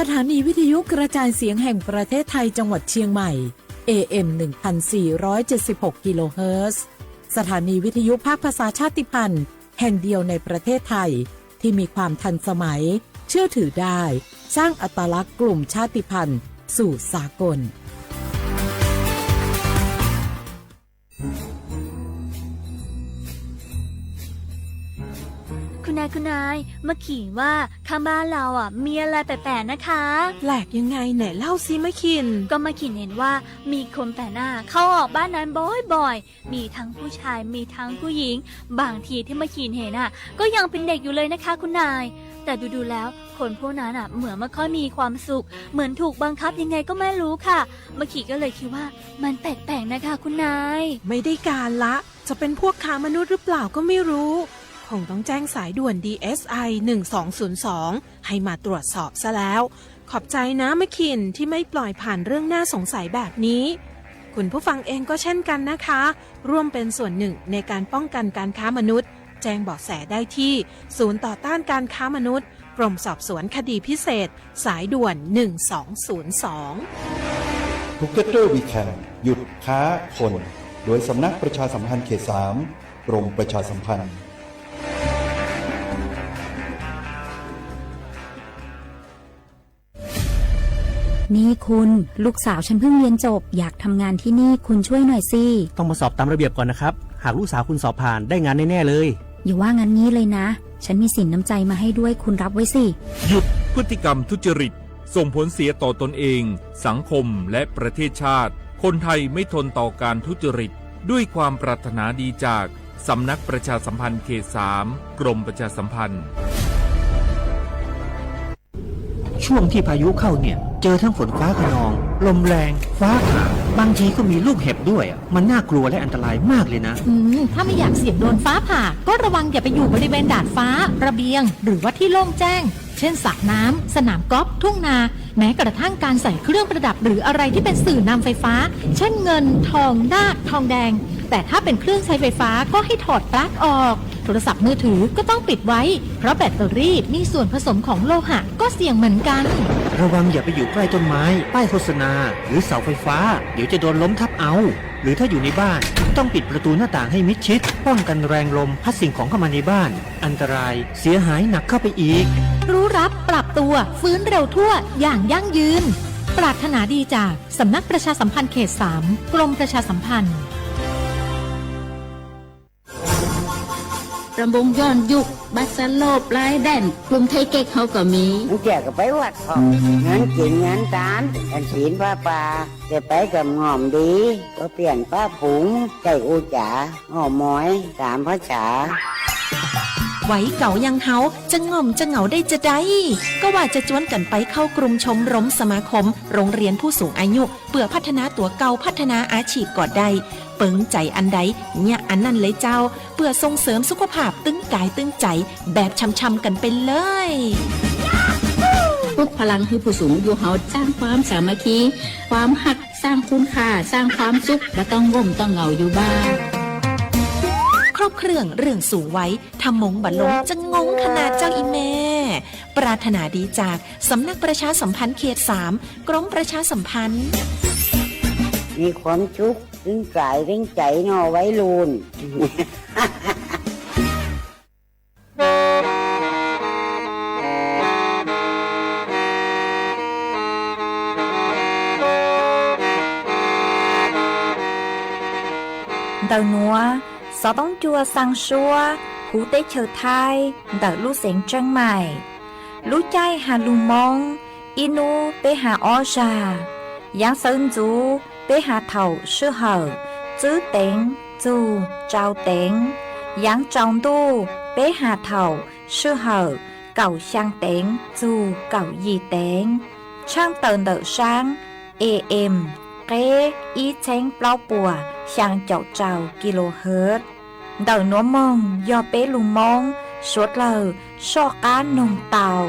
สถานีวิทยุกระจายเสียงแห่งประเทศไทยจังหวัดเชียงใหม่ AM 1476 กิโลเฮิรตซ์สถานีวิทยุภาคภาษาชาติพันธุ์แห่งเดียวในประเทศไทยที่มีความทันสมัยเชื่อถือได้สร้างอัตลักษณ์กลุ่มชาติพันธุ์สู่สากลคุณนายมาขี่ว่าข้างบ้านเรามีอะไรแปลกๆนะคะแปลกยังไงไหนเล่าซิมะขินก็มาขินเห็นว่ามีคนแปลกหน้าเข้าออกบ้านนั้นบ่อยๆมีทั้งผู้ชายมีทั้งผู้หญิงบางทีที่มาขินเห็นก็ยังเป็นเด็กอยู่เลยนะคะคุณนายแต่ดูๆแล้วคนพวกนั้นเหมือนไม่ค่อยมีความสุขเหมือนถูกบังคับยังไงก็ไม่รู้ค่ะมาขิก็เลยคิดว่ามันแปลกๆนะคะคุณนายไม่ได้การละจะเป็นพวกค้ามนุษย์หรือเปล่าก็ไม่รู้คงต้องแจ้งสายด่วน DSI 1202ให้มาตรวจสอบซะแล้วขอบใจนะมะขินที่ไม่ปล่อยผ่านเรื่องน่าสงสัยแบบนี้คุณผู้ฟังเองก็เช่นกันนะคะร่วมเป็นส่วนหนึ่งในการป้องกันการค้ามนุษย์แจ้งเบาะแสได้ที่ศูนย์ต่อต้านการค้ามนุษย์กรมสอบสวนคดีพิเศษสายด่วน1202 Together We Can หยุดค้าคนโดยสำนักประชาสัมพันธ์เขต 3 กรมประชาสัมพันธ์นี่คุณลูกสาวฉันเพิ่งเรียนจบอยากทำงานที่นี่คุณช่วยหน่อยสิต้องมาสอบตามระเบียบก่อนนะครับหากลูกสาวคุณสอบผ่านได้งานแน่ๆเลยอย่าว่างั้นนี้เลยนะฉันมีสินน้ำใจมาให้ด้วยคุณรับไว้สิหยุดพฤติกรรมทุจริตส่งผลเสียต่อตนเองสังคมและประเทศชาติคนไทยไม่ทนต่อการทุจริตด้วยความปรารถนาดีจากสำนักประชาสัมพันธ์เขต 3 กรมประชาสัมพันธ์ช่วงที่พายุเข้าเนี่ยเจอทั้งฝนฟ้าคะนองลมแรงฟ้าผ่าบางทีก็มีลูกเห็บด้วยมันน่ากลัวและอันตรายมากเลยนะถ้าไม่อยากเสี่ยงโดนฟ้าผ่าก็ระวังอย่าไปอยู่บริเวณดาดฟ้าระเบียงหรือว่าที่โล่งแจ้งเช่นสระน้ำสนามกอล์ฟทุ่งนาแม้กระทั่งการใส่เครื่องประดับหรืออะไรที่เป็นสื่อนำไฟฟ้าเช่นเงินทองนาคทองแดงแต่ถ้าเป็นเครื่องใช้ไฟฟ้าก็ให้ถอดปลั๊กออกโทรศัพท์มือถือก็ต้องปิดไว้เพราะแบตเตอรี่มีส่วนผสมของโลหะก็เสี่ยงเหมือนกันระวังอย่าไปอยู่ใกล้ต้นไม้ป้ายโฆษณาหรือเสาไฟฟ้าเดี๋ยวจะโดนล้มทับเอาหรือถ้าอยู่ในบ้านต้องปิดประตูหน้าต่างให้มิดชิดป้องกันแรงลมพัดสิ่งของเข้ามาในบ้านอันตรายเสียหายหนักเข้าไปอีกรู้รับปรับตัวฟื้นเร็วทั่วอย่างยั่งยืนปรารถนาดีจากสำนักประชาสัมพันธ์เขต 3 กรมประชาสัมพันธ์รำวงย้อนยุคบัสโลบไล่แดนกรุงไทยเก๊กเขาก็มีแกก็ไปวัดของงานกินงานตานกันศีลผ้าป่าจะไปกับงอมดีก็เปลี่ยนป้าผุงใจอูจ๋าหอมม้อยสามภาษาไว้เก่ายังเฮาจะง่อมจะเหงาได้จะได้ก็ว่าจะจวนกันไปเข้ากลุ่มชมรมสมาคมโรงเรียนผู้สูงอายุเพื่อพัฒนาตัวเก่าพัฒนาอาชีพก่อได้เปิงใจอันใดเนี่ยอันนั้นเลยเจ้าเพื่อส่งเสริมสุขภาพตึงกายตึงใจแบบช่ำๆกันไปเลยปลุกพลังให้ผู้สูงอายุเฮาสร้างความสามัคคีความหักสร้างคุณค่าสร้างความสุขและต้องง่มต้องเหงาอยู่บ้านครบเครื่องเรื่องสูงไว้ทำมงบัลลงจะงงขนาดเจ้าอีแม่ปรารถนาดีจากสำนักประชาสัมพันธ์เขต 3 กรมประชาสัมพันธ์มีความชุกถึงกายถึงใจนอไว้ลูนĐầu núa Gió bóng chua sang xua Hú tế chờ thai Đỡ lũ xén trăng mải Lũ chay hà lù mong Inu bế hà o trà Giáng sơn chú bế hà thầu sư hở Chứ tên chú trao tên Giáng trọng tu bế hà thầu sư hở Cầu sang tên chú cầu gì tên Trang tờn đỡ sang AM Kế ý chén bao bùa Sang chậu trào kHz Đợi núa mong do bế lù mong Suốt lờ so cá nồng tàu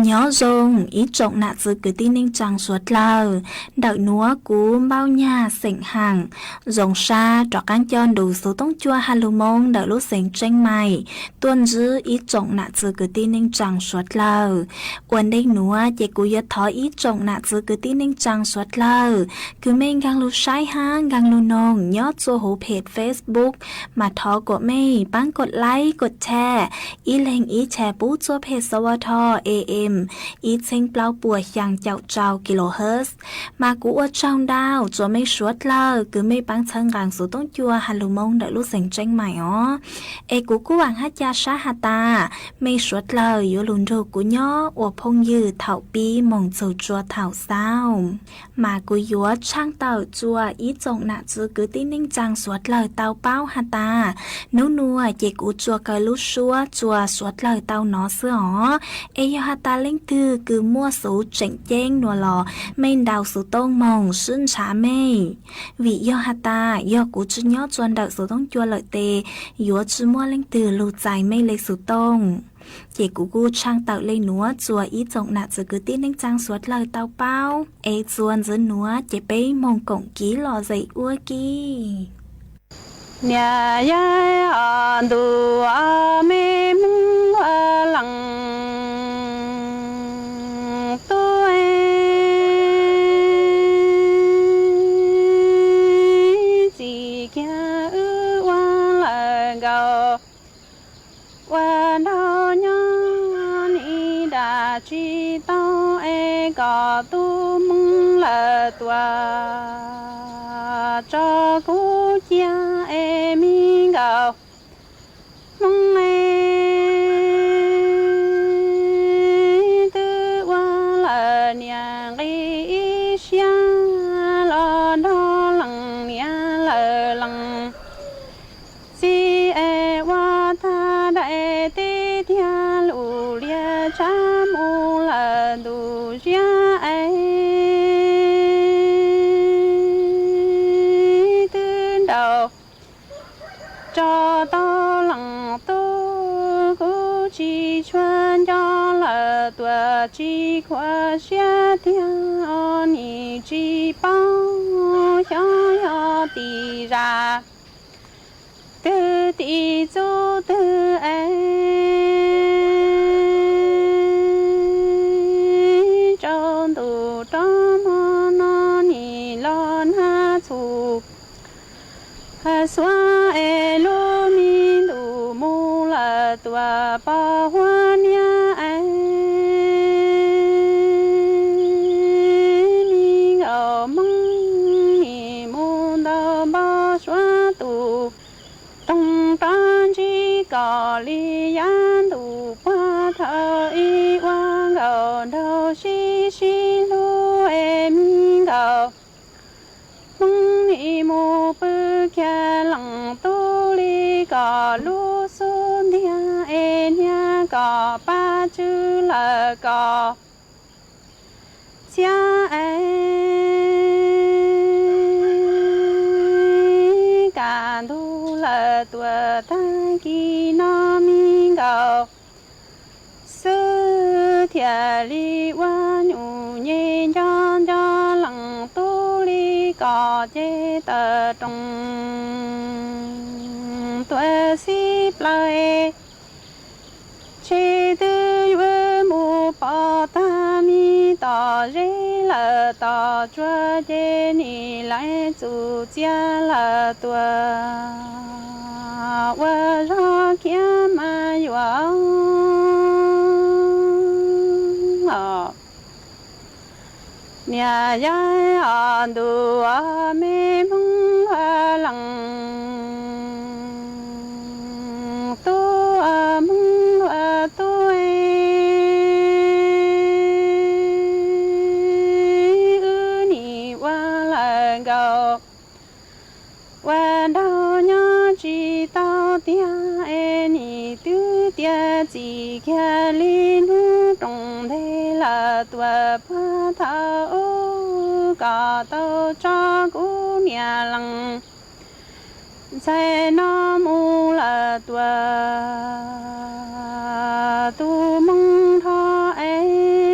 nhớ dùng ý trọng nạ dư cứ tin ninh chẳng suốt lờ đợi núa cú bao nhà sỉnh hàng dòng xa trọ cán chọn đủ số tông chua hà lù mông đợi lúc sỉnh tranh mày tuân dư ý trọng nạ dư cứ tin ninh chẳng suốt lờ quần đinh núa chỉ cú yết thói ý trọng nạ dư cứ tin ninh chẳng suốt lờ cứ mình gang lù sai ha gang lù nông nhớ cho hữu page Facebook mà thó của mày bánกดไลค์กดแชร์อีเล็งอีแชร์ปู้จัวเพจสวท AM อีเชิงเปล่าปัวอย่างเจ้ากิโลเฮิรตซ์มากูอวดช่องดาวจัวไม่ชวดเลยคือไม่ปังเชิงกลางสู่ต้นจัวฮัลโหลมงเดลูกเสียงเจ้งใหม่อ๋อเอกูหวังฮัจยาชาฮาตาไม่ชวดเลยอยู่ลุนโรกูย่ออวพงยืดเถาปีมงจูจัวเถาเศร้ามากูยัวช่างเต่าจัวอีจงหนะจือคือตีนิ่งจังสวดเลยเต่าเป้าฮาตานัวเจกูจัวกะลุชัวจัวสวดเลยเต้าหนอเสืออ๋อเอยฮาตาเล่งคือมั่วสูเจ๋งเจ้งนัวหล่อไม่ดาวสูต้งมองซึ่งช้าไม่วิยอฮาตายอกูจุย่อจวนเดาสูต้งจัวเลยเตยัวจืมั่วเล่งลูใจไม่เลยสูต้งเจกูช่างเต่าเลยหนัวจัวอีจงหนักจะคือตีนิ่งจังสวดเลยเต้าเป้าเอจวนจะหนัวเจไปมองกงกี้หล่อใจอ้วกี้nhà ya du a me mung a lang tu e chỉ kia ư wa la gao wa đau nhon y đã chi tao e có tu mung la tua cho cô chia em mi gạo mong em tư qua là nhà đi xia lo đó lằng nhà lờ lằng si e qua ta đại tê thia lù lia cha mu là đủ xia e cho tao lặng tu cố chỉ chuyên cho là tuổi chỉ qua xe theo nhị chỉ bao cho tì ra từ tì du từ ấy trong tù trong nó nhị lon ha chụp xóa e lô mi đủ mù là tua ba hoa nia ai mi gạo măng mi mù đào ba xóa tù trong tan chỉ có li yan tù ba thơ y hoa gạo đầu xí xí lô e mi gạo măng mi mù bơ kia lăng tu li có lu xuân thia e nha có ba chữ là có cha e cả tu là tuổi ta kỳ nó mi gạo sư thiệt li qua nhủ nhẹ cho lăng tu li có chế tờ trong tuổi si plei chế tư vơ mù bỏ ta mi tỏ rê là tỏ chua chế ni lại chủ chia là tuổi vơ rõ kia mà yuang nhà ya du a me mung a lang tu a mung a tu ư ni wa la gao wa đau nhớ chỉ tao tia e ni tu tia chỉ kia li nu trong thế là tua ba thao cả tao cho cú nhà lăng sai nó mu là tua tu mong tho ấy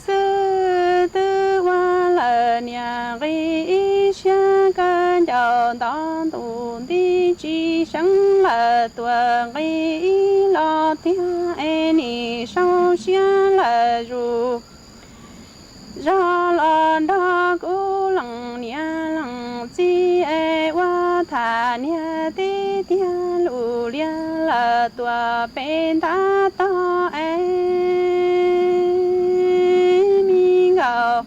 sư tư hoa lờ nhà ghi xa cơn đầu đón tù đi chi sáng lờ tuần ghi lo tiếng em sau xa lờ ru do lo đó cố lòng nhà lòng chi e qua thả nhà tí tia lù lia lờ tua bên ta to e mi ngờ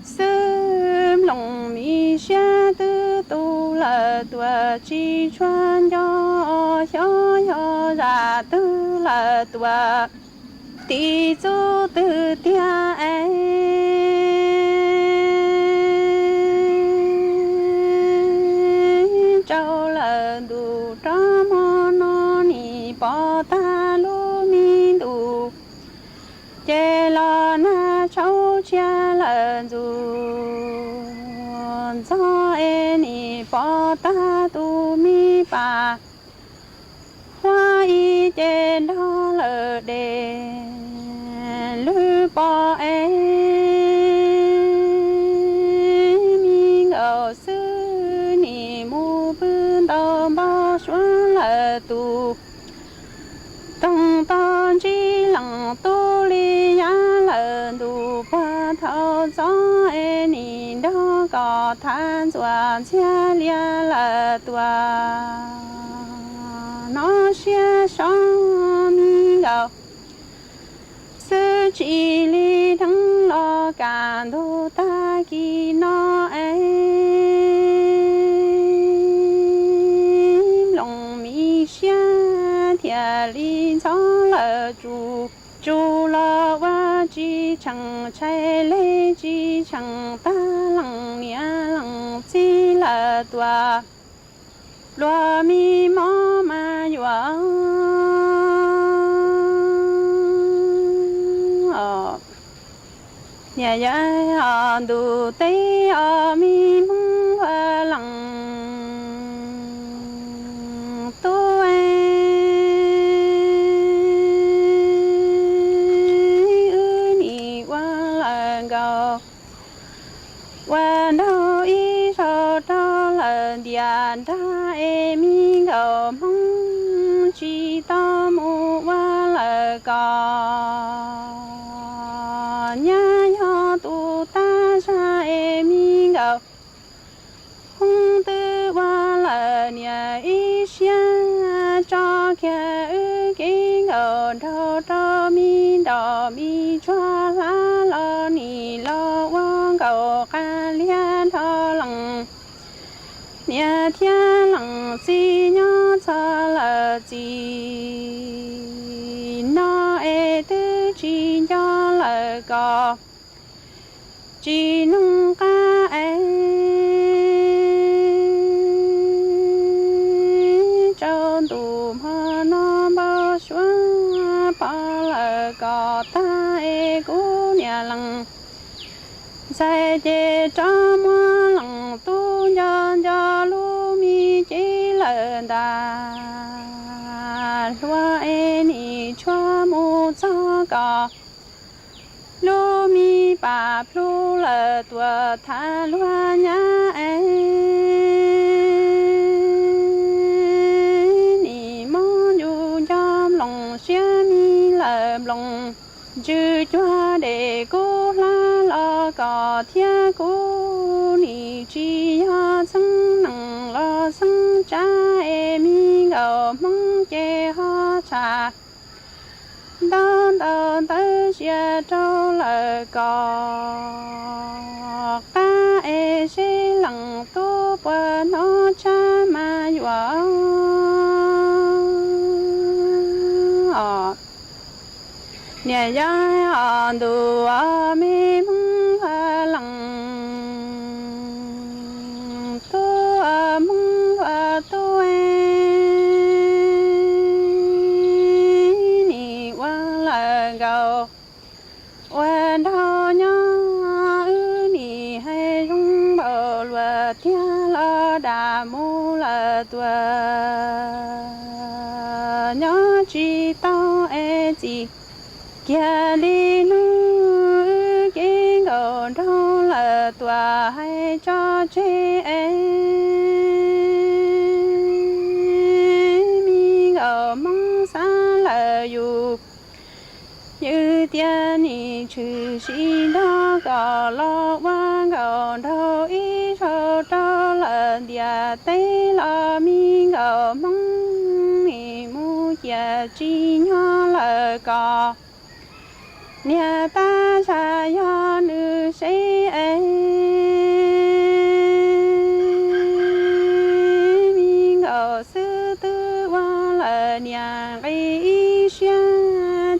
sớm lòng mi xa tư tu lờ tua chi choan yo ra tư lờ tua tí chú tư tia e trâu lờ đủ trá mò nó nì bỏ ta lô mi đủ chê lo na trâu cha lờ dù gió e nì bỏ ta tu mi bà hoa y chê đó lờ đề lư bỏ e mi ngầu sư nì mu bươn đau bao xuống lờ tù tông ton chi lặng tu li ya lờ tù ba thao gió e nì đó có than doan chia lia lờ tua nó xia sóng mi ngầu sư chỉ li thắng lo cả đô ta kỳ nó ấy lòng mi xia thiệt li gió lờ chu lo qua chi chẳng chạy lê chi chẳng ta lặng nia lặng chi lờ tua loa mi mò ma yuа nhà ya du tây mi mong hoa lặng tu ni hoa là gạo hoa đâu ý sao đó là điện ta mi gạo mong chỉ ta mu hoa là gạo nhà tu ta sa mi gạo hung tư hoa là nhà ý xa cho kia cái gạo đo mi cho lá lo nì lo hoa gạo ca lia thọ lặng nhà thiên lặng si nhớ cho là gì nó e tư chỉ cho là có chỉ nung ca e trong tù mà nó bao xuống ba là có ta e cú nhà lặng sai chế cho mua lặng tu cho lu mi chỉ là đà loa e ni cho mu cho có lu mi bà plu là tua tha loa nhá e ni mong du cho lòng xia mi là lòng chư cho để cô la lo có thiên cô ni chi ya sang nang lo sang cha e mi gạo mong chê ho cha đón đón tới xia trâu lời có ca e xê lặng tu bờ nó cha ma yuа nhà ya du a mi mong a lặng tu a mong a tu ni wa la gạo wa đau nhớ ni hay rung bờ lùa tia la đà mu la tua nhớ chi tao e gì kia đi nu cho chế mi ở mong xa là dù như tiền ni chữ sĩ đó gò lo qua gò đâu ý cho đó là địa tây là mi gò mong mi mu gia chi nhỏ là gò nhà ta cha yo nữ sĩ ấy mi gò sư tư qua là nhà ý xia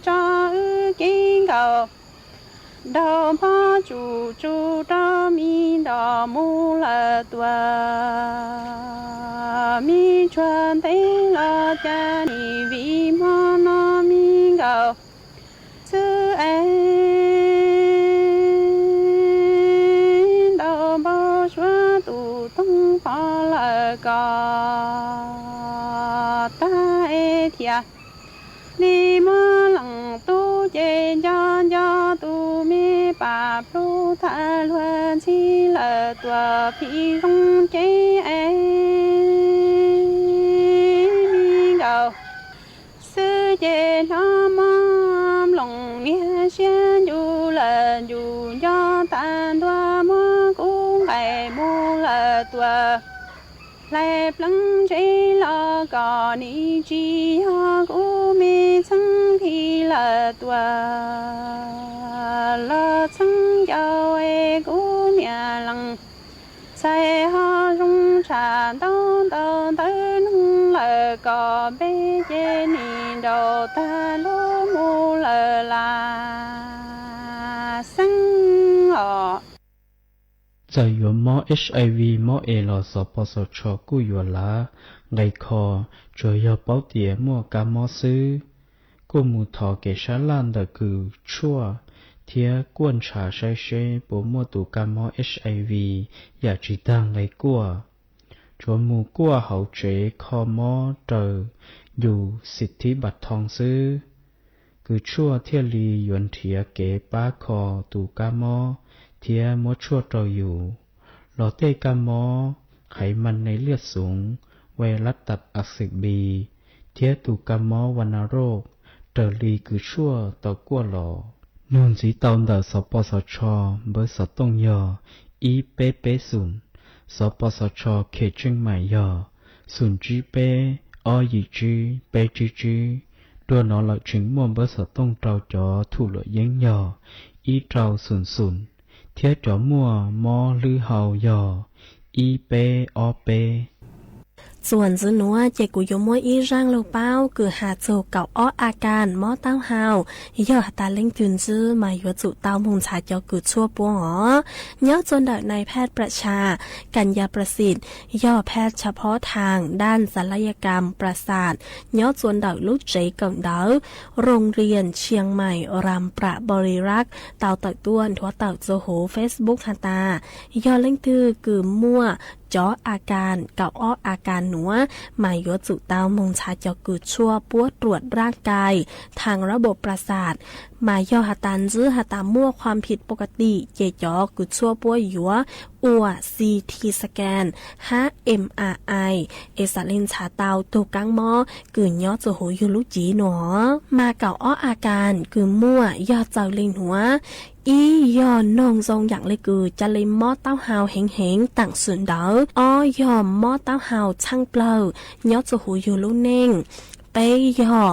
cho kinh cầu đầu ba chủ chủ đó mi đó mu là tua mi chuẩn thấy là cha ni vì mà nó mi cầu sư ấy đầu ba xóa tụ tung phá là có ta e thia đi mơ lặng tu chế cho tu mi bà phu tha luân chi là tua phi không chế ấy mi cầu sư chế nó mong lòng nghe xuyên dù là dù cho tan đoa mơ cũng ngày mu là tua lại lăng chế lo có ni chi ha cô mi chẳng thì là tua là chẳng giàu e cô nhà lăng sai ha rung trà đau đau tới nung là có bé chế ni đầu ta lô mu là sang ở在有么 HIV 么 A 了所不所说故有啦，ngày kho rồi有bảo địa mua cả mỏ sư, cô mù thọ kể sát lan đã cử chua, thia quân trả sai sai bố mua tụ cả mỏ HIV, giả chỉ đang ngày qua, cho mù qua hậu chế kho mỏ trời, dù xịt thí bạch thong sư, cử chua thia lì yuan thia kể ba kho tụ cả mỏ thia mỏ chua trờiอยู่lò tê ca mỏไขมันในเลือดสูงไวรัสตับอักเสบบีเทียตูกามอวัณโรคเตอรีคือชั่วต่อกัวหล่อนูนสีตอนเดอสปสชเบอร์สตงยออีเป๊ะเป๊ะศูนย์สปสชเขตเชียงใหม่ยอศูนย์จีเป๊ะอยีจีเป๊ะจีจีตัวนอหลักถึงมวลเบอร์สตงเตาจอถูกหล่อเย้งยออีเตาศูนย์ศูนย์เทียจอมัวมอลือเฮายออีเป๊ะอเป๊ะส่วนซื้อหนัวเจกุยมวยอีร่างโลเป้าคือหาโจเก่าอ้ออาการมอเต้าเฮาย่อตาเล่งจุนซื้อมาอยู่จุเต้ามุงชาเจ้ากุดชั่วปัวหอย้อจนดักนายแพทย์ประชากัญญาประสิทธิ์ย่อแพทย์เฉพาะทางด้านศัลยกรรมประสาทย้อจนดักลูกเจกังเดาโรงเรียนเชียงใหม่รำประบริรักษ์เต่าตักต้วนทัวเต่าโจโหเฟซบุ๊กฮาตาย่อเล่งตือคือมั่วจออาการเก่าอ้ออาการหนัวหมายยจุเต้ามงชาเจ้ากุดชั่วปัวตรวจร่างกายทางระบบประสาทหมายย่อหาตันซื้อหาตามั่วความผิดปกติเจจอกุดชั่วปัวหยัวอัว CT สแกน 5 MRI เอสลินชาเตาตูกังมอกืนย่อจะหูยูลุจีหนอมาเก่าอ้ออาการคือมั่วย่อเจ้าลิงหัวอีย่อนงทรงอย่างเลยคือจะเลยมอเต้าหาวเหงต่างส่วนเดออ้อย่อมอเต้าหาวช่างเปล่าย่อจะหูยูลุเน่งไปย่อ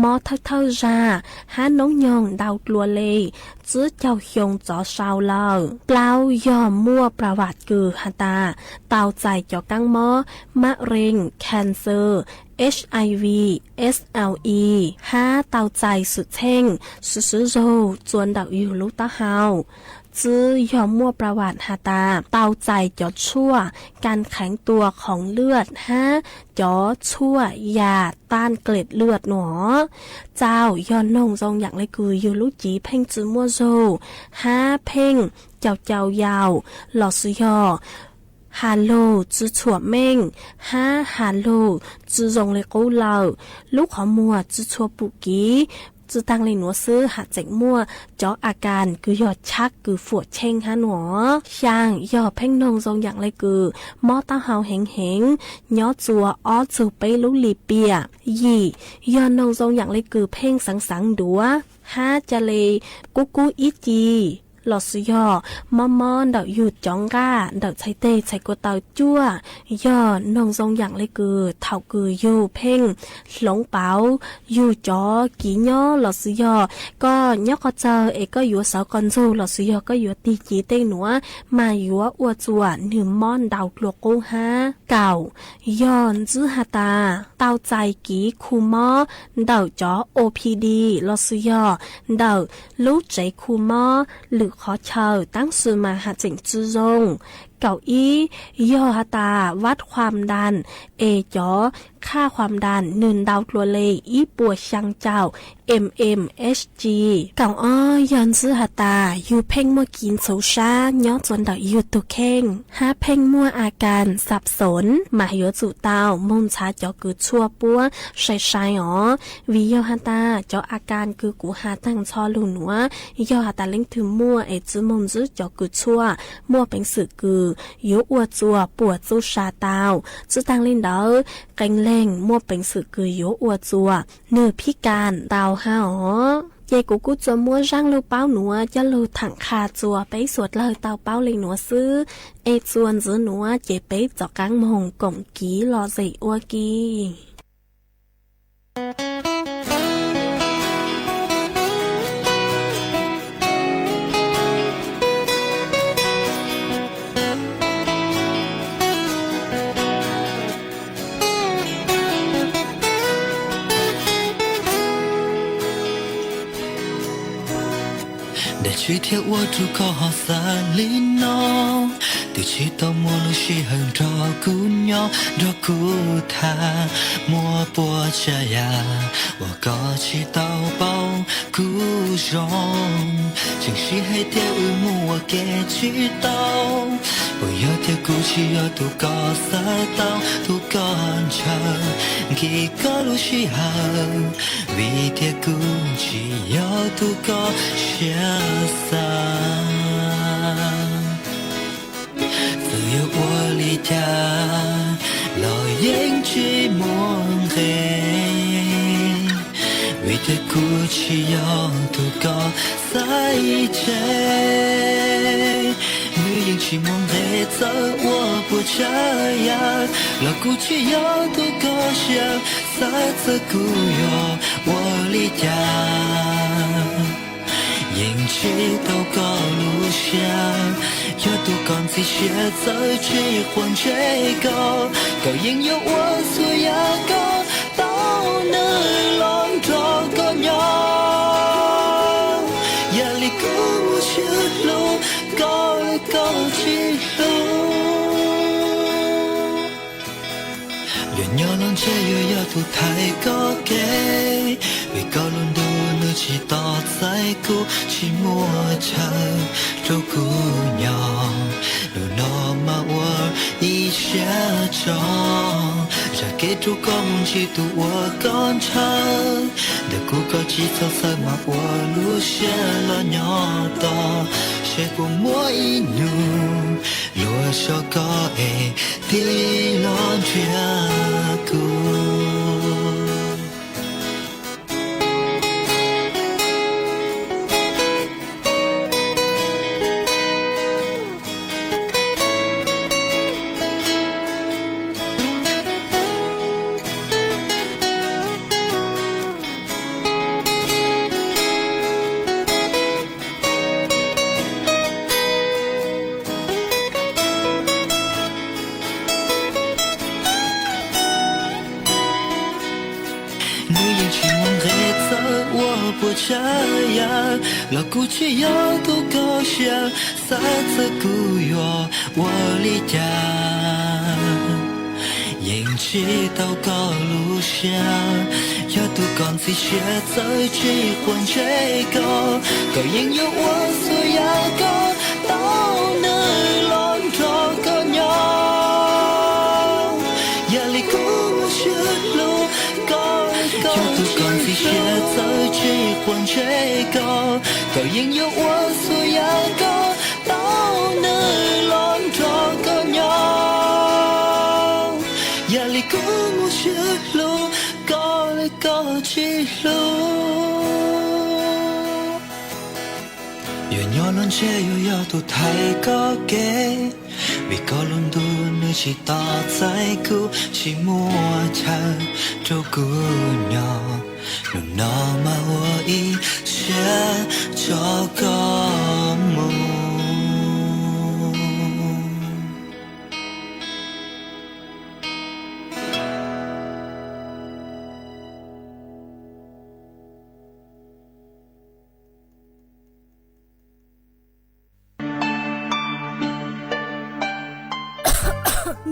มอเท่าราหาน้องยองดาวกลัวเลยจื้อเจ้าหยงจ่อชาวเลาเปล่าย่อมั่วประวัติคือฮาตาเตาใจจ่อกังมอมะเร็งแคนเซอร์HIV SLE ห้าเตาใจสุดเท่งสุโรจวนดักอยู่ลูกตาเฮาจื้อยอมมั่วประวัติฮาตาเตาใจจอดชั่วการแข็งตัวของเลือดจอชั่วยาต้านเกล็ดเลือดหนอเจ้ายอนนงทรงอย่างไรคืออยู่ลูกจีเพ่งจื้อมั่วโซเพ่งเจ้ายาวหลอดสุยอฮาโลจื้อถั่วเม่งฮาโลจื้อรงเลยกูเหล่าลูกขอมัวจื้อถั่วปุกี้ จื้อตั้งเลยหนัวซื้อหาเจ็กมั่วเจาะอาการคือยอดชักคือฝวดเช่งฮะหนัวช่างยอดเพ่งนงทรงอย่างไรคือหม้อเต้าเฮาเหงเหงย้อจัวอ้อจูไปลุลีเปียยี่ยอดนงทรงอย่างไรคือเพ่งสังดัวห้าจะเลยกุอีจีหลอดสุยอมอมอนเดาหยุดจ้องก้าเดาใช้เตะใช้กเตาจั่วยอดนงทรงอย่างไรคือเท่าคืออยู่เพ่งหลงเป๋าอยู่จอกี่ย่อหลอดสุยอก็ย่อก็เจอก็อยู่เสาคอนโซหลอดสุยอก็อยู่ตีจีเต้หนัวมาอยู่อวดจัวหนึ่งมอนเดาหลวกกูฮาเก่าย้อนจื้อฮาตาเตาใจกี่คูมอเดาจอ OPD หลอดสุยอเดาลูกใจคูมอหรือขอเชิญตั้งสื่อมาหาจิงจื้อจงเก่าอี้ย่อฮาตาวัดความดันจอค่าความดัน1 ดาวตัวเลอีปัวชังเจ้า mmHg เก่าอ้อยอนซื้อฮาตาอยู่เพ่งมัวกินโซชาย้อจนดอกอยู่ตุเข่งห้าเพ่งมัวอาการสับสนมาเหยจุเตามุนชาจอคือชั่วปัวใช่อ๋อวิย่อฮาตาจออาการคือกูหาตั้งชอลุนหัวย่อฮาตาเล่งถึงมัวจื้อมุนจื้อจอคือชั่วมัวเป็นสื่อคือยุอวดจัวปวดจูชาเตาจื้อตังเล่นเด้อเก่งเล่งมัวเป็นสื่อคือยุอวดจัวเนื้อพิการเตาห้าอ๋อยายกูจัวมัวร่างลูเป้าหนัวจะลูถังคาจัวไปสวดเลยเตาเป้าเลยหนัวซื้อจวนจื้อหนัวเจไปจอกกลางมงกงกีรอใส่อัวกี去贴我住口好三里诺，对起到莫路西很照顾鸟，照顾他莫波这呀，我高起到包顾容，情绪还贴乌木我给去到，我要贴古气要都高赛道都干成，给高路西好，为贴古气要都高下。自由我离家，老鹰去梦黑，为的哭泣要多高赛车，女鹰去梦黑走我不这样，老哭泣要多高下，赛车哭要我离家。引起到高路上，要多讲这些在追还追高，高引诱我所要高，到那浪着高鸟，压力高我去路，高了高去路。原要浪车又要多太高给，为高轮都能去到在谷去摸着周姑娘，路那么我一下着，让给主高梦去度我刚长，的谷高几层赛马我路线了鸟道，谁不摸一怒，落小高诶地浪着谷。这样，老古去要多高兴，三次古约我离家，引起到高路上，要多讲这些在追还追高，高引诱我所要高，到那浪着高鸟，压力高我学路高，要多讲这些在追。这个，可因有我所要个，到那乱着个鸟，夜里孤木雪路，高里高起路。有鸟乱切又要都太高给。vì có luôn đôi nơi chỉ ta giải cứu chỉ mua chân cho cứ nhỏ nụ nó mà hoa ý sẽ cho có mù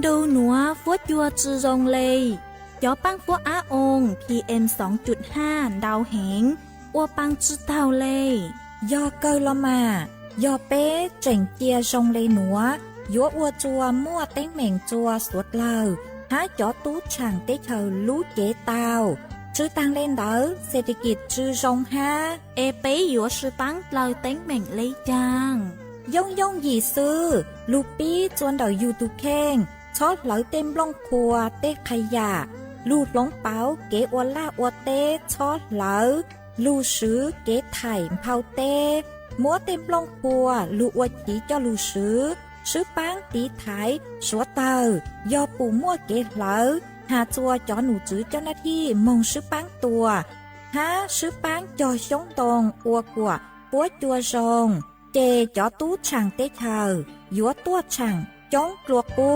đâu nữa phốt chua chư rong lê gió băng phốt á ôn PM 2.5 đào hẹn qua băng chư tàu lê do cơ lo mà do bé chỉnh chia rong lê nữa gió ua chua mua tiếng mèn chua suốt lờ há gió tú chẳng tế thờ lú chế tàu chư tăng lên đỡ sẽ đi kịp chư rong ha e bé gió sư băng lờ tiếng mèn lấy chàng dông dông gì sư lù bí chuan đầu YouTube khenชอดเหลาเต็มล่องครัวเต้ขยะลูดล้องเป๋าเก๋อวล่าอวเต้ชอดเหลาลูซื้อเก๋ไถ่เผาเต้มัวเต็มล่องครัวลูอวจีเจ้าลูซื้อปังตีไถ่สัวเตอยอปูมัวเก๋เหลาหาจัวจอหนูจื้อเจ้าหน้าที่มองซื้อปังตัวหาซื้อปังจอชงตรงอวกัวปัวจัวซงเจจอตู้ช่างเต้เธอยัวตัวช่างจ้องกลัวปู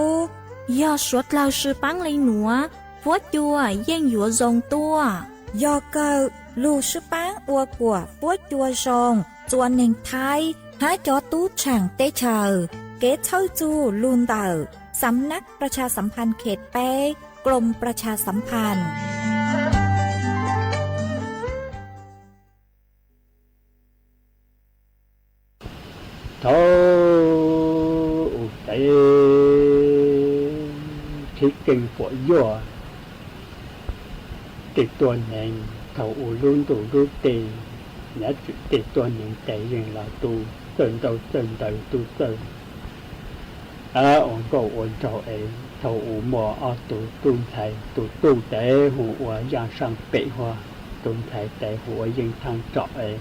do suốt lao sư bán lấy nữa phốt chua gian dụa dòng tua do cơ lưu sư bán ua của phốt chua dòng chua nền thái há cho tú chẳng tế chờ kế thâu chu luôn tờ สำนักประชาสัมพันธ์เขตแป้กรมประชาสัมพันธ์โธ่ที่เก่งฝอยย่อติดตัวหนึ่งเขาอุลุนตูรูตีและติดตัวหนึ่งแต่ยังเราตูเตินเตาตูเตินองก็อ่อนเจ้าเองเขาอุหมอเอาตูตุ้งไทยตูแต่หัวอย่างสังเปะหัวตุ้งไทยแต่หัวยังทางเจาะเอง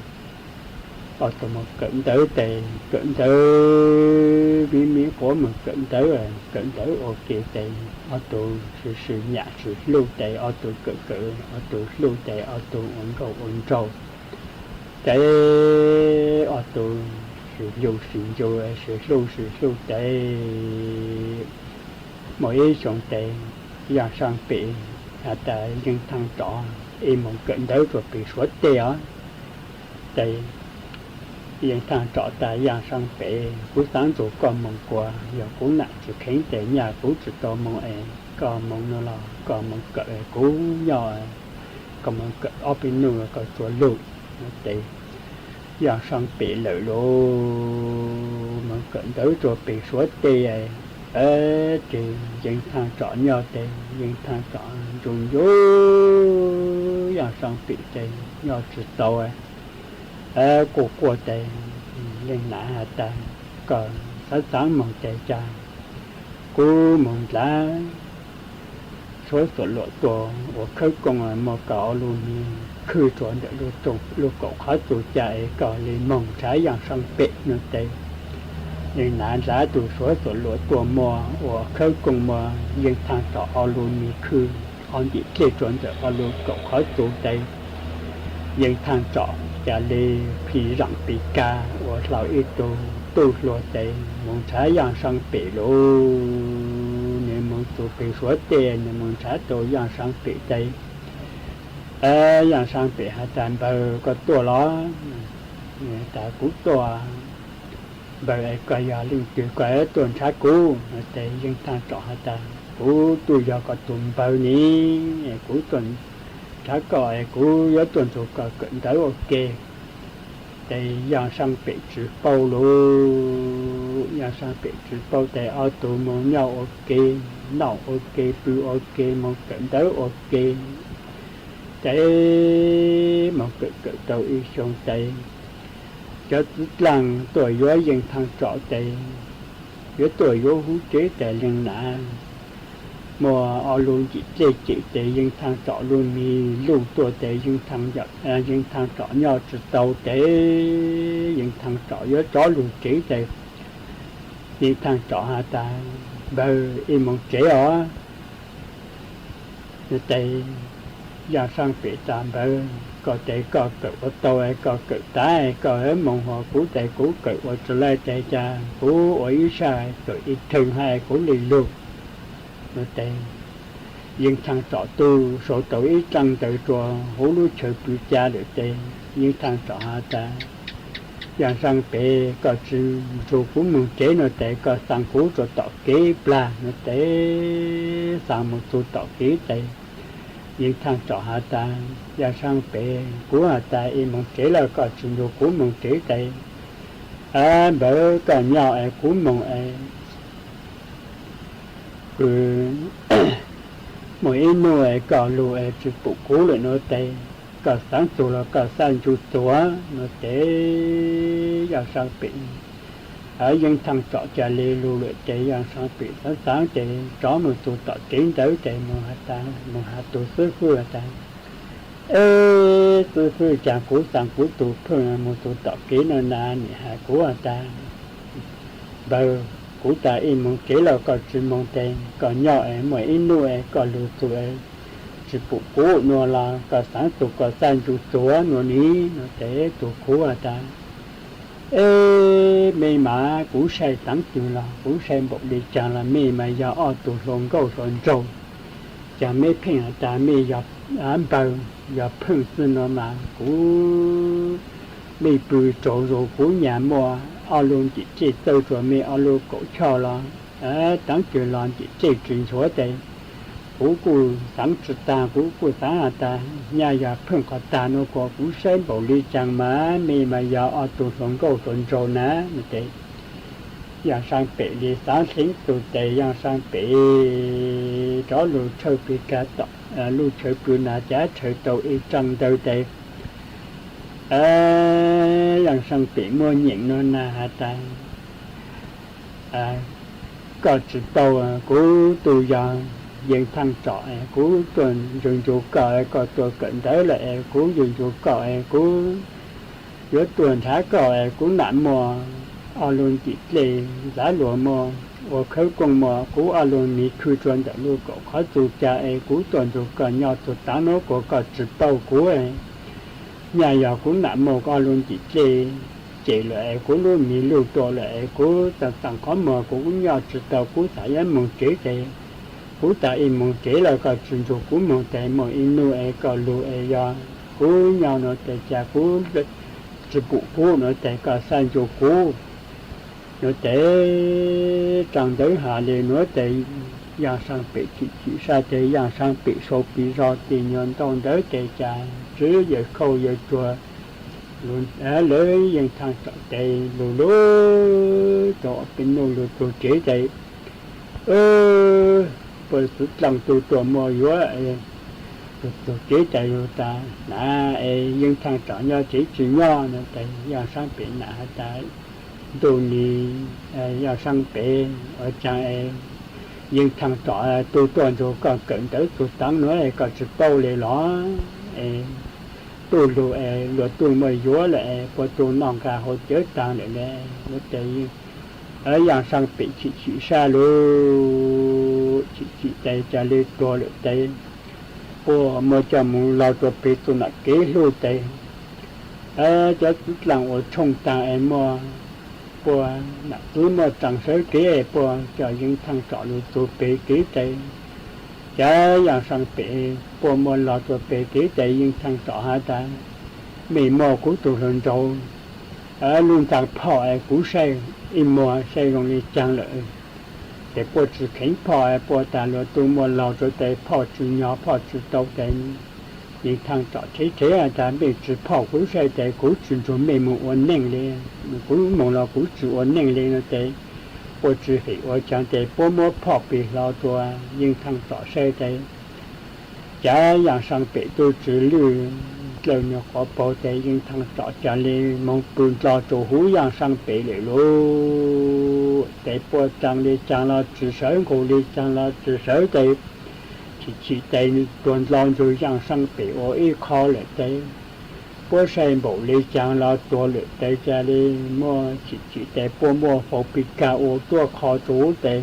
ở tụi một cận tới miếng của mình cận tới ok tới ở tụi sự nhạc sự lưu tới ở tụi cỡ ở tụi lưu tới ở tụi ổn trâu tới ở tụi sự lưu tới mỗi chọn tới dạng sang bị tại những thằng trọ em một cận tới rồi bị suốt tê á tới hiện thang trọ tại giang sang bể cú sáng chủ con mong qua giờ cú nặng chỉ khén để nhà cú chỉ to mong em còn mong nó là còn mong cỡ cú nhỏ còn mong cỡ ở bên nữa còn chỗ lụi để giang sang bể lợi lô mong cỡ tới rồi bị suốt tê thì hiện thang trọ nhỏ để hiện thang trọ dùng vô giang sang bể để nhỏ chỉ to của đây lên lại hả ta còn sáng mong chạy cha cô mong lá số lộ tổ của khơi công mà cọ luôn khơi chuẩn để luôn trồng luôn cọ khó tụ chạy cọ lên mong trái dạng sang bể nữa đây lên lại giá tụ số lộ tổ mò của khơi công mà yên thang trọ luôn khơi on bị kê chuẩn để luôn cọ khó tụ đây yên thang trọจะเลยผีรังปีกาว่าเราอีตัวหลัวใจมองช้าอย่างสังเปโลเนี่ยมองตัวไปสวยเตเนี่ยมองช้าตัวอย่างสังเปใจอย่างสังเปหาจานเบอร์ก็ตัวล้อเนี่ยแต่กูตัวเบอร์ไอ้ก็ยาลิงตัวก็ไอ้ตัวช้ากูแต่ยังทางเจาะหาจานกูตัวยาก็ตุ่มเบอร์นี้กูตัวถ้าก่อยกูยอดตัวถูกก็เกิดได้โอเคแต่ยังสังเปจืดเป่าลูยังสังเปจืดเป่าแต่เอาตัวมองเงาโอเคหนาวโอเคปูโอเคมองเกิดได้โอเค tế một cự tàu y sông tây cho lăng tuổi gió dân thăng trọ tây gió tuổi gió hú chế tây lần nã mùa ở luôn chị tây dân thăng trọ luôn mi luôn tuổi tây dân thăng trọ nhau từ tàu tây dân thăng trọ gió chó luôn chế tây dân thăng trọ hạ ta bờ im một chế ở tây gia sang bị tạm bỡ có thể có cự ở tôi có cự tái có ở mong họ cú tệ cú cự ở trở lại tệ cha cú ở ý sai cự ít thường hai cú lì luôn nó tệ nhưng thằng trọ tu số tội ít trăng tự chùa hú lú chơi bị cha được tệ nhưng thằng trọ hạ ta gia sang bị có chữ dù cú mừng chế nó tệ có sang cú rồi tọ kế pla nó tệ sang một số tọ kế tệ những thằng trọ hạ ta gia sang bể của hạ ta im mong chế là có trình độ của mong chế tây bữa có nhau của mong mỗi nuôi có lùa chỉ phụ cũ lại nói tây có sáng chủ là có sáng chủ chúa nó tế gia sang bể ở dân thằng trọ trà lê lưu lệ chạy yang sang bị sáng chạy chó một tụ tọ tiến tới chạy một hạt tụ sứ phư là ta sứ phư chàng cũ sang cũ tụ phun một tụ tọ kỹ nó na nhị hạt cũ là ta bờ cũ ta in một kỹ là có chữ mong tên có nhỏ mỗi in nuôi có lưu tụ chỉ phụ cũ nó là có sáng tụ có sang chủ chúa nó ní nó tế tụ cũ là ta mê mà cú say tặng chữ là cú say bộ đi chàng là mê mà giờ ở tụ lòng câu rồi trâu chàng mê phèn ta mê giờ ăn bầu giờ phun xin nó mà cú mê bùi trâu rồi cú nhà mua ở luôn chỉ chơi tơ rồi mê ở luôn cổ cho là tặng chữ là chỉ chơi chuyện số đây cú sáng chữ ta cú sáng ta nhà giờ phun cả ta nó có cú say bộ đi chàng mà mê mà giờ ở tụ lòng câu rồi trâu ná như thế yang sang bể đi sáng sinh tụ tệ yang sang bể đó lưu chơi bị cả tọ lưu chơi bị nà giá chơi tàu y trăng đầu tệ yang sang bể mua nhện nó na hà ta có chỉ tàu của tụ giờ dân thăng trọ của tuần dùng chủ cờ có tuần cận tới lại của dùng chủ cờ của giữa tuần thái cờ của nạn mùa ở luôn chỉ lệ giá lúa mùa ở khâu công mùa của ở luôn ní chui tuần đã luôn có khó chủ cha của tuần chủ cờ nhau chủ tá nó của cờ chỉ tàu của nhà giàu của nạn mùa ở luôn chỉ lệ chỉ lại của luôn ní lưu tổ lại của tầng có mùa của nhau chỉ tàu của xã dân mùa chế thì của tại in mong chế là có truyền thống của mong tại mong in nuôi có lúa do của nhau nó tại cha của chỉ phụ của nó tại có san chỗ của nó tại trăng tới hạ liền nó tại giang sang bị chỉ sa tại giang sang bị số bị do tiền nhân tông tới tại cha chứ giờ khâu giờ chùa luôn lấy dân thang tại lúa chỗ bên nông lúa tổ chế tại bởi sự lòng tụ tổ mò yếu tụ chế chạy rồi ta nà dân thang trọ nhau chế chỉ nhau nè tại giang sang bể nà ta đồ nì giang sang bể ở trang dân thang trọ tụ tuần rồi còn cận tới tụ tăng nữa là còn sự bao lệ ló tụ lụa tụ mò yếu lại có tụ nòng cả hồ chế tăng lại nè nó tại ở giang sang bể chỉ xa luôn chỉ tay cha lê to lệ tay ô mà cha muốn lao cho bé tôi nãy kế lô tay cho làm ở trong ta em mà ô nãy cứ mà chẳng sới kế em ô cho những thằng trọ lô tôi bé kế tay cha giang sang bể ô mà lao cho bé kế tay những thằng trọ hai ta mì mò của tôi hơn rồi luôn thằng phò của say im mò say còn đi trang lợi để bỏ chữ khánh phò bỏ ta lo tu mua lò rồi để phò chữ nhỏ phò chữ đầu để những thằng trọ thế ta bị chữ phò cũng say để cũng chữ rồi mình muốn ổn định lên cũng muốn là cũng chữ ổn định lên rồi để bỏ chữ hệ ở trang để bỏ mua phò bị lò rồi những thằng trọ say để chả yang sang bể tôi chỉ lưu lời nhỏ có bảo tế nhưng thằng trọ chả lên mong bùn cho chủ hú yang sang bể lệ lô tế bố chẳng lê chẳng là chỉ sở ngô lê chẳng là chỉ sở tế chỉ tế tuần lòng rồi yang sang bể ô ý khó lệ tế bố xây bộ lê chẳng làตัวlệ tế chả lê mua chỉ tế bố mua phổ bị cả ôตัวkhó chủ tế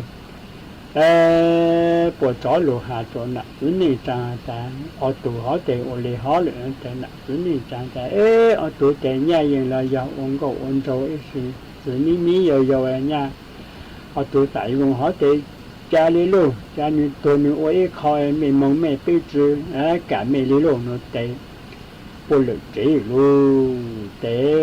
bộ chó lù hà chỗ nặng cứ nì trang ta ở tù họ tệ ở lì họ lệ tệ nặng cứ nì trang ta ở tù tệ nha yên là giàu ôn cầu ôn trâu ấy sự mí dầu dầu nha ở tù tại vùng họ tệ cha lý lù cha như tôi như ôi khoi mình mong mẹ biết chứ cả mẹ lý lù nó tệ bộ lực chỉ lù tệ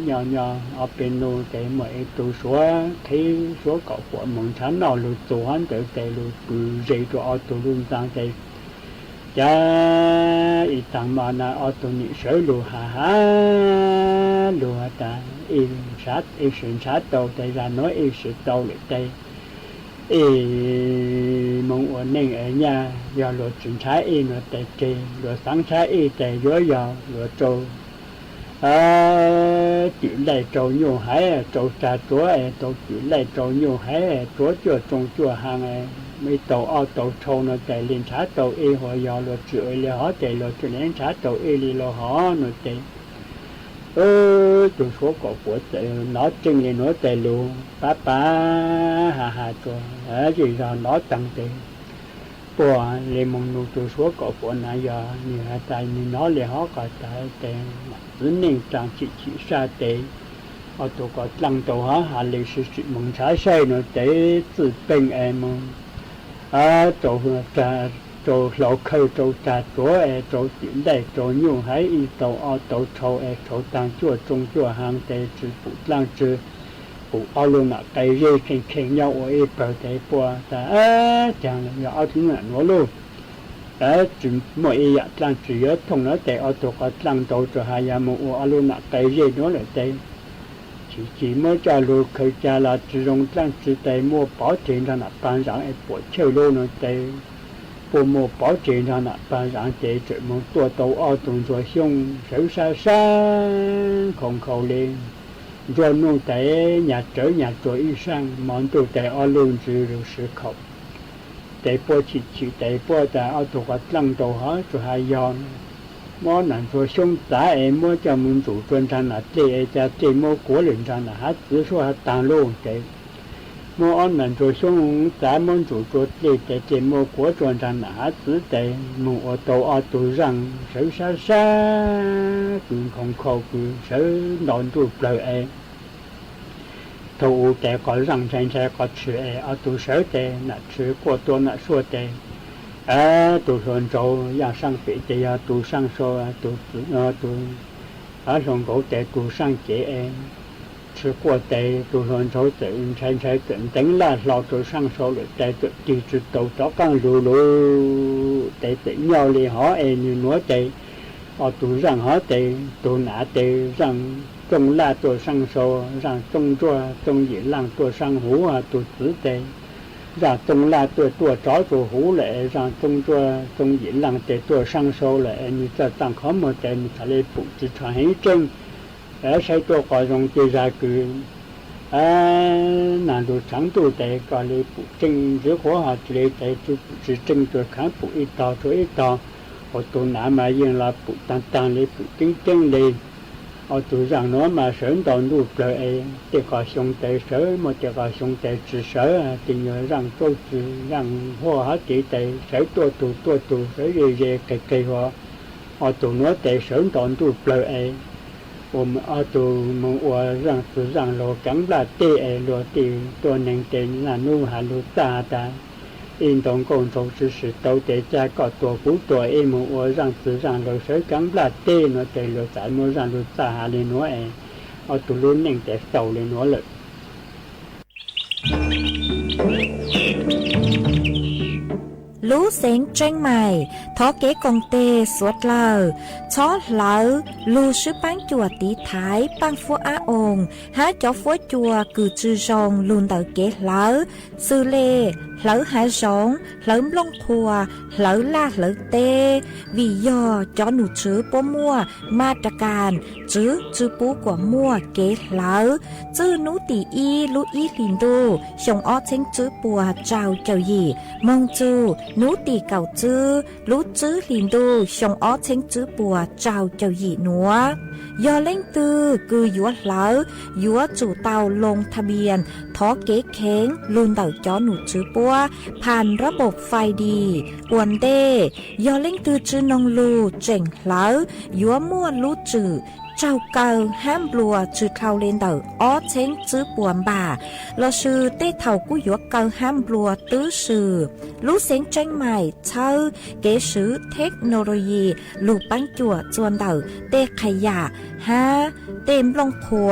nhỏ nhỏ ở bên lù tệ mọi tù số thấy số cậu của mong chán nào lù tù hắn tệ tệ lù bự dây cho ở tù luôn sang tệ cha ít tăng mà na ở tù nhị sở lù hà lù hà ta in sát in sinh sát đầu tệ ra nói in sự đầu lại tệ mong ổn định ở nhà giờ luật chính trái nó tệ kì luật sáng trái tệ dối giờ luật trâu chuyện này trâu nhiều hái trâu trà chúa trâu chuyện này trâu nhiều hái chúa chùa trông chùa hàng mấy tàu ao tàu trâu nó tệ lên trái tàu hồi giờ luật chửi là họ tệ luật chuyện đến trái tàu li lo họ nó tệ chủ số cổ của nó chân thì nó tệ luôn ba hà rồi gì rồi nó tăng tiền của liền mong nụ chủ số cổ của nãy giờ như hai tay như nó liền họ có tại tiền vấn đề trang chỉ xa tệ ở tụ có tăng tàu họ hà lịch sự mong trái xây nó tệ tự bình em tổ trâu lẩu khơi trâu trà chúa trâu chuyển đầy trâu nhiều hái y tàu trâu trâu tăng chùa trung chùa hàng tề chữ phụ lang chữ phụ ao luôn nè cây dây khen nhau ở bờ tề bùa ta chẳng là ao thứ này nó luôn chữ mỗi y lang chữ ở thông nó tề ở tổ có lang tàu cho hai nhà một ao luôn nè cây dây nó là tề chỉ mới cho luôn khơi cha là chữ rong lang chữ tề mua bỏ tiền ra nè ban rằng bộ chơi luôn nó tề bộ một bảo vệ ra nè ban rằng để chuyện một tua tàu ở tuần rồi xong sửa xa không khâu lên rồi nông tại nhà trở y sang món đồ tại ở luôn chỉ được sự khẩu tại bộ chỉ tại bộ tại ở tụ quạt lăng tàu hết rồi hai giòn món này rồi xong tại em mua cho mình chủ chuyên ra nè để mua của liền ra nè hết cứ số hết tàn luôn tại mua ăn mình rồi xuống tại món chủ cho để mua của toàn rằng là cứ để mua ở tàu rằng sự xa cứ không khâu cứ sự nón tụ lời em tàu để có rằng trên xe có chuyện ở tàu sở để là chuyện của tôi là số để tàu sơn châu nhà sang bị để tàu sang số tàu ở trong cổ để tàu sang chế em sự của tệ tụ hồn số tệ thành tính là lo tụ sang số được tệ tự chỉ tụ đó càng lù tệ nhau liền họ như nói tệ ở tụ rằng họ tệ tụ nã tệ rằng trong là tụ sang số rằng trong chùa trong gì làng tụ sang hú tụ tử tệ rằng trong là tụ chó tụ hú lệ rằng trong chùa trong gì làng tệ tụ sang số lệ như ta tăng khó một tệ như ta lấy phụ chỉ cho hết chân sai tôi có dùng tiền ra cứ nạn đồ trắng đồ để có lấy phụ trinh giữa khổ họ chỉ để chỉ trinh tôi kháng phụ ít to họ tôi nã mà riêng là phụ tăng lấy phụ trinh lên họ tôi rằng nó mà sớm đòn đủ rồi để có dùng để sớm một để có dùng để chỉ sớm thì nhớ rằng tôi chỉ rằng hoa hết chỉ để sớm tôi sớm gì cái họ tôi nói để sớm đòn đủ rồi ở tù mong ở rằng tù rằng lo cắn là tê lo têตัวหนึ่งเต็นlà nu hà lu ta in tổng cộng trong sự tàu tê cha cóตัวphúตัวmong ở rằng tù rằng lo sới cắn là tê nó tê lo tại mong rằng lu ta hà lên nó ở tù luôn nền tê tàu lên nó lợi lũ xén tranh mày thó kế công tê suốt lờ chó lỡ lù sư bán chùa tí thái bán phua á ồn há chó phua chùa cử chư rong luôn tờ kế lỡ sư lê lỡ há rong lỡ lông khua lỡ la lỡ tê vì do chó nụ chứ bố mua ma trà càn chứ bố của mua kế lỡ chứ nụ tỷ y lũ y lìn đô xong ó chênh chứ bùa trao chào gì mong chú nụ tỷ cầu chứ lũ chứ lìn đô xong ó chênh chứ bùa trao chào gì nữa do lên tư cứ dúa lỡ dúa chủ tàu lงทะเบียนท้อเก๊เค้งลุนเต่าจ้อหนูจื้อปัวผ่านระบบไฟดีอวนเด้ยอเล่งตือจื้อนงลูเจ๋งเหลายัวมั่วลูจื้อเจ้าเก่าห้ามบลัวจื้อเท่าเลนเต่าอ้อเช้งจื้อปวนบ่าเราชื่อเต้เท่ากู้ยัวเก่าห้ามบลัวตื้อชื่อลูเสียงจังใหม่เช่าเก๋ซื้อเทคโนโลยีลูกปั้นจั่วจวนเต่าเต้ขยะฮะเต็มลงครัว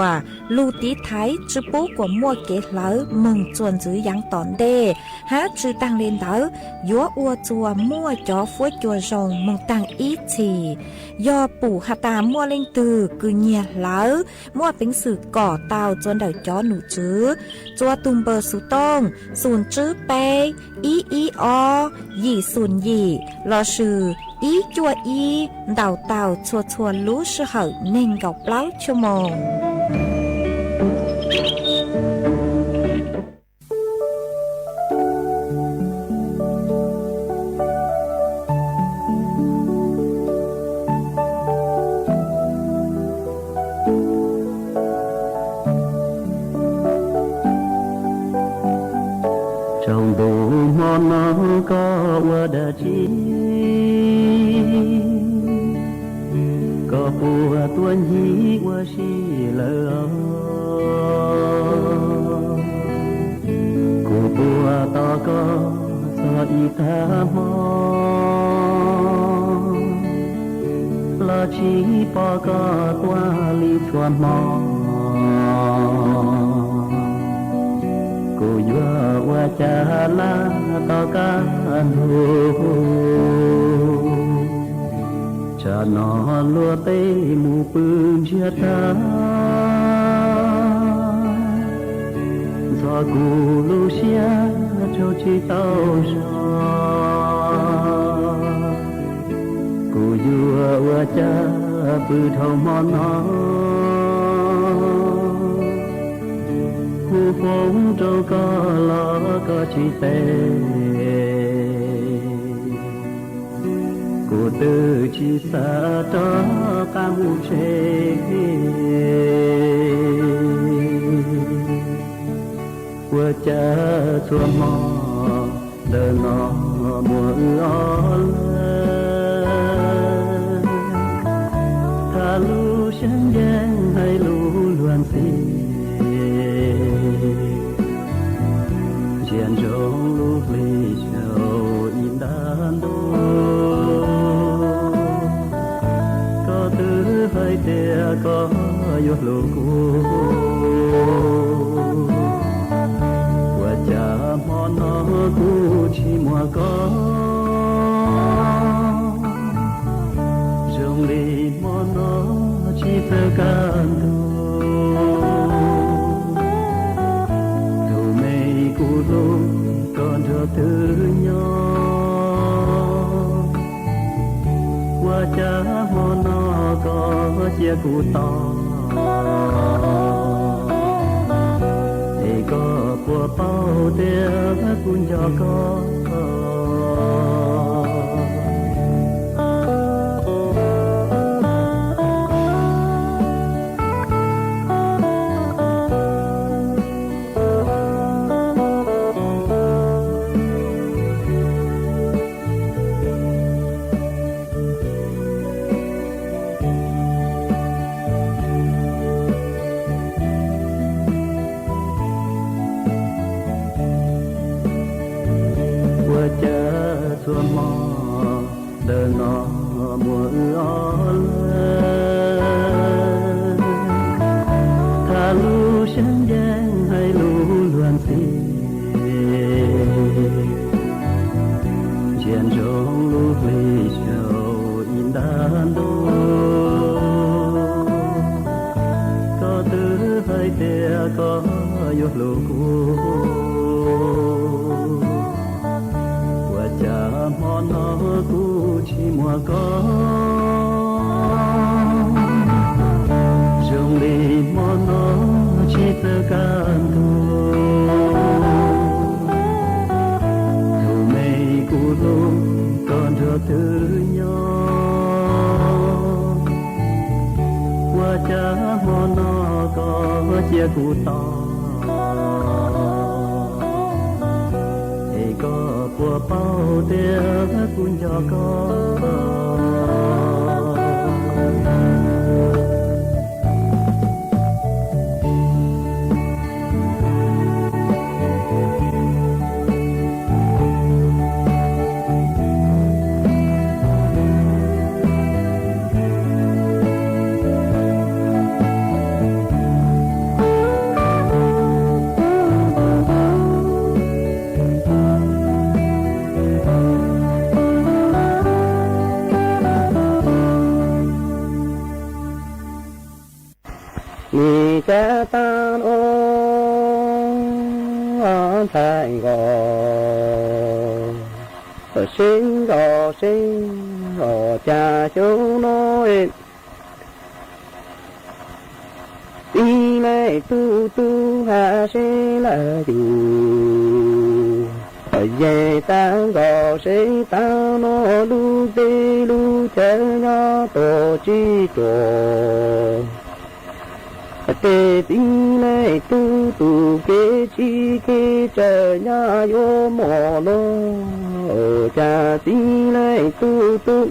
ลูตีไทยจื้อปูกว่ามั่วเก๋เหลามึงจวนจื้อยังตอนเด้ฮะจื้อตังเลนเต่ายัวอัวจัวมั่วจ่อฟัวจัวรองมึงตังอีทียอปู่ฮาตามั่วเล่งตือคือเงียเหลามั่วเป็นสื่อก่อเตาจนเต่าจ้อหนูจื้อจัวตุมเบอร์สุต้องศูนย์จื้อเปอีอยี่ศูนย์ยี่รอชื่ออีจัวอีเต่าชัวรู้ชื่อเหอเน่งกับเล้าชั่วโมงtrong đủ món nó có qua đã chi có phù tuân hi qua chi lỡ cô phù ta có sao y ta mò là chỉ bỏ có qua li chuan mò wa cha la ta ca nu cha nó lúa tê mù pương chia ta do cù lu xia cho chi tao ra cù yua wa cha bự thâu mòn nó khu phố trâu có lo có chi tê cô tư chi xa cho ca mu chê qua cha chua mò đờ nó mùa ó thà lu sáng giang hay lu luan xì chiến trong lúc ly sầu in đan đô có thứ hơi tia có yêu lô cô qua cha mòn nó cu chỉ mua có trong ly mòn nó chỉ phải can còn cho thứ nhau qua cha mòn nó có chia cụ to để có của bao tia cũng cho có có yo lô cô và cha mò nó cô chỉ mua có dùng đi mò nó chỉ tự can thu mây cô lô còn cho thứ nhau qua cha mò nó có chia cụ to thì có bùa bao tia cũng cho con ni cha tan ô thành gò sinh gò cha chú nói đi này tu ha sẽ là dù về ta gò sẽ ta nó lu tê lu chớ nhỏ tổ chi trò tê tí này tu kế chi kế chờ nhà yo mò lô cha tí này tu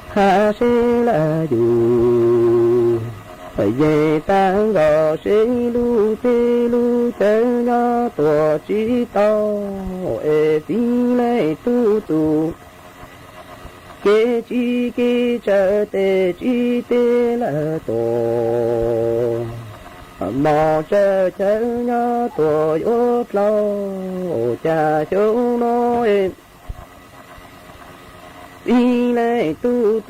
ha sẽ là dù về ta gò sẽ lu tê lu chờ nhà tổ chi tao tí này tu kế chi kế chờ tê chi tê là tổ mò chờ nhớ tổ ốt lâu cha chú nói đi này tu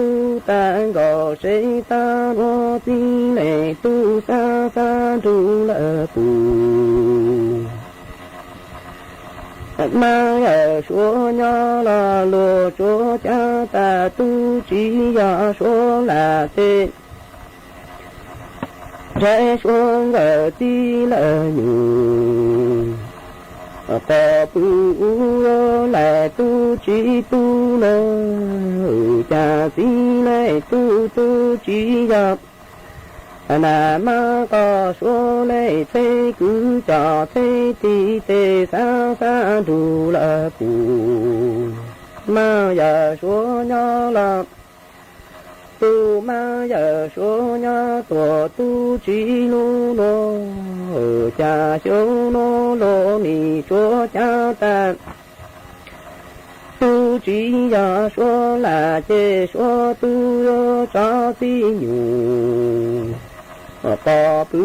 ta gò sẽ ta nó đi này tu xa tu là tu mà ở số nhỏ là lô số cha ta tu chỉ ở số là tên trái xuống ở tí là nhiều ta tu là tu chỉ tu là cha tí này tu chỉ gặp là mà có số này thế cứ cho thế thì thế xa đủ là phù mà giờ số nhỏ là tu mà giờ số nhỏ tổ tu chỉ lu lô cha số lô lô ni số cha ta tu chỉ giờ số là chế số tu cho tí nhiều có tu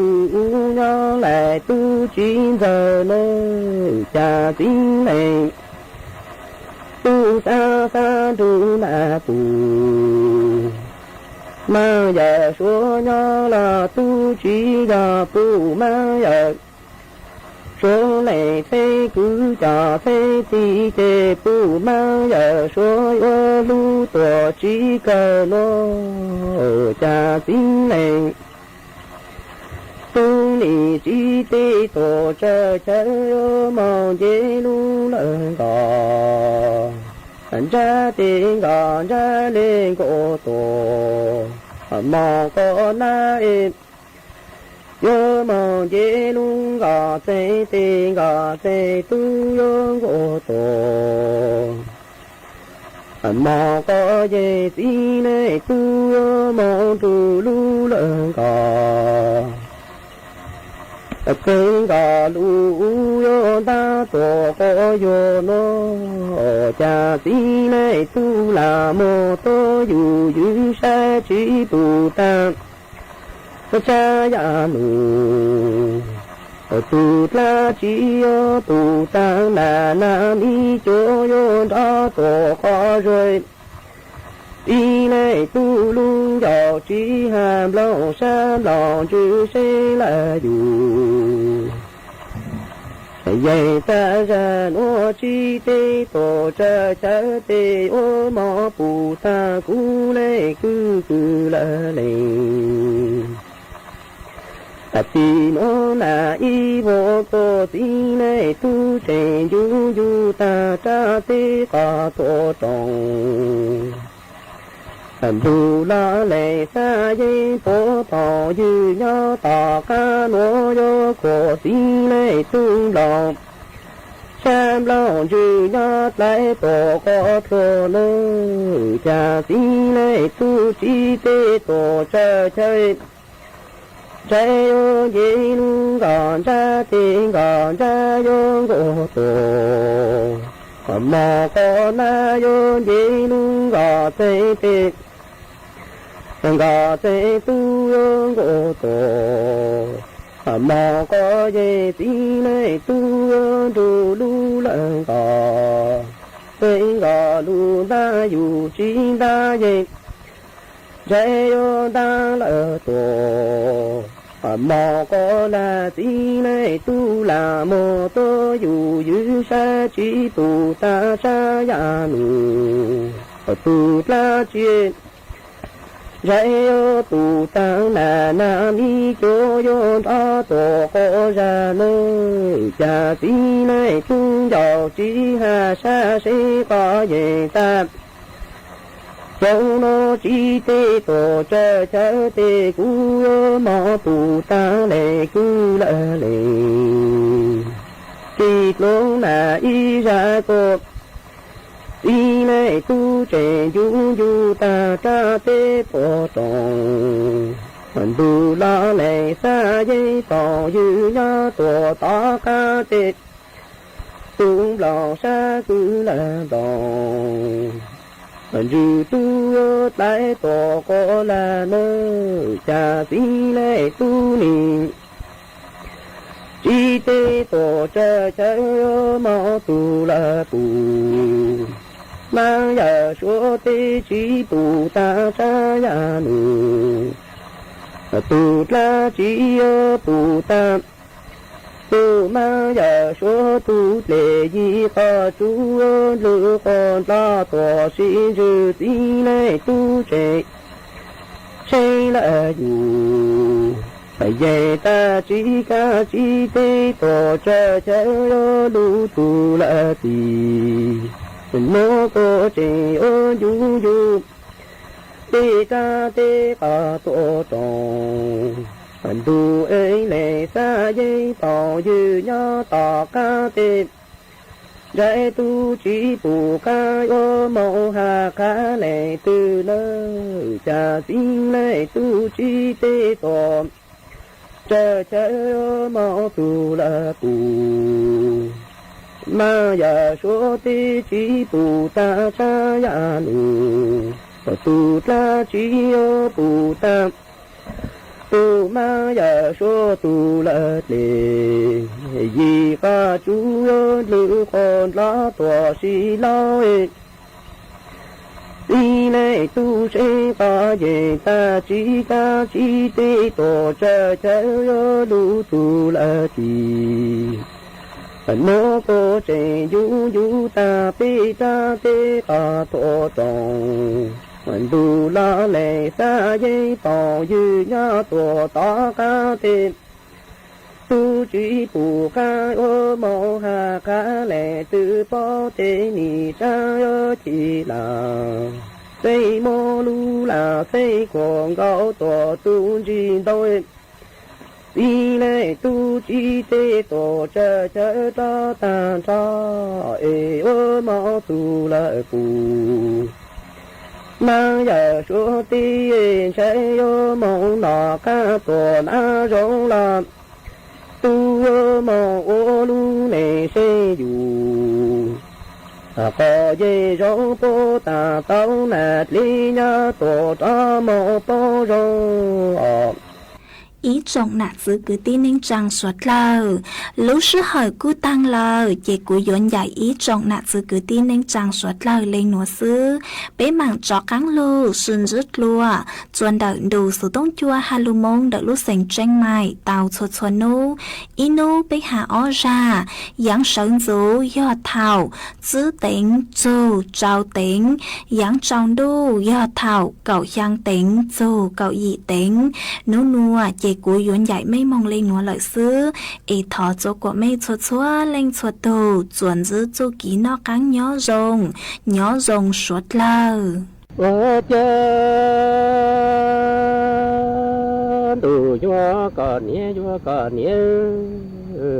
nhỏ lại tu chỉ giờ nơi cha tí này tu xa tu là tu mà giờ số nhỏ là tu chỉ giờ tu mà giờ số này thế cứ cho thế thì thế tu mà giờ số lu tổ chỉ cờ lô cha tí này tu ni chỉ tê tổ chờ mong dễ lu lần gò ra tiếng gò ra lên cổ tổ mong có na em yo mong dễ lu gò tê tiếng gò tê tu yo cổ tổ mong có dễ tí này tu yo mong tu lu lần gò cây gà lu yo ta tổ có yo nó cha tí này tu là mô tô yu yu sa chỉ tu ta cha ya nu tu la chỉ yo tu ta na na mi cho yo ta tổ có rồi đi này tu luôn giàu chỉ hàm lâu sam lòng chữ sẽ là dù dạy ta ra nó chi tê tổ cha cha tê ô mò bù ta cú lê cư cư la lê ti nó là y vô cô tí này tu trẻ du du ta cha tê cả tổ trọng tu la lệ sa dây tổ tỏ dư nhớ tỏ ca nô yo cổ tí lệ tu lòng xem lòng dư nhớ lại tổ có thơ lơ cha tí lệ tu chi tê tổ cha chơi trái yo dây nu gòn cha tình gòn cha yo cổ tổ mò có na yo dây nu gò tê tê gà tê tu yo gò tổ mò có dây tí này tu yo du lu lợn gò tê gò lu ta yu chi ta dây dây yo ta lợ tổ mò có là tí này tu là mò tô yu yu sa chi tu ta sa ya nu tu la chuyện dạy yo tu tăng na mi cho yo ta tổ có ra nơi cha tí này tu giàu chi ha sa sẽ có về ta trong nó chi tê tổ cha cha tê cú yo mò tu tăng lệ cú la lệ chi lông là y ra cô đi này tu trẻ du du ta cha tê tổ trọng tu la lệ sa dây tỏ dư nhá tổ ta ca tê tu lòng sa cứ là đồng dư tu yo tại tổ có là nơi cha tí lệ tu nì chi tê tổ cha cha yo mò tu la tu mang ya số tê chi tu ta cha ya nu tu la chi yo tu ta tu mang ya số tu lệ di kho chú lư con la tổ si dư tí này tu trẻ xây là dù phải về ta chỉ ca chi tê tổ cha cha yo lu tu la ti nó có trẻ ơ du du tê ca tê ca tổ trọng tu ấy lệ sa dây tỏ dư nhớ tỏ ca tê dạy tu chỉ bù ca yo mẫu hà ca lệ từ nơi cha xin lệ tu chi tê tỏ cha cha yo mẫu tu la tu ma ya số tê chỉ bù ta cha ya nu tu la chỉ yo bù ta tu ma ya số tu la lệ gì ca chú yo lư con la tòa si lao e đi này tu sẽ ca về ta chỉ ca chỉ tê tổ cha cha yo lu tu la ti nó có trẻ du du ta pi ta tê ca tổ trọng tu la lệ sa dây tỏ dư nhá tổ ta ca tê tu chỉ bù ca ô mẫu hà ca lệ từ po tê ni cha yo chỉ là xây mô lu là xây quảng gạo tổ tu chỉ đôi đi lệ tu chỉ tê tổ cha cha ta ta cha ê ô mẫu tu la bù mang ya số ti sẽ yo mong nọ ca tổ na rong la tu yo mong ô lu nè sẽ dù có dê rong po ta tao nạt li nhá tổ ta mong po rong ý trọng nạ giữ cứ tin nên chẳng suốt lờ lúc sư hỏi cú tăng lờ chế cú dọn giải ý trọng nạ giữ cứ tin nên chẳng suốt lờ lên nụ sư bế mạng chó cắn lù xuân rứt lùa chuan đợi đủ số tông chua hà lù mông đợi lúc sành tranh mài tàu chuột chuột nô ý nô bế hạ ó ra giáng sơn dũ do thảo giữ tính dù trao tính giáng trong đu do thảo cậu giang tính dù cậu dị tính nô nùa chế cú dọn giải mây mong lên nùa lợi sư ý thọ chỗ của mây chuột chua lên chuột tù chuan giữ chú ký nó cắn nhỏ rồng suốt lờ đủ cho cả nhé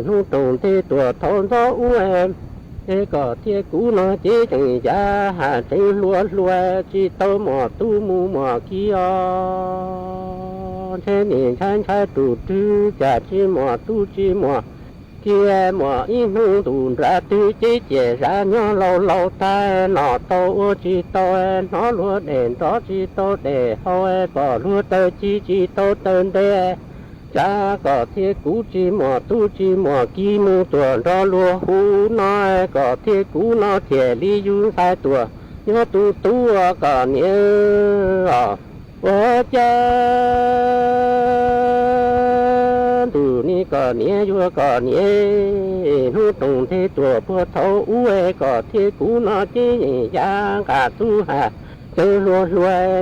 nu trồng thế tuổi thôn gió u em thế có thế cũ nó chế chẳng giá hà tranh lúa chỉ tao mò tu mu mò kia thế nên chán chán tụ tư chả chỉ mò tu chỉ mò kia mò in nu tụ ra tư chế chế ra nhỏ lâu tai nọ tao chỉ tao nó lúa đèn đó chỉ tao để hoi bỏ lúa tao chỉ tao tên để cha có thế cũ chỉ mò tu chỉ mò kia mu tuổi đó lúa hú nói có thế cũ nó thể lý dung sai tuổi nhớ tu có nhớ ở cha tu ni có nhớ có nhớ nu trồng thế tuổi bữa thấu uế có thế cũ nó chỉ cha cả tu hà chơi lúa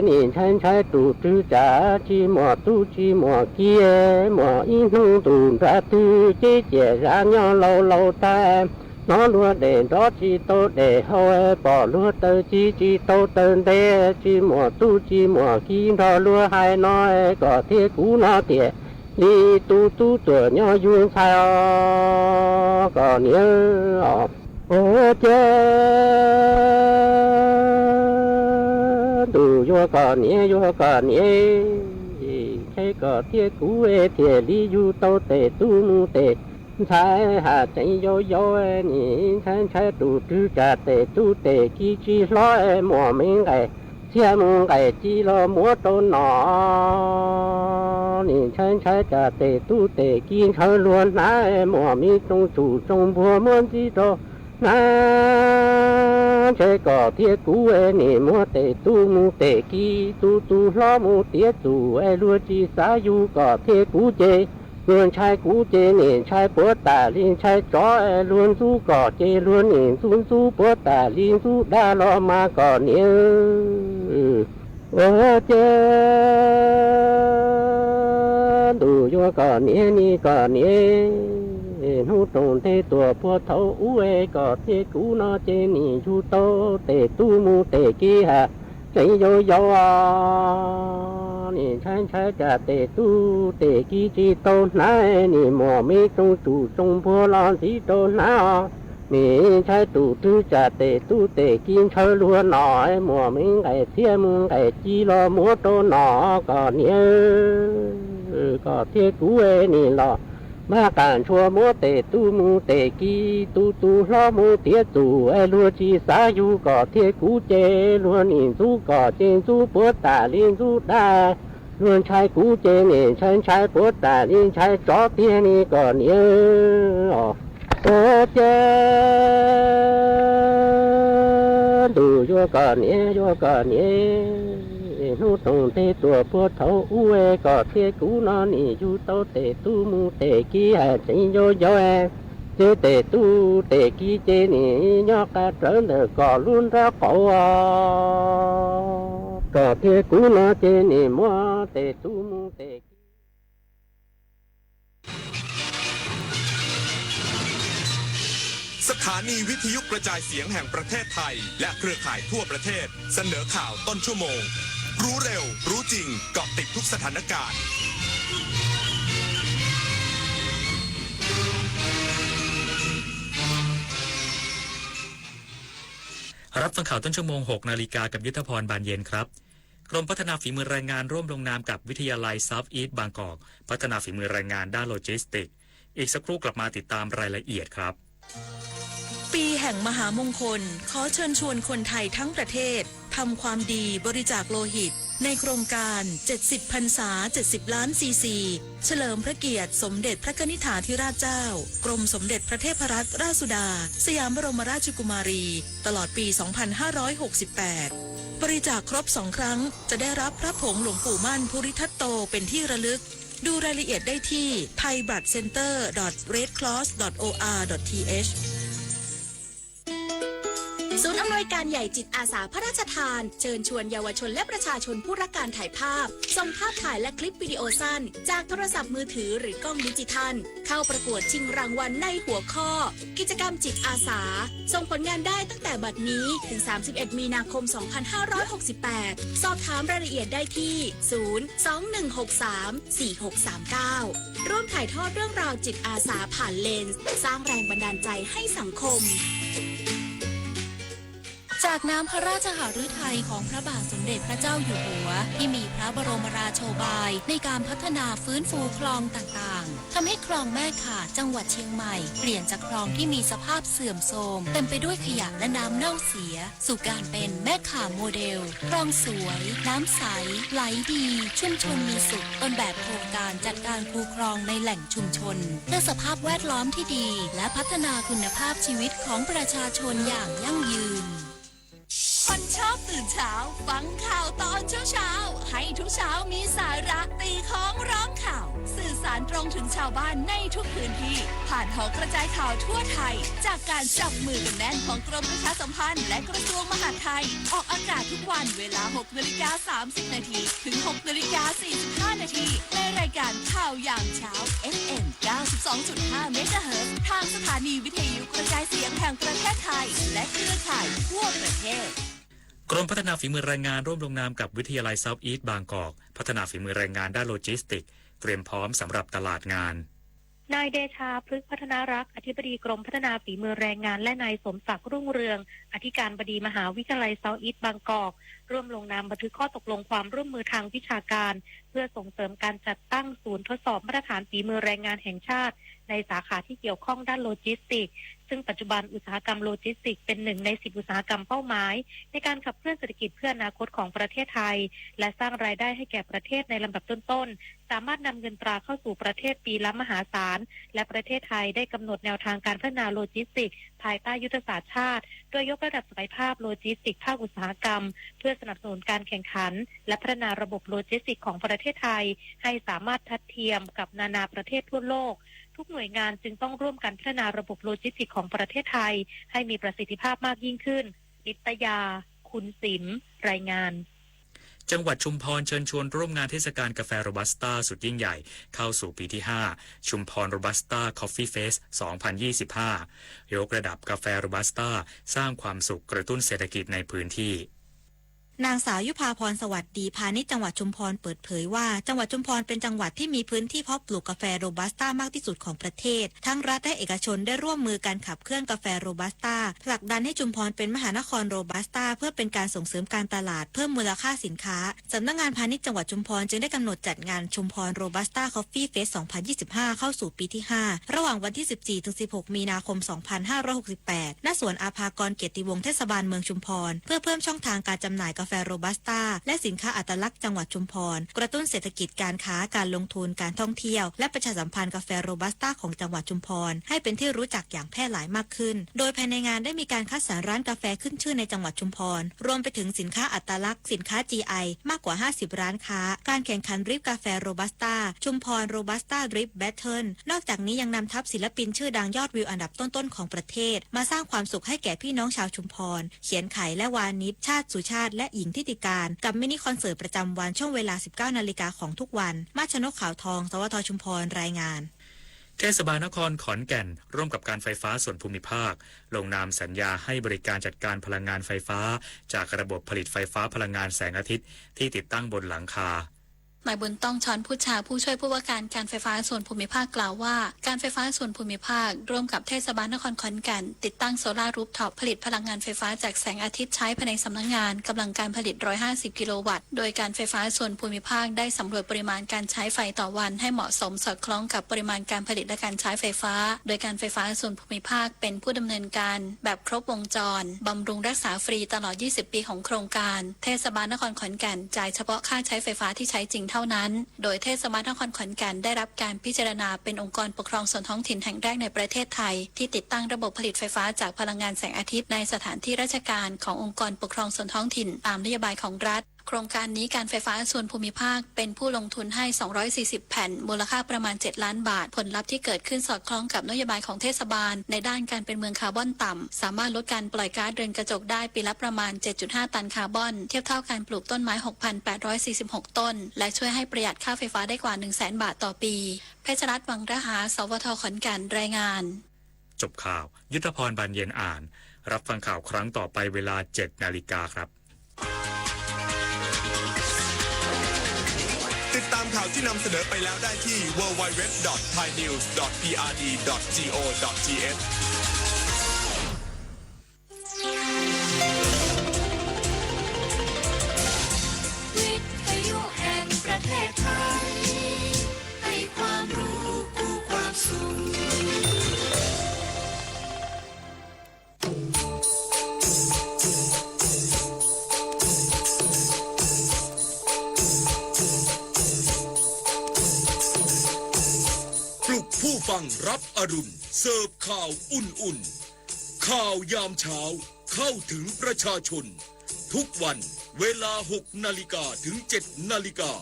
nhìn chân trái tụ tư trả chỉ mò tu chỉ mò kia mò in nu tụ ra tư chế chế ra nhỏ lâu ta nó lúa để đó chỉ tô để hoi bỏ lúa tơ chỉ tô tên để chỉ mò tu chỉ mò kia đó lúa hai nói có thế cũ nó tiệt đi tu tuổi nhỏ duyên sai có nhớ ô chế đủ vô cả nhé thế có thế cũ ê thế lý du tao tệ tu mu tệ sai hà chạy yo nhỉ sai đủ tư trả tệ tu tệ chi lo mò mình cái thiên cái chi lo múa tôn nọ nhỉ sai trả tệ tu tệ kia chơi luôn nãy mò mình trong chủ trong bùa muốn chi đó na chơi có thiết cú e nè mua tệ tu mu tệ ki tu lo mu tiết tu e luôn chi sa yu có thiết cú chơi luôn trai cú chơi nè trai bố tả liên trai chó e luôn du có chơi luôn nè du bố tả liên du đa lo mà có nè chơi đủ cho có nè có nè nu trồng thế tuổi bữa thấu uế có thế cũ nó chế nỉ chu tô tề tu mu tề kia hà chạy yo nỉ trái trả tề tu tề kia chi tô nãy nỉ mò mi trong chủ trong bữa lo gì tô nãy nỉ trái tu tư trả tề tu tề kia chơi luôn nọ mò mi ngày thiên ngày chi lo múa tô nọ có nhớ có thế cũ uế nỉ lo mà cản chùa múa tề tu mu tề ki tu lo mu tiết tu e lúa chi sa yu có thế cú chê luôn nhìn du có trên du bố tả liên du đa luôn trai cú chê nhìn chân trai bố tả liên trai chó tia ni có nhớ ô chê đủ vô có nhớ nu trồng thế tuổi bữa thấu uế có thế cũ nó nỉ du tao tề tu mu tề kia hà chạy yo em chế tề tu tề kia chế nỉ nhóc cả trở được có luôn ra cổ có thế cũ nó chế nỉ mua tề tu mu tềสถานีวิทยุกระจายเสียงแห่งประเทศไทยและเครือข่ายทั่วประเทศเสนอข่าวต้นชั่วโมงรู้เร็วรู้จริงเกาะติดทุกสถานการณ์รับฟังข่าวต้นชั่วโมง 6 นาฬิกากับยุทธพรบานเย็นครับกรมพัฒนาฝีมือแรงงานร่วมลงนามกับวิทยาลัย South East บางกอกพัฒนาฝีมือแรงงานด้านโลจิสติกส์อีกสักครู่กลับมาติดตามรายละเอียดครับ ปีแห่งมหามงคลขอเชิญชวนคนไทยทั้งประเทศ ทำความดีบริจาคโลหิตในโครงการ70พรรษา70ล้านซีซีเฉลิมพระเกียรติสมเด็จพระกนิษฐาธิราชเจ้ากรมสมเด็จพระเทพรัตนราชสุดาสยามบรมราชกุมารีตลอดปี 2568 บริจาคครบ2 ครั้งจะได้รับพระผงหลวงปู่มั่นภูริทัตโตเป็นที่ระลึกดูรายละเอียดได้ที่ thaibloodcenter.redcross.or.th ศูนย์อำนวยการใหญ่จิตอาสาพระราชทานเชิญชวนเยาวชนและประชาชนผู้รักการถ่ายภาพส่งภาพถ่ายและคลิปวิดีโอสั้นจากโทรศัพท์มือถือหรือกล้องดิจิทัลเข้าประกวดชิงรางวัลในหัวข้อกิจกรรมจิตอาสาส่งผลงานได้ตั้งแต่บัดนี้ถึง31มีนาคม 2568สอบถามรายละเอียดได้ที่021634639ร่วมถ่ายทอดเรื่องราวจิตอาสาผ่านเลนส์สร้างแรงบันดาลใจให้สังคมจากน้ำพระราชหฤทัยของพระบาทสมเด็จพระเจ้าอยู่หัวที่มีพระบรมราโชบายในการพัฒนาฟื้นฟูคลองต่างๆทำให้คลองแม่ข่าจังหวัดเชียงใหม่เปลี่ยนจากคลองที่มีสภาพเสื่อมโทรมเต็มไปด้วยขยะและน้ำเน่าเสียสู่การเป็นแม่ข่าโมเดลคลองสวยน้ำใสไหลดีชุมชนมีสุขต้นแบบโครงการจัดการคูคลองในแหล่งชุมชนเพื่อสภาพแวดล้อมที่ดีและพัฒนาคุณภาพชีวิตของประชาชนอย่างยั่งยืนคนชอบตื่นเช้าฟังข่าวตอนเช้าให้ทุกเช้ามีสาระตีของร้องข่าวสื่อสารตรงถึงชาวบ้านในทุกพื้นที่ผ่านหอกระจายข่าวทั่วไทยจากการจับมือกันแน่นของกรมประชาสัมพันธ์และกระทรวงมหาดไทยออกอากาศทุกวันเวลา 6:30 น.ถึง 6:45 น.ในรายการข่าวอย่างเช้า FM 92.5 เมกะเฮิรตซ์ทางสถานีวิทยุกระจายเสียงแห่งประเทศไทยและเครือข่ายทั่วประเทศกรมพัฒนาฝีมือแรงงานร่วมลงนามกับวิทยาลัยเซาท์อีสต์บางกอกพัฒนาฝีมือแรงงานด้านโลจิสติกส์เตรียมพร้อมสำหรับตลาดงานนายเดชาพฤกษ์พัฒนารักษ์อธิบดีกรมพัฒนาฝีมือแรงงานและนายสมศักดิ์รุ่งเรืองอธิการบดีมหาวิทยาลัยเซาท์อีสต์บางกอกร่วมลงนามบันทึกข้อตกลงความร่วมมือทางวิชาการเพื่อส่งเสริมการจัดตั้งศูนย์ทดสอบมาตรฐานฝีมือแรงงานแห่งชาติในสาขาที่เกี่ยวข้องด้านโลจิสติกส์ซึ่งปัจจุบันอุตสาหกรรมโลจิสติกส์เป็นหนึ่งใน10อุตสาหกรรมเป้าหมายในการขับเคลื่อนเศรษฐกิจเพื่ออนาคตของประเทศไทยและสร้างรายได้ให้แก่ประเทศในลำดับต้นๆสามารถนำเงินตราเข้าสู่ประเทศปีละมหาศาลและประเทศไทยได้กำหนดแนวทางการพัฒนาโลจิสติกส์ภายใต้ยุทธศาสตร์ชาติโดยยกระดับศักยภาพโลจิสติกส์ภาคอุตสาหกรรมเพื่อสนับสนุนการแข่งขันและพัฒนาระบบโลจิสติกส์ของประเทศไทยให้สามารถทัดเทียมกับนานาประเทศทั่วโลกทุกหน่วยงานจึงต้องร่วมกันพัฒนาระบบโลจิสติกส์ของประเทศไทยให้มีประสิทธิภาพมากยิ่งขึ้นนิตยาคุณศิลป์รายงานจังหวัดชุมพรเชิญชวนร่วมงานเทศกาลกาแฟโรบัสต้าสุดยิ่งใหญ่เข้าสู่ปีที่5ชุมพรโรบัสต้าคอฟฟี่เฟส 2025 ยกระดับกาแฟโรบัสต้าสร้างความสุขกระตุ้นเศรษฐกิจในพื้นที่นางสาวยุพาพรสวัสดีพาณิชย์จังหวัดชุมพรเปิดเผยว่าจังหวัดชุมพรเป็นจังหวัดที่มีพื้นที่เพาะปลูกกาแฟโรบัสต้ามากที่สุดของประเทศทั้งรัฐและเอกชนได้ร่วมมือการขับเคลื่อนกาแฟโรบัสต้าผลักดันให้ชุมพรเป็นมหานครโรบัสต้าเพื่อเป็นการส่งเสริมการตลาดเพิ่มมูลค่าสินค้าสำนักงานพาณิชย์จังหวัดชุมพรจึงได้กำหนดจัดงานชุมพรโรบัสต้าคอฟฟี่เฟส 2025 เข้าสู่ปีที่5ระหว่างวันที่ 14-16 มีนาคม 2568 ณ สวนอาภากรเกียรติวงศ์เทศบาลเมืองชุมพรเพื่อเพิ่มช่องทางการจำหน่ายกาแฟโรบัสต้าและสินค้าอัตลักษณ์จังหวัดชุมพรกระตุ้นเศรษฐกิจการค้าการลงทุนการท่องเที่ยวและประชาสัมพันธ์กาแฟโรบัสต้าของจังหวัดชุมพรให้เป็นที่รู้จักอย่างแพร่หลายมากขึ้นโดยภายในงานได้มีการคัดสรรร้านกาแฟขึ้นชื่อในจังหวัดชุมพรรวมไปถึงสินค้าอัตลักษณ์สินค้า GI มากกว่า50ร้านค้าการแข่งขันดริฟกาแฟโรบัสต้าชุมพรโรบัสต้าดริฟแบทเทิลนอกจากนี้ยังนำทัพศิลปินชื่อดังยอดวิวอันดับต้นๆของประเทศมาสร้างความสุขให้แก่พี่น้องชาวชุมพรเขียนไขและวานิชชาติสุชาติและหญิงทิติการกับมินิคอนเสิร์ตประจำวันช่วงเวลา 19 นาฬิกาของทุกวันมาชนกขาวทองสวทชุมพรรายงานเทศบาลนครขอนแก่นร่วมกับการไฟฟ้าส่วนภูมิภาคลงนามสัญญาให้บริการจัดการพลังงานไฟฟ้าจากระบบผลิตไฟฟ้าพลังงานแสงอาทิตย์ที่ติดตั้งบนหลังคา นายบุญต้องช้อนพูชาผู้ช่วยผู้ว่าการไฟฟ้าส่วนภูมิภาคกล่าวว่าการไฟฟ้าส่วนภูมิภาคร่วมกับเทศบาลนครขอนแก่นติดตั้งโซลาร์รูฟท็อปผลิตพลังงานไฟฟ้าจากแสงอาทิตย์ใช้ภายในสำนักงานกำลังการผลิต150กิโลวัตต์โดยการไฟฟ้าส่วนภูมิภาคได้สำรวจปริมาณการใช้ไฟต่อวันให้เหมาะสมสอดคล้องกับปริมาณการผลิตและการใช้ไฟฟ้าโดยการไฟฟ้าส่วนภูมิภาคเป็นผู้ดำเนินการแบบครบวงจรบำรุงรักษาฟรีตลอด20ปีของโครงการเทศบาลนครขอนแก่นจ่ายเฉพาะค่าใช้ไฟฟ้าที่ใช้จริงเท่านั้นโดยเทศบาลนครขอนแก่นได้รับการพิจารณาเป็นองค์กรปกครองส่วนท้องถิ่นแห่งแรกในประเทศไทยที่ติดตั้งระบบผลิตไฟฟ้าจากพลังงานแสงอาทิตย์ในสถานที่ราชการขององค์กรปกครองส่วนท้องถิ่นตามนโยบายของรัฐโครงการนี้การไฟฟ้าส่วนภูมิภาคเป็นผู้ลงทุนให้240แผ่นมูลค่าประมาณ7ล้านบาทผลลัพธ์ที่เกิดขึ้นสอดคล้องกับนโยบายของเทศบาลในด้านการเป็นเมืองคาร์บอนต่ำสามารถลดการปล่อยก๊าซเรือนกระจกได้ปีละประมาณ 7.5 ตันคาร์บอนเทียบเท่าการปลูกต้นไม้ 6,846 ต้นและช่วยให้ประหยัดค่าไฟฟ้าได้กว่า 100,000 บาทต่อปีเพชรรัตน์วังระหาสวทขอนแก่นรายงานจบข่าวยุทธพรบานเย็นอ่านรับฟังข่าวครั้งต่อไปเวลา 7 นาฬิกาครับติดตามข่าวที่นำเสนอไปแล้วได้ที่ www.thainews.prd.go.th วิทยุแห่งประเทศไทยให้ความรู้คู่ความสุขปลุกผู้ฟังรับอรุณเสิร์ฟข่าวอุ่นๆข่าวยามเช้าเข้าถึงประชาชนทุกวันเวลา 6 นาฬิกาถึง 7 นาฬิกา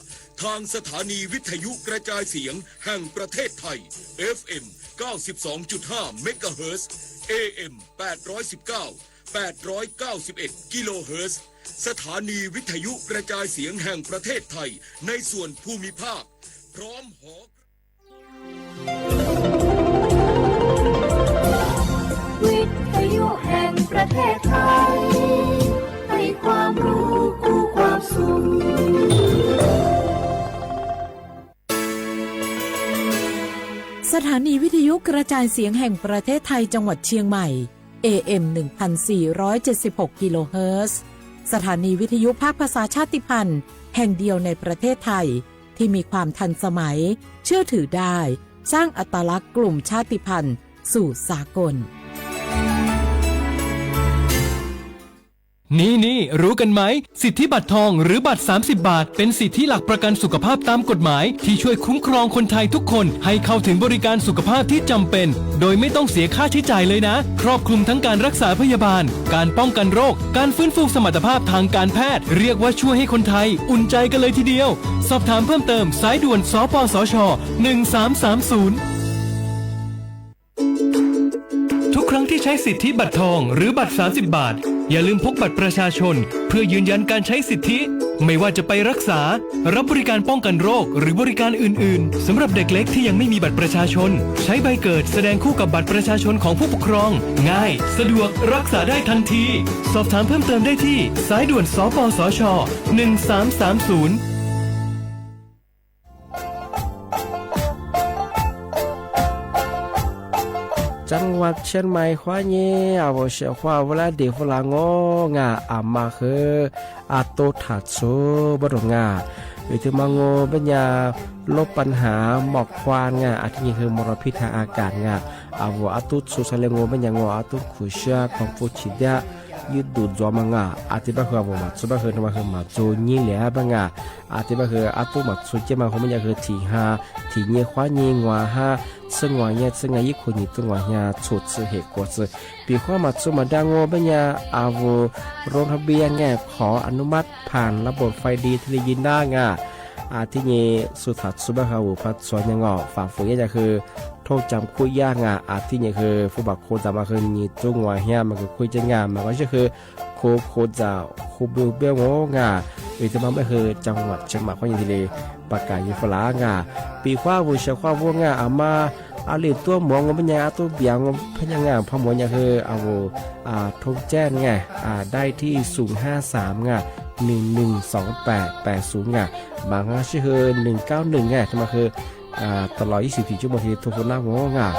ทางสถานีวิทยุกระจายเสียงแห่งประเทศไทย FM 92.5 เมกะเฮิรตซ์ AM 819 891 กิโลเฮิรตซ์สถานีวิทยุกระจายเสียงแห่งประเทศไทยในส่วนภูมิภาคพร้อมหอวิทยุแห่งประเทศไทยให้ความรู้คู่ความสุขสถานีวิทยุกระจายเสียงแห่งประเทศไทยจังหวัดเชียงใหม่ AM 1476 กิโลเฮิรตซ์สถานีวิทยุภาคภาษาชาติพันธุ์แห่งเดียวในประเทศไทยที่มีความทันสมัยเชื่อถือได้สร้างอัตลักษณ์กลุ่มชาติพันธุ์สู่สากล นี่รู้กันไหมสิทธิบัตรทองหรือบัตร30 บาทเป็นสิทธิหลักประกันสุขภาพตามกฎหมายที่ช่วยคุ้มครองคนไทยทุกคนให้เข้าถึงบริการสุขภาพที่จำเป็นโดยไม่ต้องเสียค่าใช้จ่ายเลยนะครอบคลุมทั้งการรักษาพยาบาลการป้องกันโรคการฟื้นฟูสมรรถภาพทางการแพทย์เรียกว่าช่วยให้คนไทยอุ่นใจกันเลยทีเดียวสอบถามเพิ่มเติมสายด่วนสปสช1330ทุกครั้งที่ใช้สิทธิบัตรทองหรือบัตร30 บาทอย่าลืมพกบัตรประชาชนเพื่อยืนยันการใช้สิทธิไม่ว่าจะไปรักษารับบริการป้องกันโรคหรือบริการอื่นๆสำหรับเด็กเล็กที่ยังไม่มีบัตรประชาชนใช้ใบเกิดแสดงคู่กับบัตรประชาชนของผู้ปกครองง่ายสะดวกรักษาได้ทันทีสอบถามเพิ่มเติมได้ที่สายด่วนสปสช1330จังหวัดเชียงใหม่ขวาเย่อาวเชียขวาเวลาเด็กฝรั่งงาอามาคืออาโตถัดโซบดงาวิธีมังโงปัญญาลบปัญหาหมอกควันงาอาทินี้คือมลพิษทางอากาศงาอาวอาตุสุสเลงโงปัญญางอาตุขุชาของฟูชิดะยืดดูดจอมังอาอาทิบะคือบ่มาสุบะคือมาคือมาโจนี่แหละบังอาอาทิบะคืออาตุมาสุเจมาของมันคือที่5ที่เยขวาเยงวา5ซึ่งว่าเนี่ยซึ่งอายุคนนี้ตัวเนี่ยชุดเหตุกว่าซึ่งปีข้อมาสุมาดังโง่ปัญญาอาวุโรงทะเบียนเนี่ยขออนุมัติผ่านระบบไฟดีที่ได้ยินได้ไงที่นี่สุดท้ายสุบะเขาพัดสวนยังฝ่าฝืนจะคือโทษจำคุยยากที่นี่คือผู้บักโคจะมาคือนี่จุงว่าเนี่ยมันคือคุยจะงานมันก็คือโคจะคูเบลเบลงาวิธีมันไม่คือจังหวัดเชียงใหม่ข้อยินดีเลยประกาศยิฟลางาปีข้าวุชข้าวัวงาอามาอาลีตัวหมองเป็นยังตัวเบียงพยังงาพมวนยังคือเอาทงแจ้งไงได้ที่สูง53ไงปี 112880อ่ะบางชื่อคือ191อ่ะจะมาคือตลอด24ชั่วโมงที่โทรหน้างงอ่ะ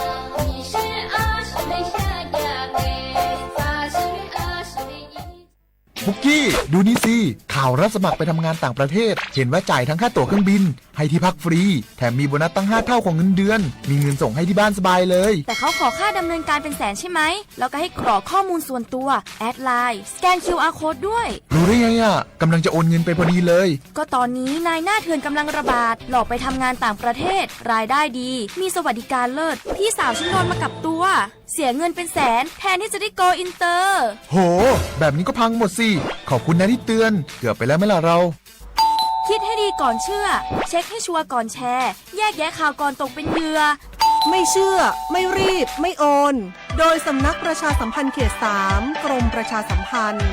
ปุกกี้ดูนี่สิข่าวรับสมัครไปทำงานต่างประเทศเห็นว่าจ่ายทั้งค่าตั๋วเครื่องบินให้ที่พักฟรีแถมมีโบนัสตั้ง5 เท่าของเงินเดือนมีเงินส่งให้ที่บ้านสบายเลยแต่เขาขอค่าดำเนินการเป็นแสนใช่ไหมแล้วก็ให้กรอกข้อมูลส่วนตัวแอดไลน์สแกน QR Code ด้วยรู้ได้ไงอ่ะกำลังจะโอนเงินไปพอดีเลยก็ตอนนี้นายหน้าเถื่อนกำลังระบาดหลอกไปทำงานต่างประเทศรายได้ดีมีสวัสดิการเลิศพี่สาวฉันโดนมากับตัวเสียเงินเป็นแสนแทนที่จะได้โกอินเตอร์โหแบบนี้ก็พังหมดสิขอบคุณนะที่เตือนเกือบไปแล้วไหมล่ะเราคิดให้ดีก่อนเชื่อเช็คให้ชัวร์ก่อนแชร์แยกแยะข่าวก่อนตกเป็นเหยื่อไม่เชื่อไม่รีบไม่โอนโดยสำนักประชาสัมพันธ์เขต 3 กรมประชาสัมพันธ์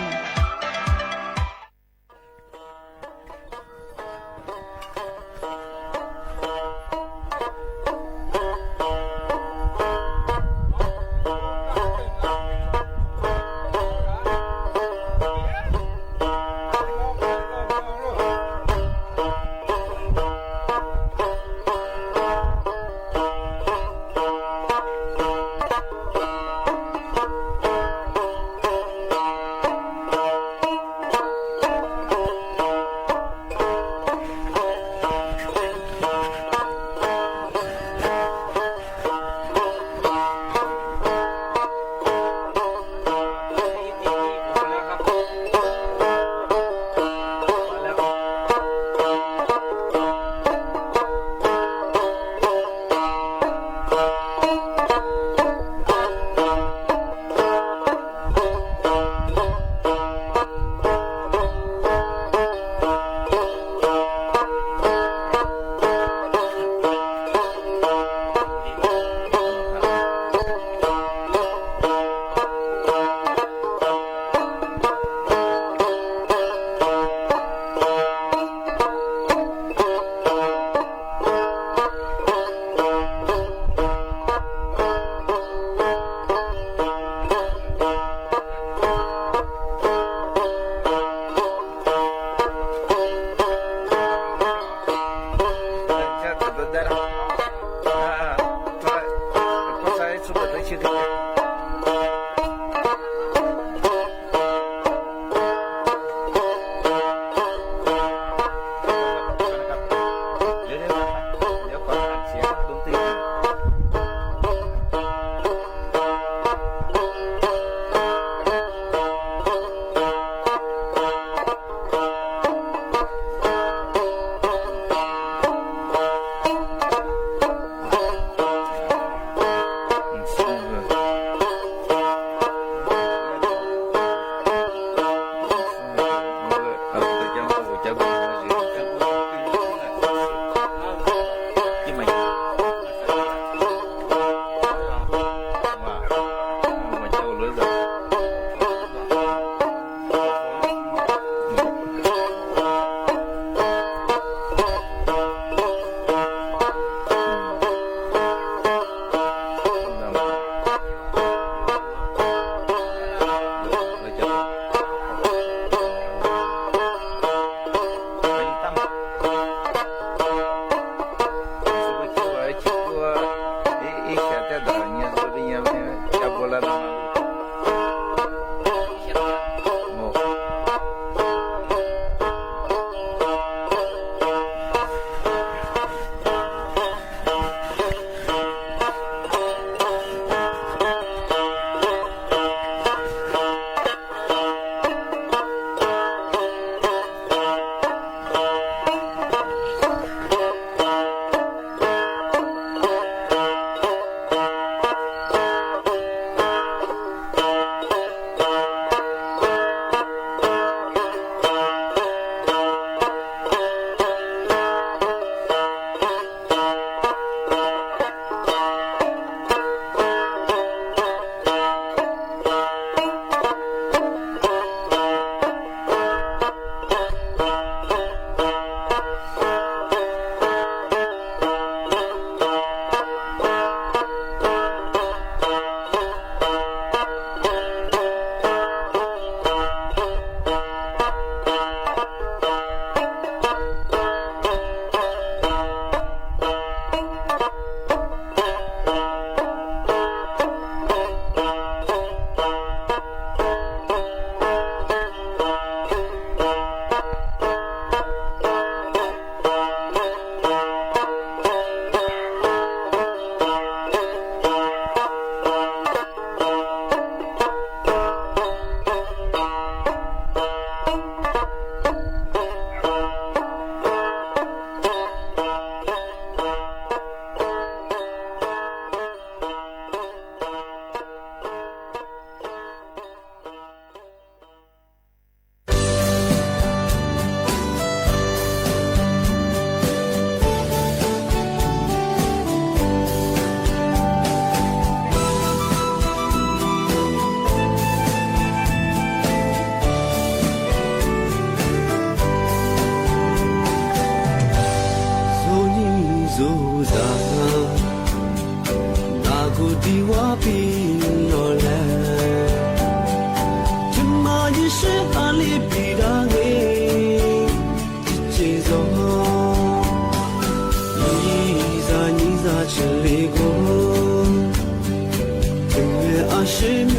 是没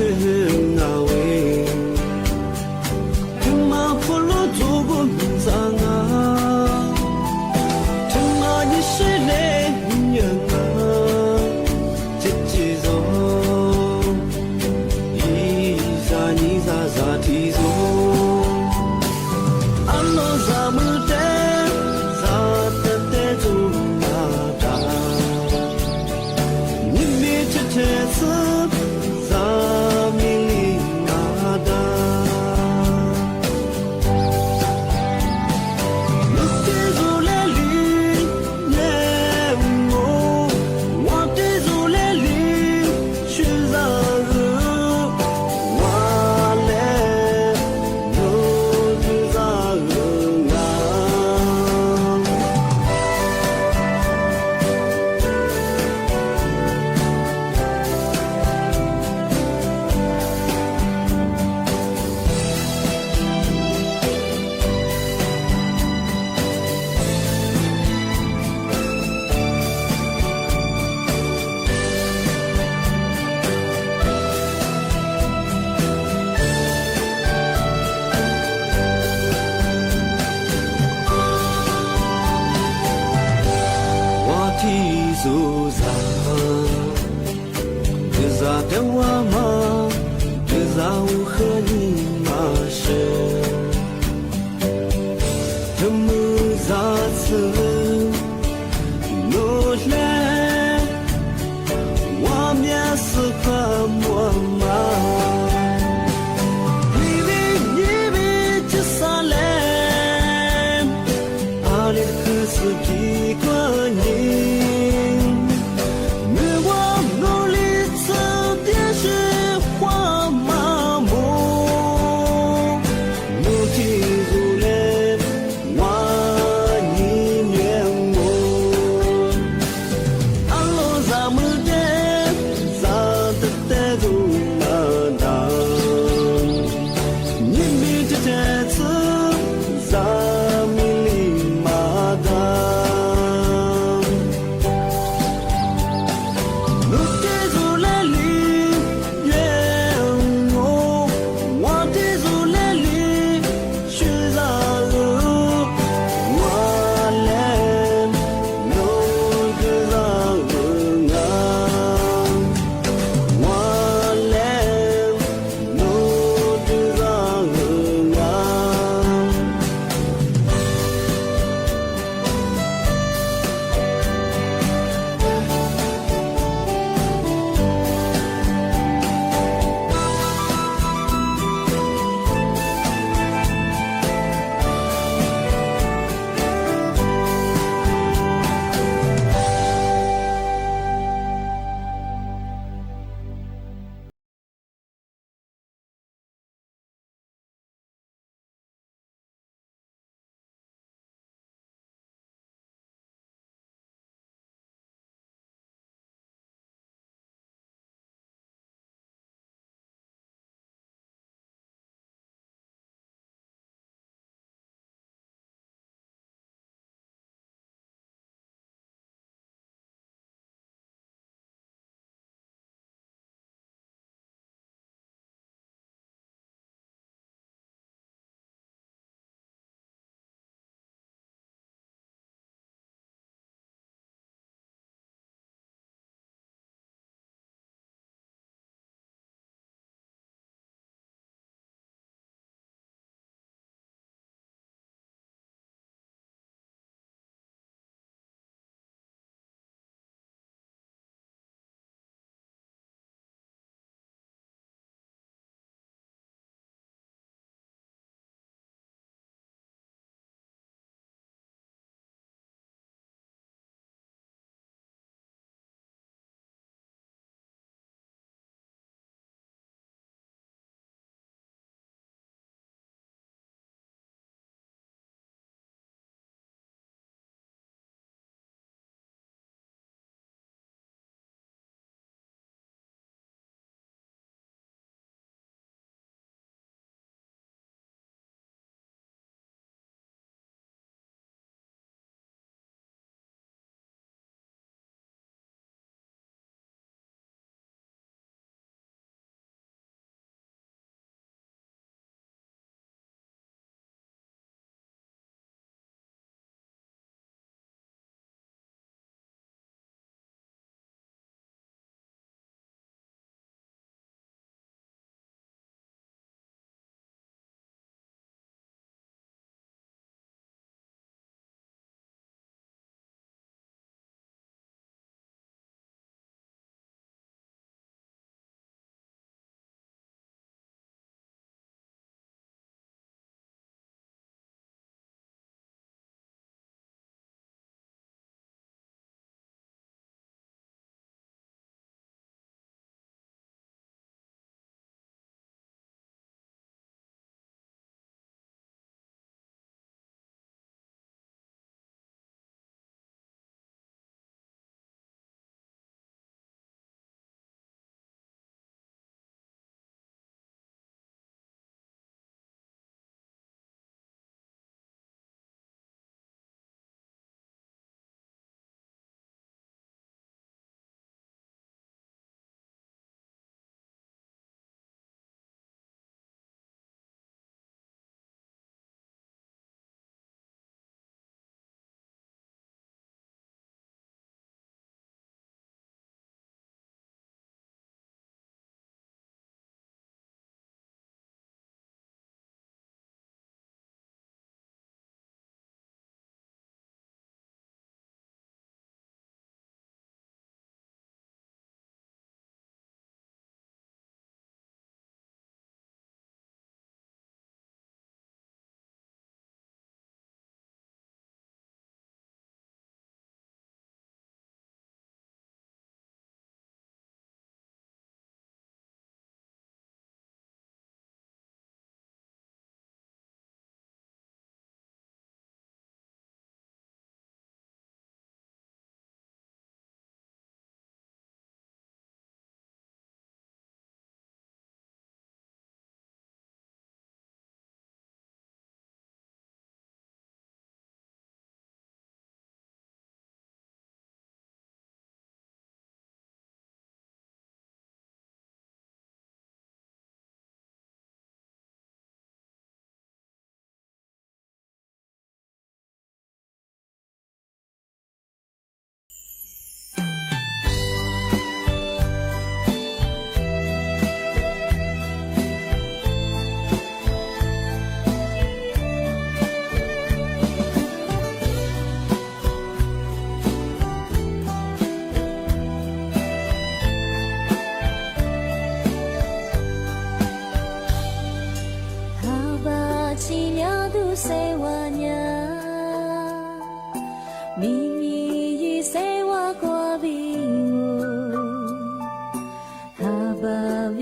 那位，他妈破了做过名字啊，他妈你是嘞人啊，这几种，一啥你啥啥提走，俺老啥没得，啥得得走哪吒，你没这这次。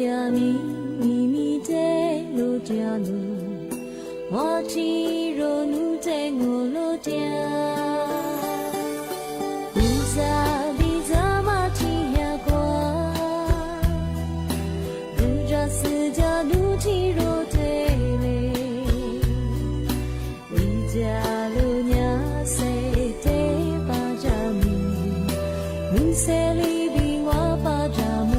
家咪咪咪在路家路，我只若路在我路家，乌萨比扎马提亚瓜，路家四家路提若对嘞，一家路伢谁对巴扎咪，路谁里比我巴扎么？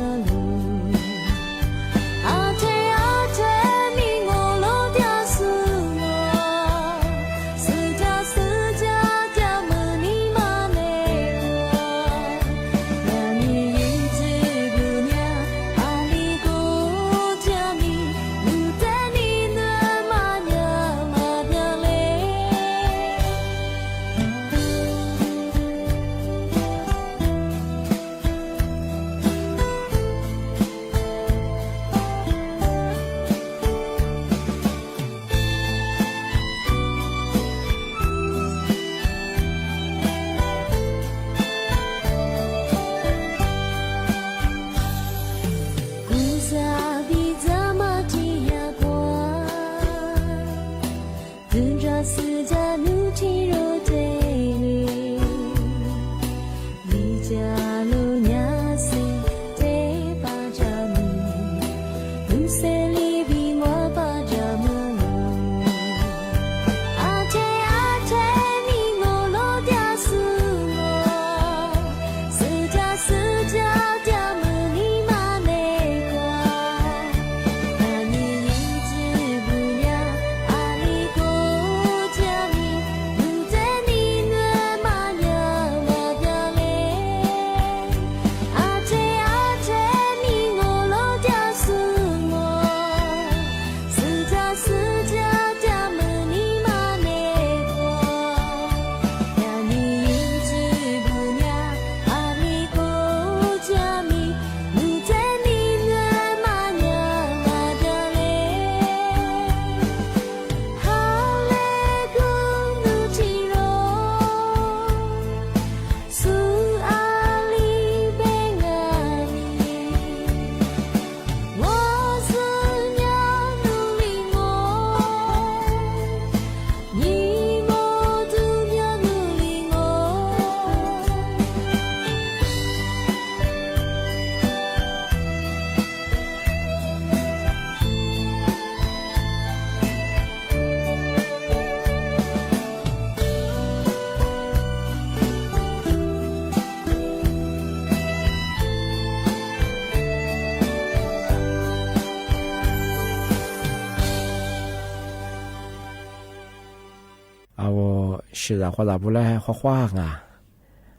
是的话咋不来画画啊？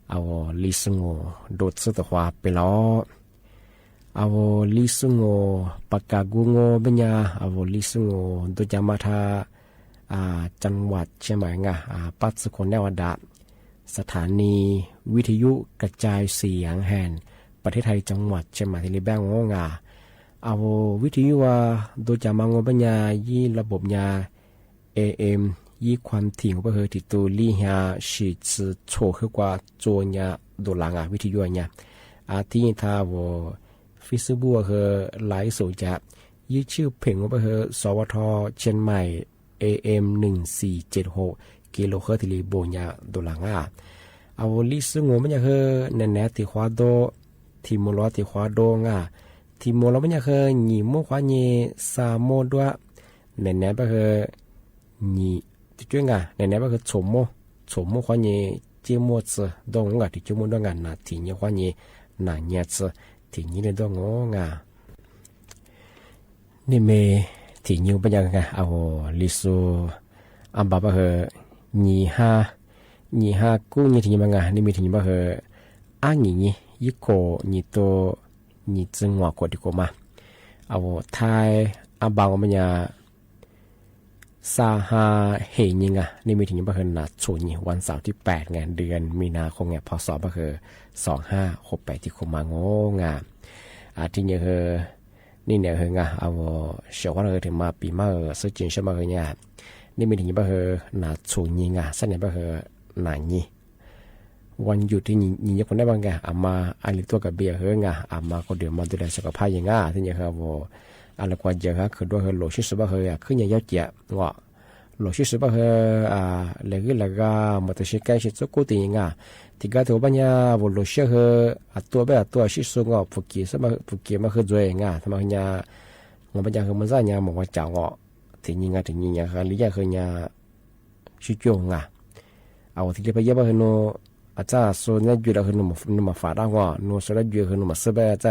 我历史我多次的话ไปแล้ว我历史我ปากกากู我เป็นยา我历史我โดยจะมาทาจังหวัดเชียงใหม่ไงปัจจุบันแนวดาสถานีวิทยุกระจายเสียงแห่งประเทศไทยจังหวัดเชียงใหม่ที่รีแบงงงวิทยุว่าโดยจะมางเป็นยายี่ระบบยา AMยี่ความถี่ของเพื่อติดตัวลี่ฮาสิจะโชว์ขึ้นกว่าโจนยาโดหลังวิทยุเนี่ยที่ท่าวฟิสบัวคือไลฟ์สดจะยี่ชื่อเพลงของเพื่อสวทเชียงใหม่ AM 1476กิโลเฮิรตซ์ที่รีโบนยาโดหลังลิสงมันจะคือแน่ๆที่ขวาโดที่มอลที่ขวาโดที่มอลมันจะคือหนีโมขวาเยซาโมด้วยแน่ๆก็คือหนีจุดแน่ๆก็คือชมโมขวาเยเจียมโมซดงที่จุดโมดงนะที่เยขวาเยน่ะเยซที่นี่เลยดงนี่เมที่ยูเป็นยังไงลิสูอันบาบะคือ你哈姑你听嘛啊？你没听嘛？和你一个你都你真话过的过嘛？我太爸我们呀ซาฮาเฮยิงนี่มีถึงบ่คือนัดชวนวันเสาร์ที่8ไงเดือนมีนาคมไงพศบ่คือ2568ที่คุมางงที่เนี่ยคือนี่เนี่ยคืเสียว่าถึงมาปีมาซื้อจริงใช่มั้ยเนี่ยนี่มีถึงบ่คือนัดชวนยิงซั่นเนี่ยบ่คือ哪尼วันหยุดที่ยิงคนได้บ้างไงอามาอันนี้ตัวกับเบียร์เฮงอ่ะอามาก็เดี๋ยวมาดูแลสุขภาพยังไงที่นี่ครับว่าอะไรกว่าเยอะครับคือด้วยโลชิสบะเฮอ่ะขึ้นยังยอดเจี๊ยบว่าโลชิสบะเฮเลยก็เลยก็มาตัวชิคกี้พายสุกุติยังไงที่ก็ถือว่าเนี่ยว่าโลชิเฮตัวแบบตัวชิสุงอ่ะฟุกิสบะฟุกิมาคือด้วยยังไงทำไมเนี่ย我们家和我们这样我讲哦，听人家听人家和理解和人家去讲啊，啊我听了不也不很多啊，这说那觉得很那么发达哇，那说那觉得很那么失败这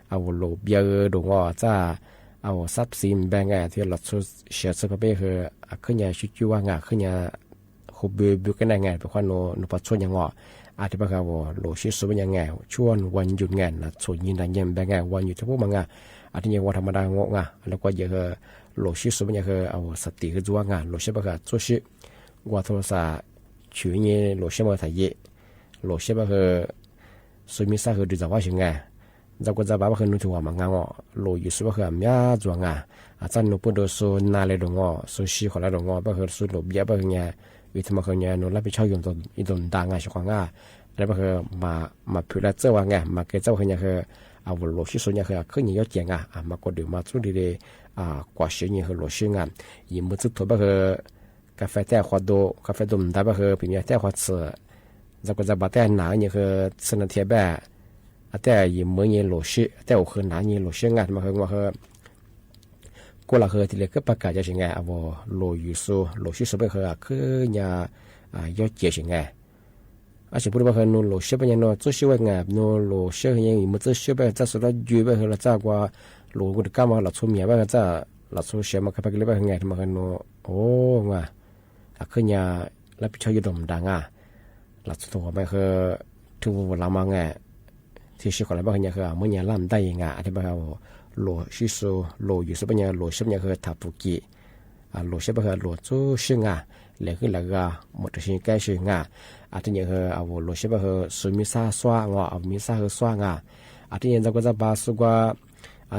啊我路边儿的哇这啊我ทรัพย์สินแบ่งไงที่เราช่วยเสียสุขภาพคือขึ้นยาชิจูว่างาขึ้นยาหุบเบื่อกันได้ไงเพราะว่าโนปัจจุบันยังว่าอาทิตย์ประกาศว่าโลชิสุเป็นยังไงช่วงวันหยุดงานนะส่วนยินดียังแบ่งไงวันหยุดทั้งพวกมันไงอาทิตย์ยังวันธรรมดางงะแล้วก็เยอะโลชิสุเป็นยังไงเอาสติคือจัวงานโลชิประกาศช่วยชิว่าโทรศัพท์ช่วยเนี่ยโลชิมาถ่ายเยโลชิประกาศสุมิสาคือดูจากว่ายังไงเราก็จะบอกว่าคือนุ่งหัวมังงะโลยุสุว่าคือมีจัวงะอาจารย์นุ่งปุ่นโดสุนาเลดงอสุชีขอเลดงอว่าคือสุโลเบียว่าคือเนี่ยวิธีมาคือเนี่ยนุ่งรับผิดชอบอยู่ตรงอีตรงต่างงานช่วงงะแล้วว่าคือมาพิจารณาเจ้าว่าไงมาเกิดเจ้าคือเนี่ยคือเอาโลชิสุเนี่ยคือขึ้นเนี่ยยอดเจียงมาก็เดี๋ยวมาสู้ดีๆกว่าเสียเนี่ยคือโลชิงะยิ่งมือสุดท้ายว่าคือกาแฟแต่ขวดโดกาแฟดมได้ว่าคือเป็นเนี่ยแต่ขวดเสือเราก็จะบอกแต่หนาเนี่ยคือสนับเทียบแบบแต่ยิ่งเมื่อเนี่ยโลชิแต่โอคือหนาเนี่ยโลชิงะมาคือว่าคือกูละคือที่เรียกประกาศจะยังไงเอาโลยูสุโลชิสุเป็นคือเนี่ยยอดเจียงไงอาชีพพูดว่าคือโนโลชิเป็นยังโนจุดชิวงาโนโลชิยังมันจะชิวแบบจะสุดแล้วยูแบบคือเราจะกว่าโลกุดก้ามาเราชุ่มเมียแบบจะเราชุ่มเชื่อมาคือไปเลยแบบไงที่มาคือโนโอ้งาคือเนี่ยรับผิดชอบยุดมดังเราตัวไปคือทุกวันละมังไงที่ชิวอะไรบ้างเนี่ยคือเมื่อเนี่ยล่ำได้ยังไงที่แบบโลชิสุโลยูสุเป็นยังโลชิเป็นยังคือทับฟุกิโลชิเป็นคือโลจูชิงะเลยคือแล้วก็หมดสิ่งใกล้ชิงะอาทิตย์นี้คือเอาโลชิเป็นคือสุมิซาสวางอ่ะเอามิซาคือสวางอาทิตย์นี้เราก็จะบาสุกว่า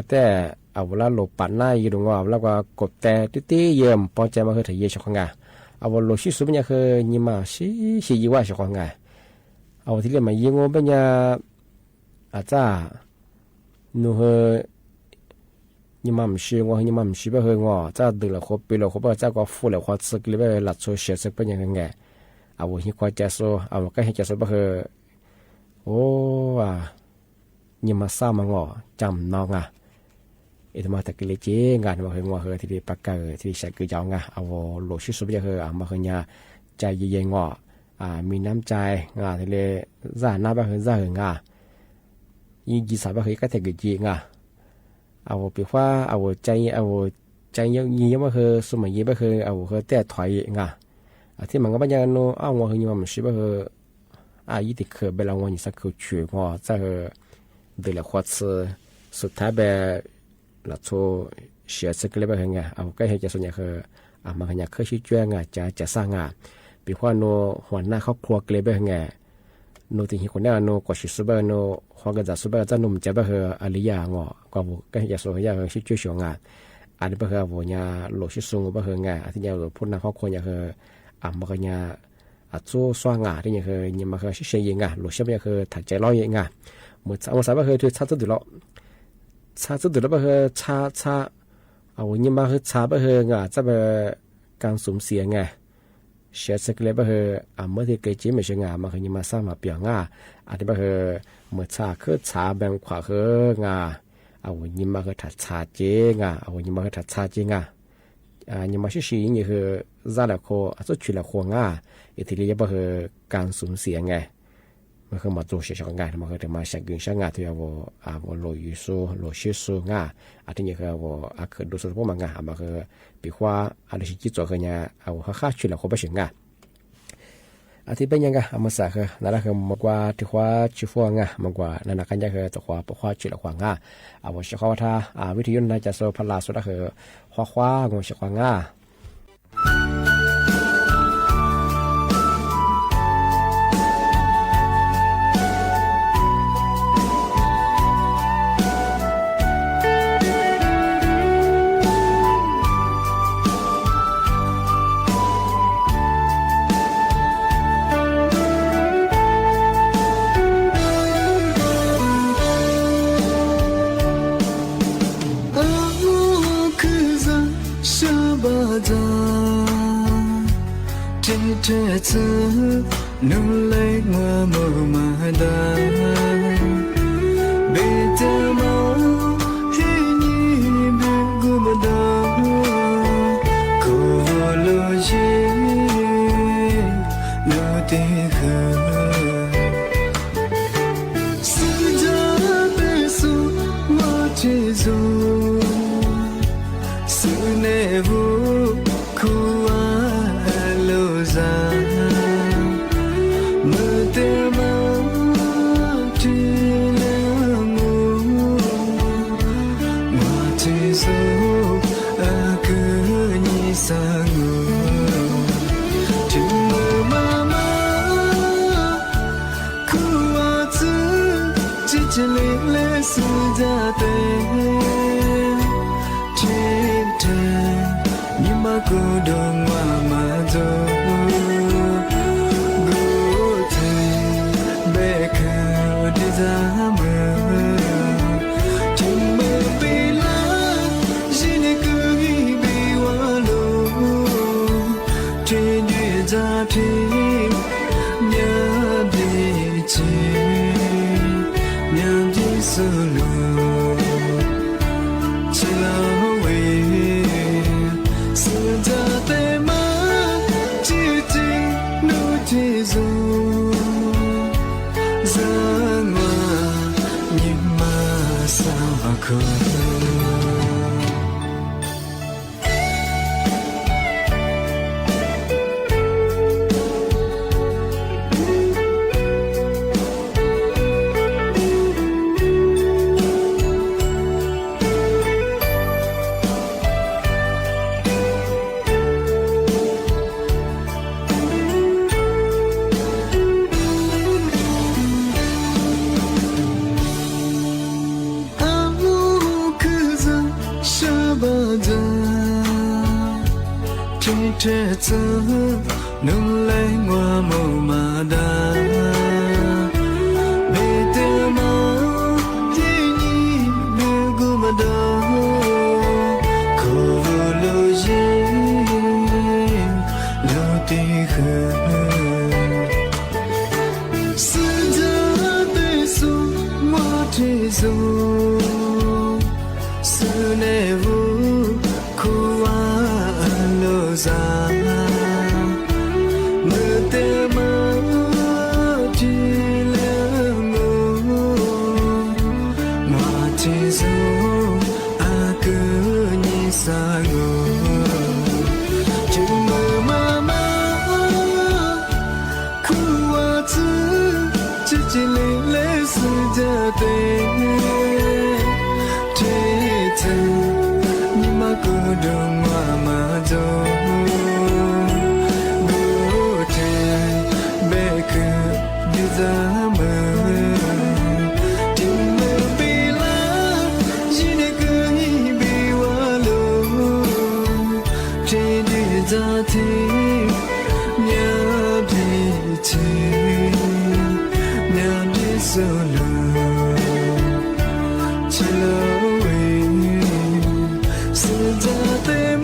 แต่เอาเวลาโลปันหน้าอยู่ตรงว่าแล้วก็กดแต่ตีเยี่ยมพอใจมาคือถ่ายเยี่ยมช่องงาเอาโลชิสุเป็นยังคือยิมาชิยี่ว่าช่องงาเอาที่เรียกมายิงเป็นยังอาจารย์นูเฮ你妈唔是我，你妈唔是不和我，这对了，可别了，可不这个付了花吃，里边拉出血色不样个，我一块接受，我刚才接受不和，你妈啥嘛我จำน้องมาแต่กิเลสงานมา和我和ที่ปากกาที่ใช้กุญแจโลชิสุบจะมา和เนี่ยใจเย็นมีน้ำใจที่เลยจ่าหน้าไปจ่ายิ่งจีสาไปก็แต่กุญแจเอาไปว่าเอาใจยี่มาคือสมัยยี่มาคือเอาคือแต่ถอยที่มันก็เป็นอย่างนั้นว่าคือยี่มันใช่ป่ะคือยี่ติดคือเวลาวันนี้สักคือช่วยว่าจะเดือดขวดสุดท้ายแบบเราโชว์เสียสักเล็กแบบไงเอาใกล้ให้จะส่วนใหญ่คือมันก็อยากเคยชี้แจงจะสร้างไปว่าหัวหน้าครอบครัวเกลียแบบไงโนติหิคนนั้นกว่าชิสุบะหัวกระดาษสุบะจะนุ่มจะแบบคืออริยางกว่าใกล้จะส่วนใหญ่คือชี้ช่วยอันนี้แบบคือว่าเนี่ยโลชิสุงแบบคือที่เนี่ยพูดหน้าครอบครัวเนี่ยคือมันก็เนี่ยจู่สว่างที่เนี่ยคือเนี่ยมันคือชี้เชียงโลชิบเนี่ยคือถัดใจร้อยเมื่อสาวแบบคือชาจุดแล้วแบบคือชาเนี่ยมันคือชาแบบคือจะแบบการสูญเสียเชื่อสักเล็บคือเมื่อที่เกิดจีไม่ใช่มันคือยิ่งมาสร้างมาเปลี่ยนอันนี้คือเมื่อชาคือชาแบ่งขวาคือยิ่งมาคือถัดชาเจยิ่งมาคือถัดชาเจยิ่งมาชี้ยิ่งคือซาละโคสุดชุละโคอีทีเรียบคือการสูญเสียมันคือมา做些啥มันคือมาสักgün啥ที่ว่าโลยูสุโลชิสุอันนี้คือว่าคือดูสุดพวกมันมันคือปีว่าอะไรที่จิตตัวคือเนี่ยข้าชุละโคไปถึงอาทิตย์เป็นยังไงมาสักคือนั่นแหละคือมากกว่าที่ว่าชิฟัวมากกว่านั่นกันยังคือตัวว่าชุละขวางว่าเชื่อว่าถ้าวิทยุน่าจะโซพลาสุดคือขวางงเชื่อว่า giờ trên thế giới nâng lấy ngoa mơ mà đã bây giờ máu hi nhi bên gu mà đó cô lo gì lo tê khờ sự giờ bê su ngoa chê dù sự nề vô khu lâu ra mơ tê máu chỉ là ngủ mà chỉ dấu cứ như xa ngủ chỉ mơ mà khu chữ chỉ lệ lệ sự ra tê trên trời nhưng mà cô đông mà rồi gỗ thề bê khờ đi ra mơ trong mơ bị lá chỉ để cứ bị hoa lô trên duyên ra thì nhớ đi nhớ đi solo chỉ là thế rồi ra ngoài nhưng mà sao mà không trẻ thơ nâng lấy ngoa màu mà đã về tê máu thế nhi đưa gu mà đó cô lâu gì lâu tì khờ sự giờ tê su ngoa thế dù sự nề vô khu lâu ra mơ tê mơ chỉ lẽ ngủ mà chỉ dù cứ như xa ngủ chỉ mơ mà khu chữ chỉ lẽ sự ra tê thế thân nhưng mà cô đông mà rồi bố thề bê khờ như ra mơ tình mơ bị lá chỉ để cứ nghĩ bị hoa lô trên đi ra thì nhớ đi solo chỉ lâu sự ra tê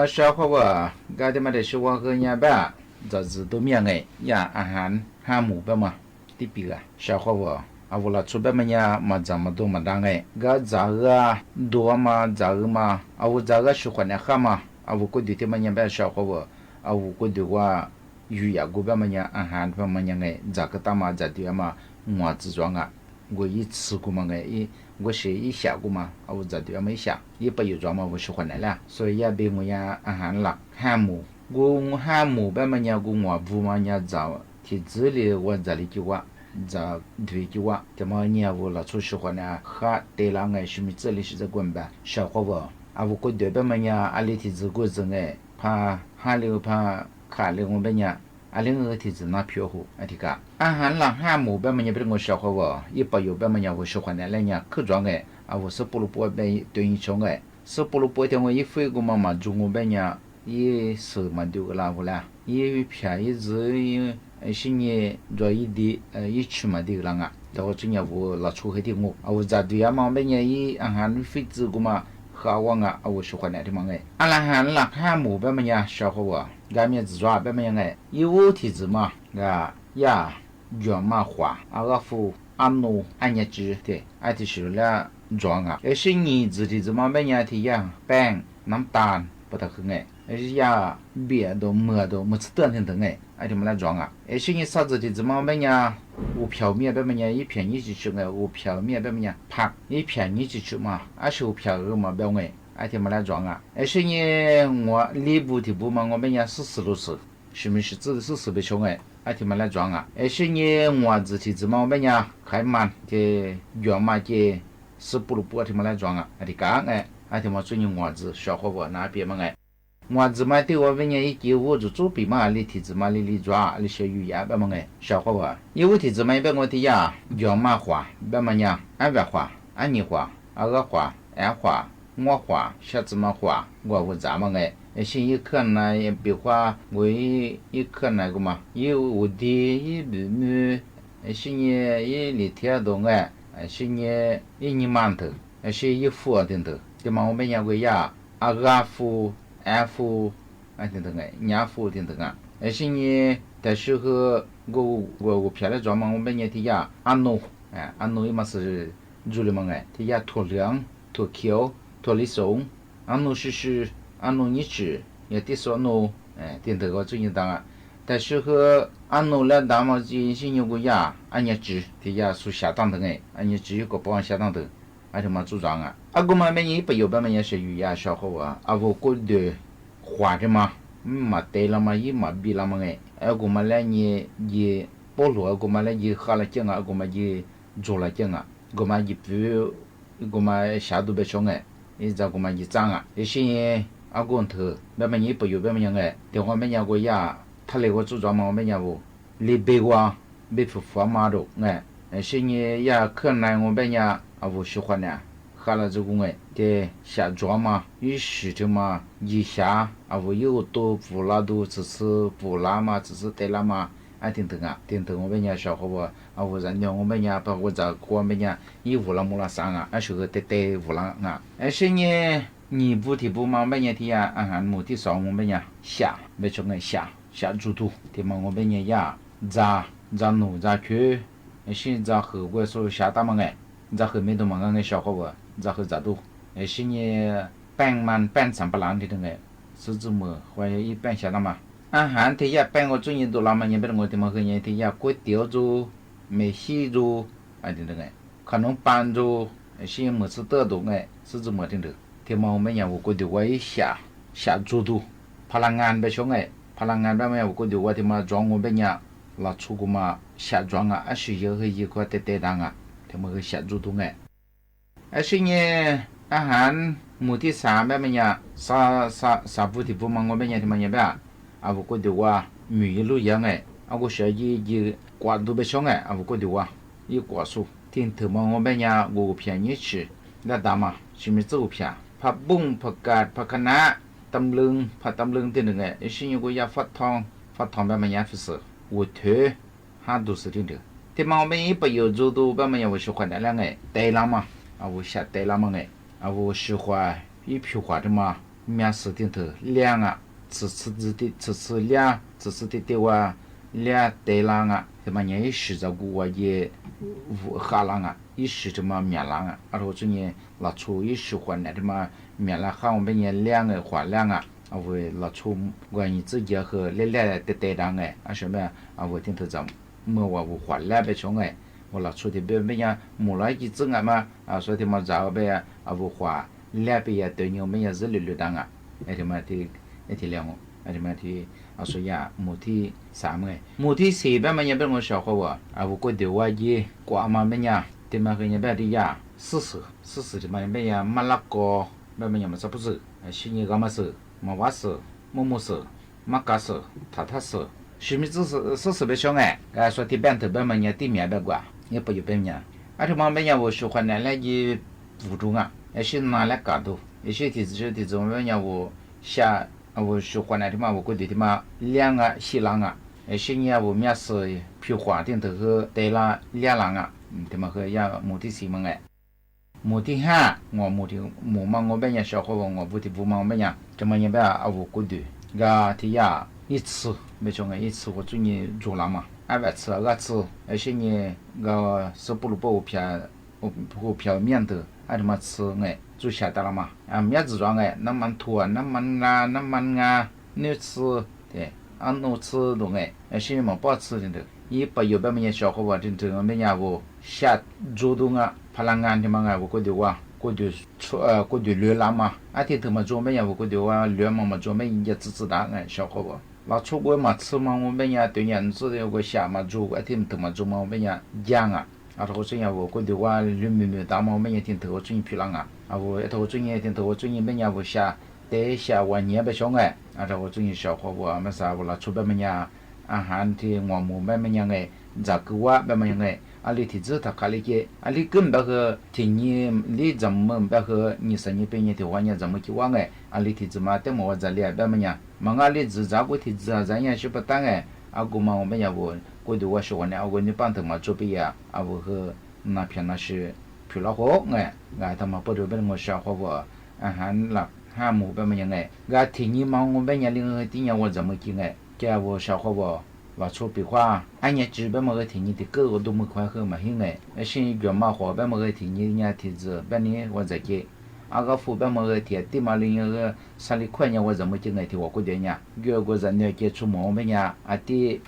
小伙娃ก็จะมาได้ช่วยกันเนี่ยแบบจะ知道咩ไงยาอาหารห้าหมู่แบบมาที่ปีก小伙娃อาวุธชุดแบบมันเนี่ยมาจำมาดูมาดังไงก็จะดูมาจะมาอาวุธจะช่วยเนี่ยข้ามาอาวุธก็ดูที่มันเนี่ยแบบ小伙娃อาวุธก็ดูว่าอยู่อยากกูแบบมันเนี่ยอาหารแบบมันยังไงจะก็ตามมาจะดูมาหัวจิตว่าง我一吃过嘛我是一下过嘛我这对没下也不有装嘛我喜欢来了所以也比我呀อาหารหลักห้าหมู่กูห้าหมู่แบบมันเนี่ยกูหัวบูมันเนี่ยจะที่这里我这里就ว่าจะ对就ว่าแต่มาเนี่ย我老出喜欢呢哈对了哎是咪这里是这滚吧小伙伴我过对แบบมันเนี่ย阿里ที่这个真哎怕哈流怕ขา流我แบบเนี่ยอาเรื่องที่จะน่าพิจารณาที่กะอาหารหลักห้าหมู่แบบมันยังเป็นงูเฉาเขาว่ายี่ปอยู่แบบมันยังว่าชวนอะไรเนี่ยคือจังไงเอาว่าสปูรุปัวเป็นตัวยิ่งชงไงสปูรุปัวที่ว่ายี่ฟื้นกูมาจุงแบบเนี่ยยี่สื่อมาดูกันแล้วละยี่พิจารณายี่สิ่งยี่รอยดียี่ชิมมาดูกันละแต่ว่าจริงๆว่าเราช่วยให้ที่งูเอาจัดดูยามาแบบเนี่ยยี่อาหารฟิตกูมาข้าวงาเอาชวนอะไรที่มั้งไงอาหารหลักห้าหมู่แบบมันยังเฉาเขาว่าการมี自抓แบบมันยังไง有体质嘛呀原嘛花夫安诺安日子对就是了装是你自体质嘛แบบยังที่呀แป้งน้ำตาล不得很ไง呀别都没吃断等ไงที่มันละ装是你啥子体质嘛แบบยัง无票面แบบมันยัง一片一起吃ไง无票面แบบมันยังผัก一片一起吃嘛是无票嘛แบบไงที่มันละ装是你我里部的部嘛我们也试都是是不是指的是被穷ที่มันละ装是你我自体质嘛我们也开满的原嘛的是不如不ที่มันละ装ที่กางที่มัน最近我子小伙伴那边嘛我子嘛对我们也一给我就做比嘛里体质嘛里抓里些语言แบบ嘛小伙伴有体质嘛แบบ我的呀原嘛话แบบ嘛呀安白话安尼话个话安话我话小子嘛话我咋嘛是一看呢比话我一看那个嘛有的一比么是你一里天东是你一年满头是一副等等对嘛我们讲过呀阿夫安夫等等娘夫等等是你但是和我偏来专门我们讲的呀安诺嘛是主了嘛的呀脱凉脱口脱里松安诺是安诺你吃也得说诺等等个最近当但是和安诺来大嘛是是有个呀安日子的呀是下当的安日子有个保安下当的ที่มาจุจังกูมาไม่ยี่ไปอยู่แบบมันยังเสียอยู่ยาชอบเขาว่ากูก็เดือดขวาใช่ไหมมาเตะละมายี่มาบีละมาไงกูมาเล่นยี่ปลุกกูมาเล่นยี่ข้าละเจ้ากูมายี่จูละเจ้ากูมายี่ผิวกูมาชาดูเบชงยี่จะกูมายี่จังสิ่งกูเถอะแบบมันยี่ไปอยู่แบบมันยังไงเดี๋ยวมันยังกูยาทะเลกูจุจังมันยังกูรีบไปว่าไปฝึกฟ้ามาดูไงสิ่งยาเคลื่อนไหวกูแบบยัง我喜欢呢，喝了这个的下桌嘛，有时的嘛，一下我有多不拉多，只是不拉嘛，只是得拉嘛，等等我们家小伙伴我人家我们家把我这我们家一乌拉木拉上是个得乌拉是你不提不嘛，我们家的呀，目的上我们家下，没说下猪肚，的嘛我们家呀，咋弄咋去，是咋和我说下大嘛在后面都忙个小伙伴在后咋都是你半上不烂的那个是怎么或者一半下的嘛อาหารที่อยากแป้งก็จุ่ยตัวเรามันยังเป็นงที่มาคือยังที่อยากก๋วยเตี๋ยวจูเมชี่จูอะไรนั่นไงขนมปังจูสิ่งเหมือนสเตอร์ตัวไง是怎么的ที่มาไม่ยังว่าก๋วยเตี๋ยวไว้下จูดูพลังงานไปช่วงไงพลังงานแบบไม่ว่าก๋วยเตี๋ยวว่าที่มาจ้องว่าเป็นยังเราชุกมา下จ้อง是เยอะให้ยี่ก็เตะดังที่มันคือ下จูดูไงสิ่งอาหารหมู่ที่3แบบไม่ยังซาบุที่พวกมันว่าเป็นยังที่มันยังแบบ我觉得话米路样我学一挂都不上我觉得话一挂数听头嘛我们家我便宜吃那大嘛是没走偏ผักบุ้งผักกาดผักคะน้าตำลึงผัดตำลึงที่หนึ่งไอ้สิ่งอยู่ก็ยาฟัดทองแบบมันยาฟิส我ถือ5度是听的ที่มาไม่ไปอยู่จูดูแบบมันยัง我喜欢的那แต่ละ嘛我下แต่ละ嘛我喜欢一皮花的嘛面试顶头两啊，此两，此的话两对浪啊，他妈年一十着过也下浪啊，一时他妈面浪啊，而后这年拿出一时换来他妈面浪下我们年两个换两啊。为拿出关于自己和来的对象哎，什么我顶头怎么我换来别穷哎，我拿出的别样木来几子啊嘛所以他妈找别我换来别对牛没有日绿当啊，他妈的两个，他妈的所以母体啥么母体谁别么也别我小伙我过的我也过嘛么呀，他妈和人别的呀试试他妈别呀马拉哥别么也么是不是，新年干嘛是？马瓦斯、木木斯、马嘎斯、塔塔斯，什么是别小哎？说的边头边么人地面别管，也不有边面。而且旁边人我喜欢拿来的辅助啊，也是拿来搞的，也是提子我们人我下我喜欢那的嘛，我估计的嘛两个西浪啊，也是人我面是皮花顶头和带了两浪啊，他们和呀目的什么哎？目的哈，我目的木嘛我本人小伙我不的不嘛我本人，这么也别我估计，个提呀一次没错一次我最近做了嘛，200次2次，而且呢个是不如把我票面的，他妈吃哎做下得了嘛，面子装哎，那么土啊，那么啊，你吃对，我吃东哎，而且嘛不吃的，一不有别么人小伙我真正我们家我下做东啊。พลังงานที่มัน我觉得ว่า我觉得热浪嘛，天头嘛做咩呀？我觉得ว่า热嘛做咩也自然小伙伴。那出国嘛吃嘛我们呀对人子的个下嘛做，天头嘛做嘛我们呀养啊，我这样我觉得ว่า热没大嘛我们呀天头我最漂亮啊，我头最近天头我最近没呀我下得下我年不小哎，我最近小伙伴没啥我那出别么呀อาหารที่งอหมูแม่มันยังไงจากกัวแม่มันยังไงอะไรที่จะทักอะไรเกี่ยอะไรก็แบบที่นี่ลีจำมันแบบนี่สัญญาเป็นยังที่วันนี้จำมันคิดว่าไงอะไรที่จะมาแต่หมอจะเลี้ยแบบมันยังมันอะไรจะจากกูที่จะจะยังชิบะตั้งไงกูมาไม่ยาวกูดูว่าชวนเนี่ยกูนี่ปั้นถึงมาจบยาคือน่าเพียงน่าชื่อผิวละหัวไงทำมาพอดูเป็นงอชาวเขาว่าอาหารหลัก5หมู่แบบมันยังไงที่นี่มันไม่ยังเลี้ยงที่ยังว่าจำมันคิดไง叫我小伙伴ว่า出笔画，俺也基本么个天你的狗我都没快喝嘛现在，现月嘛花边么个天你人家天子，半年我在给，个副边么个天地嘛另一个3里块钱我怎么进来天我过点呀，月个人呢给出毛病呀，的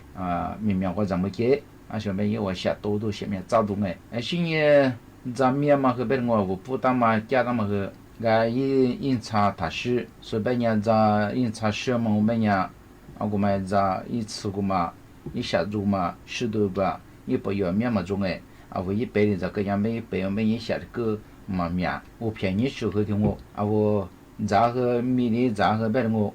明明我怎么给，小朋友我下多下面找到哎，现在咱面嘛和边我不当嘛家当嘛和，印刷大师，随便人在印刷师嘛我们呀。我们在一次过嘛，一下做嘛，10多吧，也不要面嘛种哎，我一百的这个样每百我们一下个嘛面，我便宜时候的我，我咋个米的咋个别的我，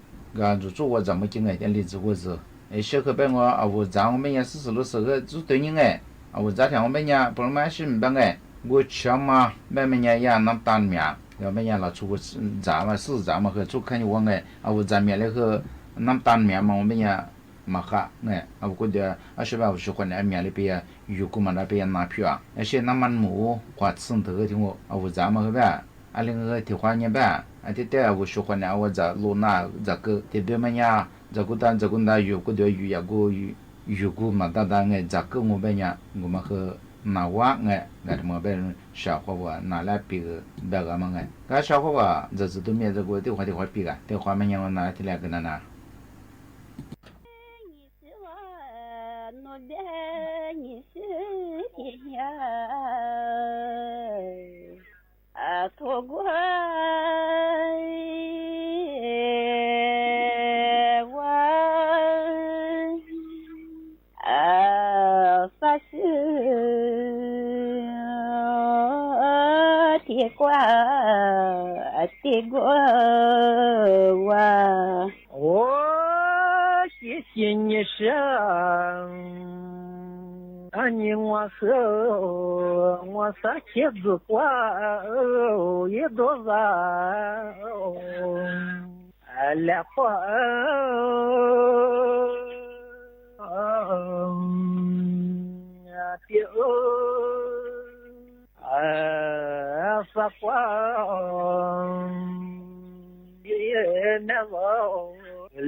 就做我怎么进来的例子我是，小可别我咋我们也40多时候做对人哎，我咋天我们也不买是唔办哎，我吃嘛，别们也也那单面，要么也拿出个咋嘛是咋嘛和做看你我哎，我咋面那个。น้ำตาลเมียมันไม่ยามาค่ะเนี่ยเอาก็เดี๋ยวใช่ป่ะช่วยคนเมียเลยไปอยู่กูมันไปน้ำผิวไอ้เช่นน้ำมันหมูกว่าซึ่งเธอที่ว่าเอาจะมาแบบอะไรเงี้ยที่ว่าเนี่ยแบบไอ้ที่เดี๋ยวช่วยคนเอาจะลูน่าจะก็ที่เดี๋ยวมันยาจะกูตั้งอยู่ก็เดี๋ยวอยู่อยู่กูมันตั้งเงี้ยจะก็งูแบบเนี่ยงูมันคือน่าว่าเงี้ยแต่ที่มันเป็นชาวเขาว่าน่าแลปีกแบบกันมั้งเงี้ยก็ชาวเขาว่าจะตัวเมียจะกูที่ว่าปีกอะที่ว่ามันยังน่าที่แรกกันนะ你是天呀，错过我发誓铁过我谢谢你生。你我啥茄子瓜也多少来花啥花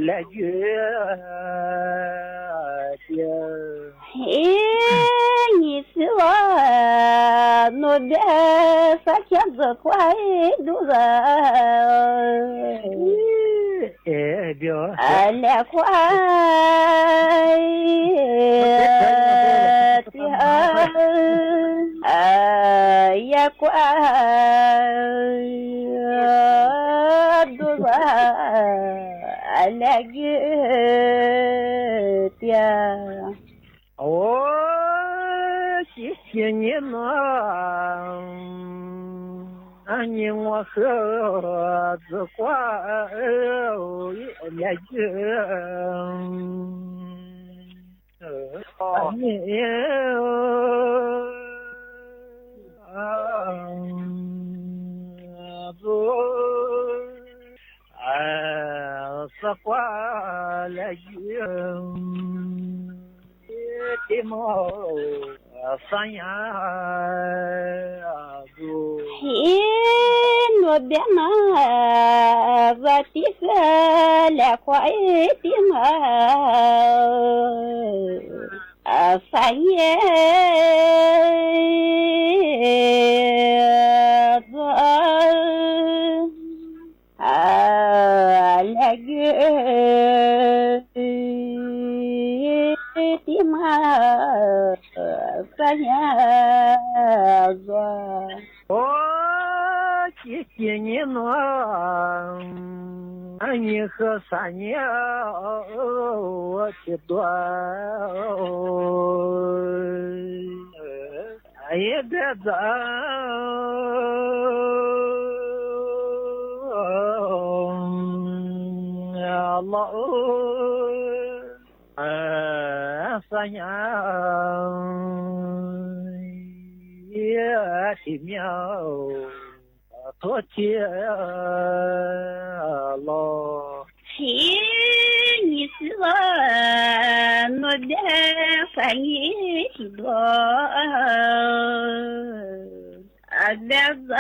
来月天。你是我那边三天子快都人，来快也快都人来月天。哦，谢谢你呢，你我和子挂也就，你子挂来就。的毛三呀子，那边嘛，我的是来快的嘛，三呀子，来个。的嘛，三呀子，谢谢你呢，你和三年我去多，也别走，老。三呀也的苗多天了。你是我那边三年的多，别在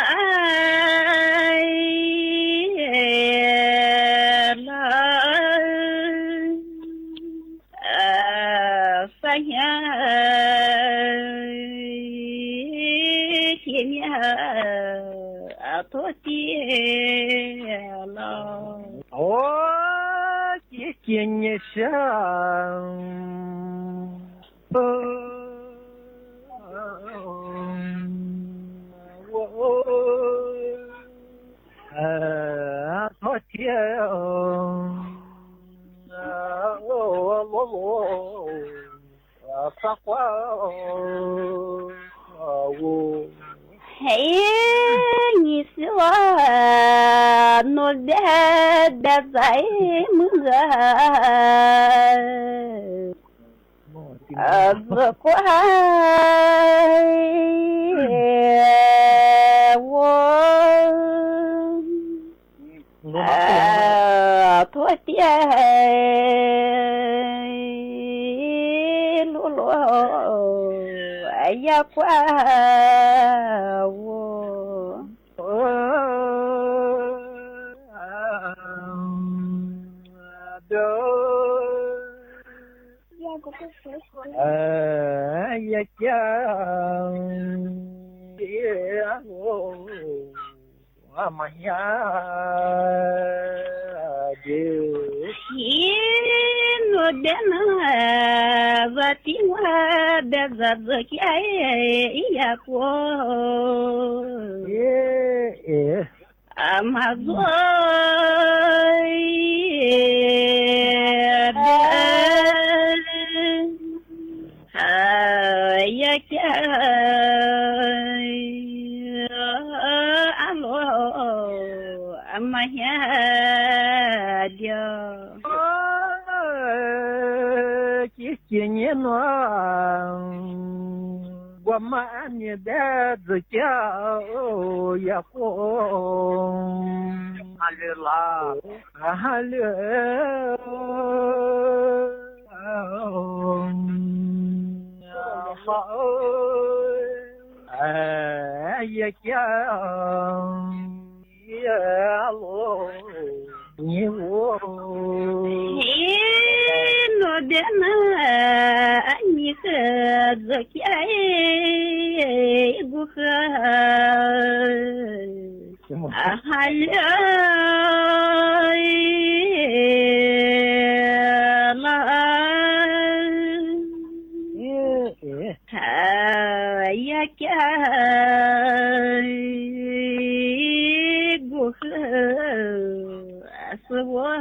三呀，前面多点了。谢谢你想，昨天撒花你是我那边的在么子，不怪我，昨天。也怪我，也讲我们呀就。我的那我的我的日子也过，马做的也讲阿罗阿妈呀的。谢谢呢，我们你的子叫也红，哈利啦，哈利，也叫也罗。Nó đến anh mi khờ giờ kia gu khờ hai ơi mà ya kia gu khờ swa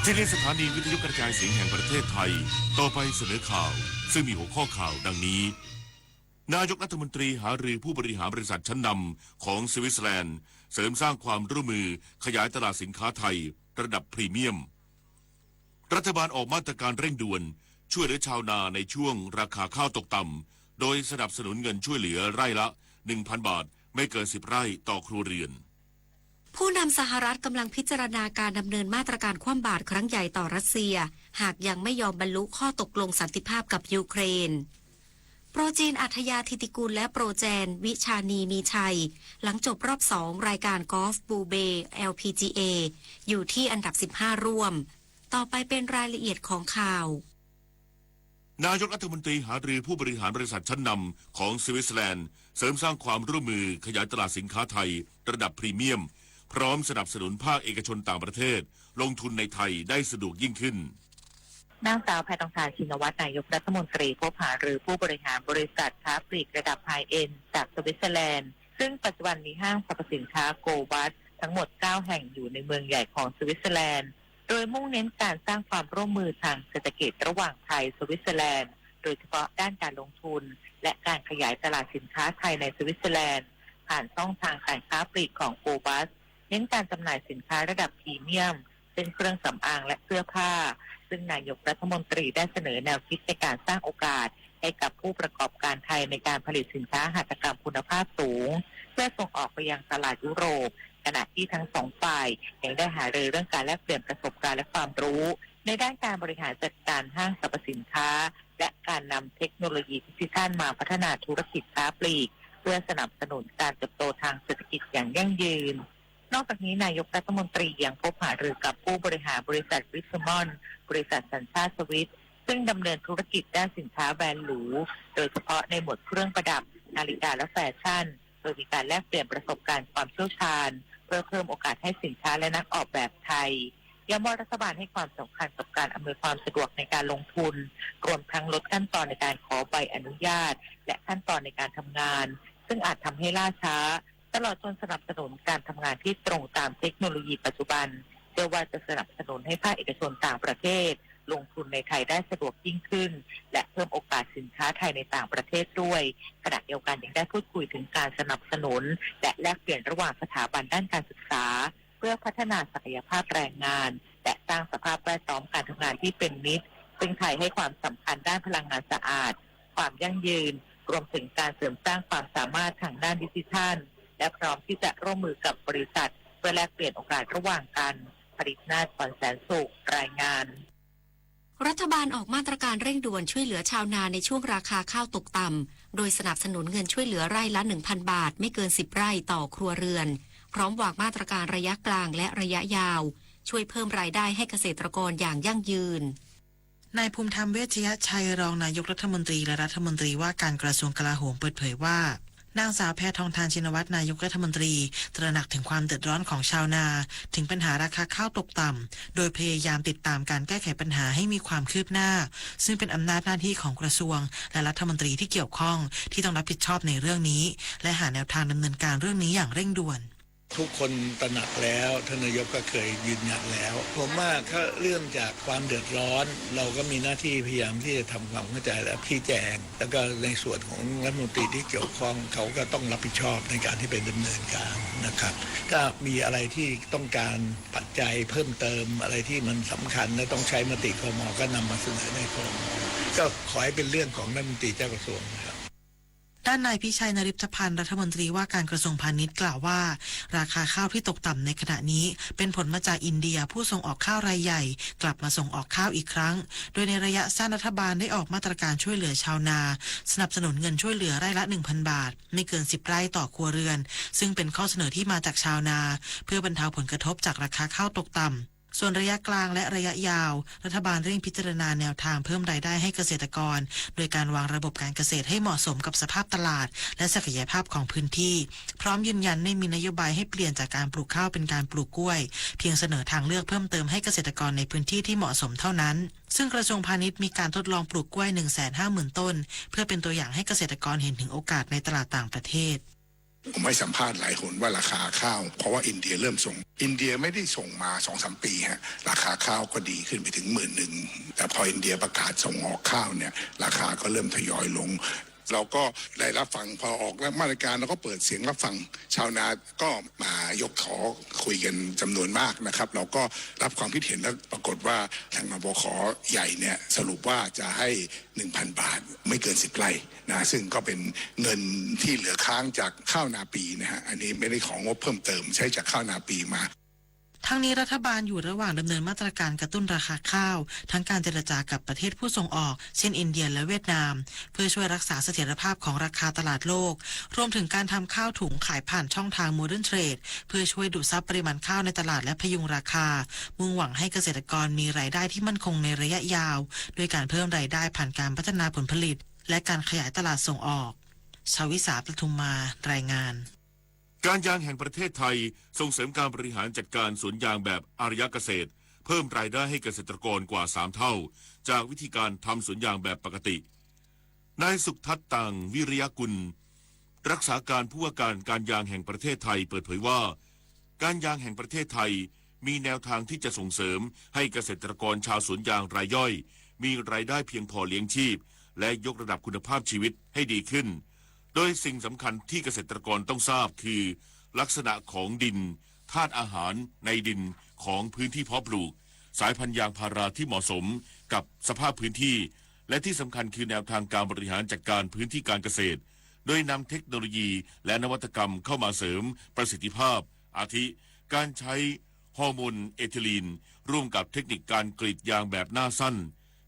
ที่นี่สถานีวิทยุกระจายเสียงแห่งประเทศไทยต่อไปเสนอข่าวซึ่งมีหัวข้อข่าวดังนี้นายกรัฐมนตรีหารือผู้บริหารบริษัทชั้นนำของสวิตเซอร์แลนด์เสริมสร้างความร่วมมือขยายตลาดสินค้าไทยระดับพรีเมียมรัฐบาลออกมาตรการเร่งด่วนช่วยเหลือชาวนาในช่วงราคาข้าวตกต่ำโดยสนับสนุนเงินช่วยเหลือไร่ละ 1,000 บาทไม่เกิน10 ไร่ต่อครัวเรือนผู้นำสหรัฐกำลังพิจารณาการดำเนินมาตรการคว่ำบาตรครั้งใหญ่ต่อรัสเซียหากยังไม่ยอมบรรลุข้อตกลงสันติภาพกับยูเครนโปรจีนอัธยาธิติกุลและโปรแจนวิชานีมีชัยหลังจบรอบ2รายการกอล์ฟบูเบ LPGA อยู่ที่อันดับ15ร่วมต่อไปเป็นรายละเอียดของข่าวนายกรัฐมนตรีหารือผู้บริหารบริษัทชั้นนำของสวิตเซอร์แลนด์เสริมสร้างความร่วมมือขยายตลาดสินค้าไทยระดับพรีเมียมพร้อมสนับสนุนภาคเอกชนต่างประเทศลงทุนในไทยได้สะดวกยิ่งขึ้นนางสาวแพทองธารชินวัตรนายกรัฐมนตรีพบหารือผู้บริหารบริษัทค้าปลีกระดับไฮเอ็นด์จากสวิตเซอร์แลนด์ซึ่งปัจจุบันมีห้างสรรพสินค้าโกบัสทั้งหมด9แห่งอยู่ในเมืองใหญ่ของสวิตเซอร์แลนด์โดยมุ่งเน้นการสร้างความร่วมมือทางเศรษฐกิจระหว่างไทยสวิตเซอร์แลนด์โดยเฉพาะด้านการลงทุนและการขยายตลาดสินค้าไทยในสวิตเซอร์แลนด์ผ่านช่องทางการค้าปลีกของโกบัสเน้นการจำหน่ายสินค้าระดับพรีเมียมเป็นเครื่องสำอางและเสื้อผ้าซึ่งนายกรัฐมนตรีได้เสนอแนวคิดในการสร้างโอกาสให้กับผู้ประกอบการไทยในการผลิตสินค้าหัตถกรรมคุณภาพสูงเพื่อส่งออกไปยังตลาดยุโรปขณะที่ทั้งสองฝ่ายยังได้หารือเรื่องการแลกเปลี่ยนประสบการณ์และความรู้ในด้านการบริหารจัดการห้างสรรพสินค้าและการนำเทคโนโลยีดิจิทัลมาพัฒนาธุรกิจค้าปลีกเพื่อสนับสนุนการเติบโตทางเศรษฐกิจอย่างยั่งยืนนอกจากนี้นายกรัฐมนตรียังพบหารือกับผู้บริหารบริษัทริชมอนด์บริษัทสัญชาติสวิสซึ่งดำเนินธุรกิจด้านสินค้าแบรนด์หรูโดยเฉพาะในหมวดเครื่องประดับนาฬิกาและแฟชั่นโดยมีการแลกเปลี่ยนประสบการณ์ความเชี่ยวชาญเพื่อเพิ่มโอกาสให้สินค้าและนักออกแบบไทยย้ำว่ารัฐบาลให้ความสำคัญกับการอำนวยความสะดวกในการลงทุนรวมทั้งลดขั้นตอนในการขอใบอนุญาตและขั้นตอนในการทำงานซึ่งอาจทำให้ล่าช้าตลอดจนสนับสนุนการทำงานที่ตรงตามเทคโนโลยีปัจจุบันเชื่อว่าจะสนับสนุนให้ภาคเอกชนต่างประเทศลงทุนในไทยได้สะดวกยิ่งขึ้นและเพิ่มโอกาสสินค้าไทยในต่างประเทศด้วยขณะเดียวกันยังได้พูดคุยถึงการสนับสนุนและแลกเปลี่ยนระหว่างสถาบันด้านการศึกษาเพื่อพัฒนาศักยภาพแรงงานและสร้างสภาพแวดล้อมการทำงานที่เป็นมิตรซึ่งไทยให้ความสำคัญด้านพลังงานสะอาดความยั่งยืนรวมถึงการเสริมสร้างความสามารถทางด้านดิจิทัลและพร้อมที่จะร่วมมือกับบริษัทเพื่อแลกเปลี่ยนโอกาสระหว่างกันผลิตนาถ ขวัญแสนสุขรายงานรัฐบาลออกมาตรการเร่งด่วนช่วยเหลือชาวนาในช่วงราคาข้าวตกต่ำโดยสนับสนุนเงินช่วยเหลือไร่ละ 1,000 บาทไม่เกิน10ไร่ต่อครัวเรือนพร้อมวางมาตรการระยะกลางและระยะยาวช่วยเพิ่มรายได้ให้เกษตรกรอย่างยั่งยืนนายภูมิธรรมเวชยชัยรองนายกรัฐมนตรีและรัฐมนตรีว่าการกระทรวงกลาโหมเปิดเผยว่านางสาวแพทองธารชินวัตรนายกรัฐมนตรีตระหนักถึงความเดือดร้อนของชาวนาถึงปัญหาราคาข้าวตกต่ำโดยพยายามติดตามการแก้ไขปัญหาให้มีความคืบหน้าซึ่งเป็นอำนาจหน้าที่ของกระทรวงและรัฐมนตรีที่เกี่ยวข้องที่ต้องรับผิดชอบในเรื่องนี้และหาแนวทางดำเนินการเรื่องนี้อย่างเร่งด่วน ทุกคนตระหนักแล้วท่านนายกก็เคยยืนยันแล้วผมว่าถ้าเรื่องจากความเดือดร้อนเราก็มีหน้าที่พยายามที่จะทำความเข้าใจและชี้แจงแล้วก็ในส่วนของรัฐมนตรีที่เกี่ยวข้องเขาก็ต้องรับผิดชอบในการที่เป็นดำเนินการนะครับก็มีอะไรที่ต้องการปัจจัยเพิ่มเติมอะไรที่มันสำคัญและต้องใช้มติครม.ก็นำมาเสนอในครม.ก็ขอให้เป็นเรื่องของรัฐมนตรีเจ้ากระทรวงนะครับด้านนายพิชัยนฤทธพันธ์รัฐมนตรีว่าการกระทรวงพาณิชย์กล่าวว่าราคาข้าวที่ตกต่ำในขณะนี้เป็นผลมาจากอินเดียผู้ส่งออกข้าวรายใหญ่กลับมาส่งออกข้าวอีกครั้งโดยในระยะสั้นรัฐบาลได้ออกมาตรการช่วยเหลือชาวนาสนับสนุนเงินช่วยเหลือไร่ละ 1,000 บาทไม่เกิน10ไร่ต่อครัวเรือนซึ่งเป็นข้อเสนอที่มาจากชาวนาเพื่อบรรเทาผลกระทบจากราคาข้าวตกต่ำส่วนระยะกลางและระยะยาวรัฐบาลเร่งพิจารณาแนวทางเพิ่มรายได้ให้เกษตรกรโดยการวางระบบการเกษตรให้เหมาะสมกับสภาพตลาดและศักยภาพของพื้นที่พร้อมยืนยันไม่มีนโยบายให้เปลี่ยนจากการปลูกข้าวเป็นการปลูกกล้วยเพียงเสนอทางเลือกเพิ่มเติมให้เกษตรกรในพื้นที่ที่เหมาะสมเท่านั้นซึ่งกระทรวงพาณิชย์มีการทดลองปลูกกล้วย 150,000 ต้นเพื่อเป็นตัวอย่างให้เกษตรกรเห็นถึงโอกาสในตลาดต่างประเทศผมให้สัมภาษณ์หลายคนว่าราคาข้าวเพราะว่าอินเดียเริ่มส่งอินเดียไม่ได้ส่งมา 2-3 ปีฮะราคาข้าวก็ดีขึ้นไปถึง11,000แต่พออินเดียประกาศส่งออกข้าวเนี่ยราคาก็เริ่มทยอยลงเราก็ได้รับฟังพอออกมาตรการเราก็เปิดเสียงรับฟังชาวนาก็มายกขอคุยกันจำนวนมากนะครับเราก็รับความคิดเห็นแล้วปรากฏว่าทางนบข.ใหญ่เนี่ยสรุปว่าจะให้ 1,000 บาทไม่เกิน10ไร่นะซึ่งก็เป็นเงินที่เหลือค้างจากข้าวนาปีนะฮะอันนี้ไม่ได้ของงบเพิ่มเติมใช้จากข้าวนาปีมาทั้งนี้รัฐบาลอยู่ระหว่างดำเนินมาตรการกระตุ้นราคาข้าวทั้งการเจรจากับประเทศผู้ส่งออกเช่นอินเดียและเวียดนามเพื่อช่วยรักษาเสถียรภาพของราคาตลาดโลกรวมถึงการทำข้าวถุงขายผ่านช่องทางโมเดิร์นเทรดเพื่อช่วยดูดซับปริมาณข้าวในตลาดและพยุงราคามุ่งหวังให้เกษตรกรมีรายได้ที่มั่นคงในระยะยาวด้วยการเพิ่มรายได้ผ่านการพัฒนาผลผลิตและการขยายตลาดส่งออกชวิสาปทุมมารายงานการยางแห่งประเทศไทยส่งเสริมการบริหารจัดการสวนยางแบบอารยเกษตรเพิ่มรายได้ให้เกษตรกรกว่า3เท่าจากวิธีการทำสวนยางแบบปกตินายสุขทัศน์ต่างวิริยกุลรักษาการผู้ว่าการยางแห่งประเทศไทยเปิดเผยว่าการยางแห่งประเทศไทยมีแนวทางที่จะส่งเสริมให้เกษตรกรชาวสวนยางรายย่อยมีรายได้เพียงพอเลี้ยงชีพและยกระดับคุณภาพชีวิตให้ดีขึ้นโดยสิ่งสำคัญที่เกษตรกรต้องทราบคือลักษณะของดินธาตุอาหารในดินของพื้นที่เพาะปลูกสายพันธุ์ยางพาราที่เหมาะสมกับสภาพพื้นที่และที่สำคัญคือแนวทางการบริหารจัดการพื้นที่การเกษตรโดยนำเทคโนโลยีและนวัตกรรมเข้ามาเสริมประสิทธิภาพอาทิการใช้ฮอร์โมนเอทิลีนร่วมกับเทคนิคการกรีดยางแบบหน้าสั้น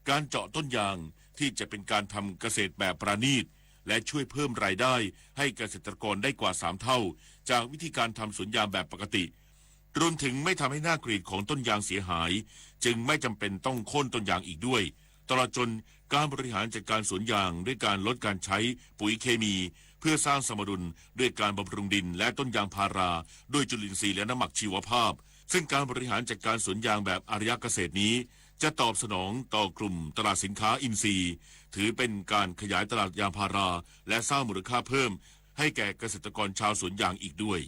การเจาะต้นยางที่จะเป็นการทำเกษตรแบบประณีตและช่วยเพิ่มรายได้ให้เกษตรกรได้กว่า3เท่าจากวิธีการทำสวนยางแบบปกติรวมถึงไม่ทำให้หน้ากรีดของต้นยางเสียหายจึงไม่จำเป็นต้องโค่นต้นยางอีกด้วยตลอดจนการบริหารจัดการสวนยางด้วยการลดการใช้ปุ๋ยเคมีเพื่อสร้างสมดุลด้วยการบำรุงดินและต้นยางพาราด้วยจุลินทรีย์และน้ำหมักชีวภาพซึ่งการบริหารจัดการสวนยางแบบอารยเกษตรนี้จะตอบสนองต่อกลุ่มตลาดสินค้าอินทรีย์ถือเป็นการขยายตลาดยางพาราและสร้างมูลค่าเพิ่มให้แก่เกษตรกรชาวสวนยางอีกด้วย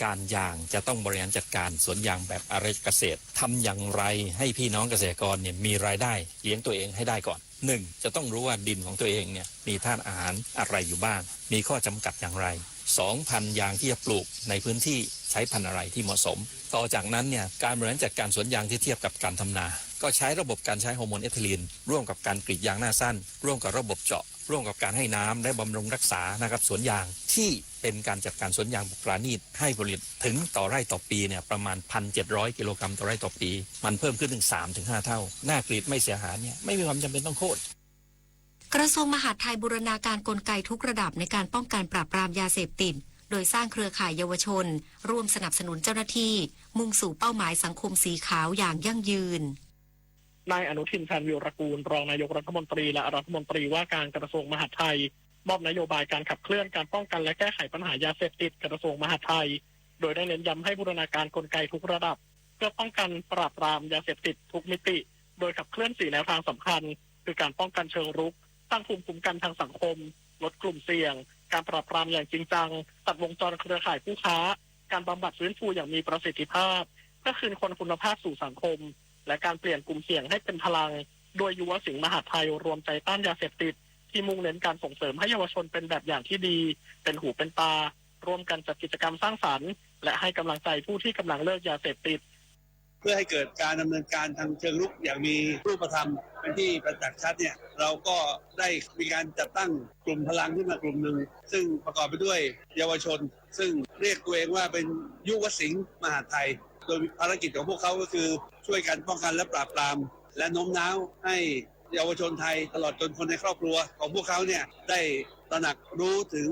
การยางจะต้องบริหารจัดการสวนยางแบบอารยเกษตรทำอย่างไรให้พี่น้องเกษตรกรเนี่ยมีรายได้เลี้ยงตัวเองให้ได้ก่อน1จะต้องรู้ว่าดินของตัวเองเนี่ยมีธาตุอาหารอะไรอยู่บ้างมีข้อจำกัดอย่างไร2พันธุ์ยางที่จะปลูกในพื้นที่ใช้พันธุ์อะไรที่เหมาะสมต่อจากนั้นเนี่ยการบริหารจัดการสวนยางที่เทียบกับการทำนาก็ใช้ระบบการใช้ฮอร์โมนเอทิลีนร่วมกับการกรีดยางหน้าสั้นร่วมกับระบบเจาะร่วมกับการให้น้ำและบำรุงรักษานะครับสวนยางที่เป็นการจัดการสวนยางแบบปราณีตให้ผลิตถึงต่อไร่ต่อปีเนี่ยประมาณ 1,700 กิโลกรัมต่อไร่ต่อปีมันเพิ่มขึ้นถึง 3-5 เท่าหน้ากรีดไม่เสียหายเนี่ยไม่มีความจำเป็นต้องโค่นกระทรวงมหาดไทยบูรณาการกลไกทุกระดับในการป้องกันปราบปรามยาเสพติดโดยสร้างเครือข่ายเยาวชนร่วมสนับสนุนเจ้าหน้าที่มุ่งสู่เป้าหมายสังคมสีขาวอย่างยั่งยืนนายอนุทินชาญวีรกูลรองนายกรัฐมนตรีและรัฐมนตรีว่าการกระทรวงมหาดไทยมอบนโยบายการขับเคลื่อนการป้องกันและแก้ไขปัญหายาเสพติดกระทรวงมหาดไทยโดยได้เน้นย้ำให้บูรณาการกลไกทุกระดับเพื่อป้องกันปราบปรามยาเสพติดทุกมิติโดยขับเคลื่อน4แนวทางสำคัญคือการป้องกันเชิงรุกสร้างภูมิคุ้มกันทางสังคมลดกลุ่มเสี่ยงการปราบปรามอย่างจริงจังตัดวงจรเครือข่ายผู้ค้า การบำบัดฟื้นฟูอย่างมีประสิทธิภาพเพื่อคืนคนคุณภาพสู่สังคมและการเปลี่ยนกลุ่มเสี่ยงให้เป็นพลังโดยยุวสิงห์มหาดไทยรวมใจต้านยาเสพติดที่มุ่งเน้นการส่งเสริมให้เยาวชนเป็นแบบอย่างที่ดีเป็นหูเป็นตาร่วมกันจัดกิจกรรมสร้างสรรค์และให้กำลังใจผู้ที่กำลังเลิกยาเสพติดเพื่อให้เกิดการดำเนินการทางเชิงรุกอย่างมีรูปธรรมเป็นที่ประจักษ์ชัดเนี่ยเราก็ได้มีการจัดตั้งกลุ่มพลังขึ้นมากลุ่มหนึ่งซึ่งประกอบไปด้วยเยาวชนซึ่งเรียกตัวเองว่าเป็นยุวสิงห์มหาดไทยโดยภารกิจของพวกเขาก็คือช่วยกันป้องกันและปราบปรามและโน้มน้าวให้เยาวชนไทยตลอดจนคนในครอบครัวของพวกเขาเนี่ยได้ตระหนักรู้ถึง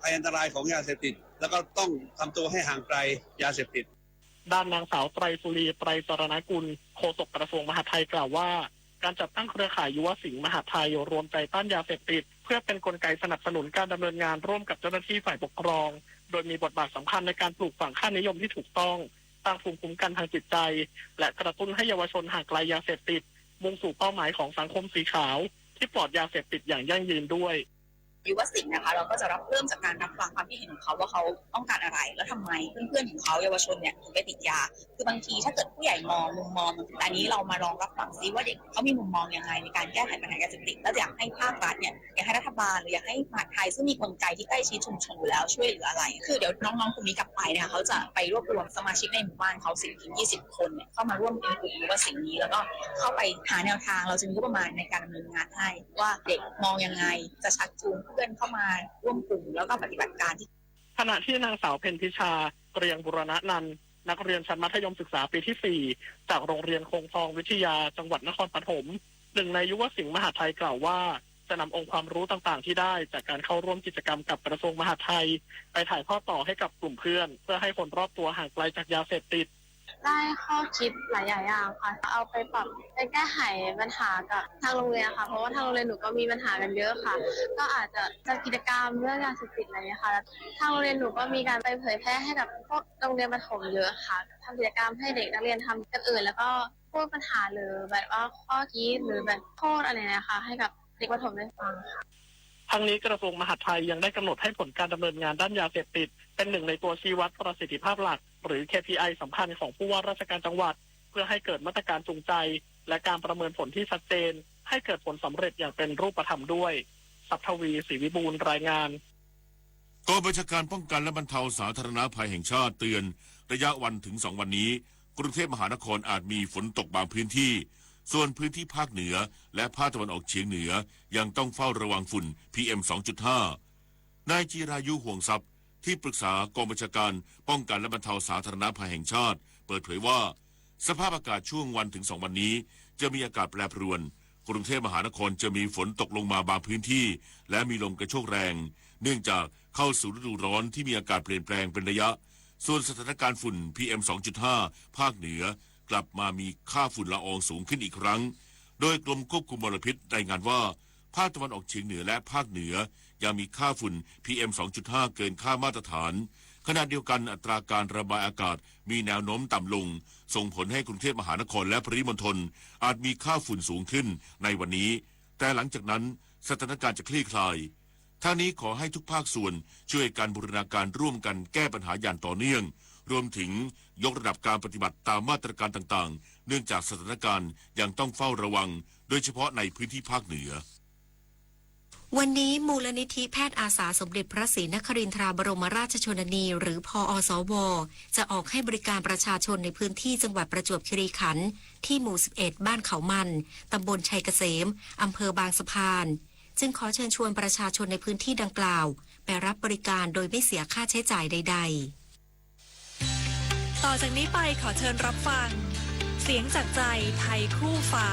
ภัยอันตรายของยาเสพติดแล้วก็ต้องทำตัวให้ห่างไกลยาเสพติดด้านนางสาวไตรสุรีไตรสรณกุลโฆษกกระทรวงมหาดไทยกล่าวว่าการจัดตั้งเครือข่ายยุวสิงห์มหาดไทยรวมใจต้านยาเสพติดเพื่อเป็นกลไกสนับสนุนการดำเนินงานร่วมกับเจ้าหน้าที่ฝ่ายปกครองโดยมีบทบาทสำคัญในการปลูกฝังค่านิยมที่ถูกต้องสร้างภูมิคุ้มกันทางจิตใจและกระตุ้นให้เยาวชนห่างไกลยาเสพติดมุ่งสู่เป้าหมายของสังคมสีขาวที่ปลอดยาเสพติดอย่างยั่งยืนด้วยยุวสิงห์นะคะเราก็จะเริ่มจากการรับฟังความคิดเห็นของเขาว่าเขาต้องการอะไรแล้วทำไมเพื่อนๆของเขาเยาวชนเนี่ยถึงไปติดยาคือบางทีถ้าเกิดผู้ใหญ่มองมุมมองแต่อันนี้เรามาลองรับฟังซิว่าเด็กเขามีมุมมองยังไงในการแก้ไขปัญหายาเสพติดแล้วอยากให้ภาครัฐเนี่ยอยากให้รัฐบาลหรืออยากให้มหาดไทยซึ่งมีกลไกที่ใกล้ชิดชุมชนอยู่แล้วช่วยเหลืออะไรคือเดี๋ยวน้องๆกลุ่มนี้กลับไปนะคะเขาจะไปรวบรวมสมาชิกในหมู่บ้านเขา10-20 คนเนี่ยเข้ามาร่วมเป็นกลุ่มยุวสิงห์นี้แล้วก็เข้าไปหาแนวทางเราจะมีงบประมาณในการดำเนินงานให้ว่าเด็กมองยังไงจะชักจูงเพื่อนเข้ามาร่วมกลุ่มแล้วก็ปฏิบัติการที่ขณะที่นางสาวเพ็ญพิชาเกรียงบุรณะนันท์นักเรียนชั้นมัธยมศึกษาปีที่4จากโรงเรียนคงทองวิทยาจังหวัดนครปฐมหนึ่งในยุวสิงห์มหาดไทยกล่าวว่าจะนำองค์ความรู้ต่างๆที่ได้จากการเข้าร่วมกิจกรรมกับกระทรวงมหาดไทยไปถ่ายทอดต่อให้กับกลุ่มเพื่อนเพื่อให้คนรอบตัวห่างไกลจากยาเสพติดได้ข้อคิดหลายอย่างค่ะเอาไปปรับไปแก้ไขปัญหากับทางโรงเรียนค่ะเพราะว่าทางโรงเรียนหนูก็มีปัญหากันเยอะค่ะก็อาจจะจัดกิจกรรมเรื่องยาเสพติดอะไรอย่างเงี้ยค่ะทางโรงเรียนหนูก็มีการไปเผยแพร่ให้กับพวกโรงเรียนประถมเยอะค่ะทำกิจกรรมให้เด็กนักเรียนทำกันอื่นแล้วก็พูดปัญหาหรือแบบว่าข้อคิดหรือแบบโทษอะไรนะคะให้กับเด็กประถมได้ฟังค่ะทั้งนี้กระทรวงมหาดไทยยังได้กำหนดให้ผลการดำเนินงานด้านยาเสพติดเป็นหนึ่งในตัวชี้วัดประสิทธิภาพหลักหรือ KPI สำคัญของผู้ว่าราชการจังหวัดเพื่อให้เกิดมาตรการจูงใจและการประเมินผลที่ชัดเจนให้เกิดผลสำเร็จอย่างเป็นรูปธรรมด้วยศักดิ์ทวีศรีวิบูลย์รายงานกองบัญชาการป้องกันและบรรเทาสาธารณภัยแห่งชาติเตือนระยะวันถึง2 วันนี้กรุงเทพมหานครอาจมีฝนตกบางพื้นที่ส่วนพื้นที่ภาคเหนือและภาคตะวันออกเฉียงเหนือยังต้องเฝ้าระวังฝุ่น PM 2.5 นายจีรายุห่วงทรัพย์ที่ปรึกษากองบัญชาการป้องกันและบรรเทาสาธารณภัยแห่งชาติเปิดเผยว่าสภาพอากาศช่วงวันถึง2 วันนี้จะมีอากาศแปรปรวนกรุงเทพมหานครจะมีฝนตกลงมาบางพื้นที่และมีลมกระโชกแรงเนื่องจากเข้าสู่ฤดูร้อนที่มีอากาศเปลี่ยนแปลงเป็นระยะส่วนสถานการณ์ฝุ่น PM 2.5 ภาคเหนือกลับมามีค่าฝุ่นละอองสูงขึ้นอีกครั้งโดยกรมควบคุมมลพิษรายงานว่าภาคตะวันออกเฉียงเหนือและภาคเหนือยังมีค่าฝุ่น PM 2.5 เกินค่ามาตรฐานขณะเดียวกันอัตราการระบายอากาศมีแนวโน้มต่ำลงส่งผลให้กรุงเทพมหานครและปริมณฑลอาจมีค่าฝุ่นสูงขึ้นในวันนี้แต่หลังจากนั้นสถานการณ์จะคลี่คลายทางนี้ขอให้ทุกภาคส่วนช่วยกันบูรณาการร่วมกันแก้ปัญหาอย่างต่อเนื่องรวมถึงยกระดับการปฏิบัติตามมาตรการต่างๆเนื่องจากสถานการณ์ยังต้องเฝ้าระวังโดยเฉพาะในพื้นที่ภาคเหนือวันนี้มูลนิธิแพทย์อาสาสมเด็จพระศรีนครินทราบรมราชชนนีหรือพอสวจะออกให้บริการประชาชนในพื้นที่จังหวัดประจวบคีรีขันธ์ที่หมู่11บ้านเขามันตำบลชัยเกษมอำเภอบางสะพานจึงขอเชิญชวนประชาชนในพื้นที่ดังกล่าวไปรับบริการโดยไม่เสียค่าใช้จ่ายใดๆต่อจากนี้ไปขอเชิญรับฟังเสียงจากใจไทยคู่ฟ้า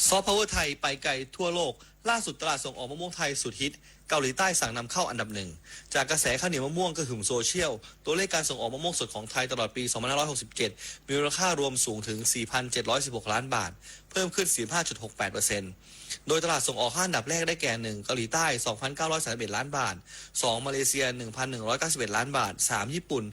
ซอฟต์พาวเวอร์ไทยไปไกลทั่วโลกล่าสุดตลาดส่งออกมะม่วงไทยสุดฮิตเกาหลีใต้สั่งนำเข้าอันดับหนึ่งจากกระแสข้าวเหนียวมะม่วงกระหึ่มโซเชียลตัวเลขการส่งออกมะม่วงสดของไทยตลอดปี 2567 มีมูลค่ารวมสูงถึง 4,716 ล้านบาทเพิ่มขึ้น 15.68%โดยตลาดส่งออก5อันดับแรกได้แก่ 1. เกาหลีใต้ 2,931 ล้านบาท 2. มาเลเซีย 1,191 ล้านบาท 3. ญี่ปุ่น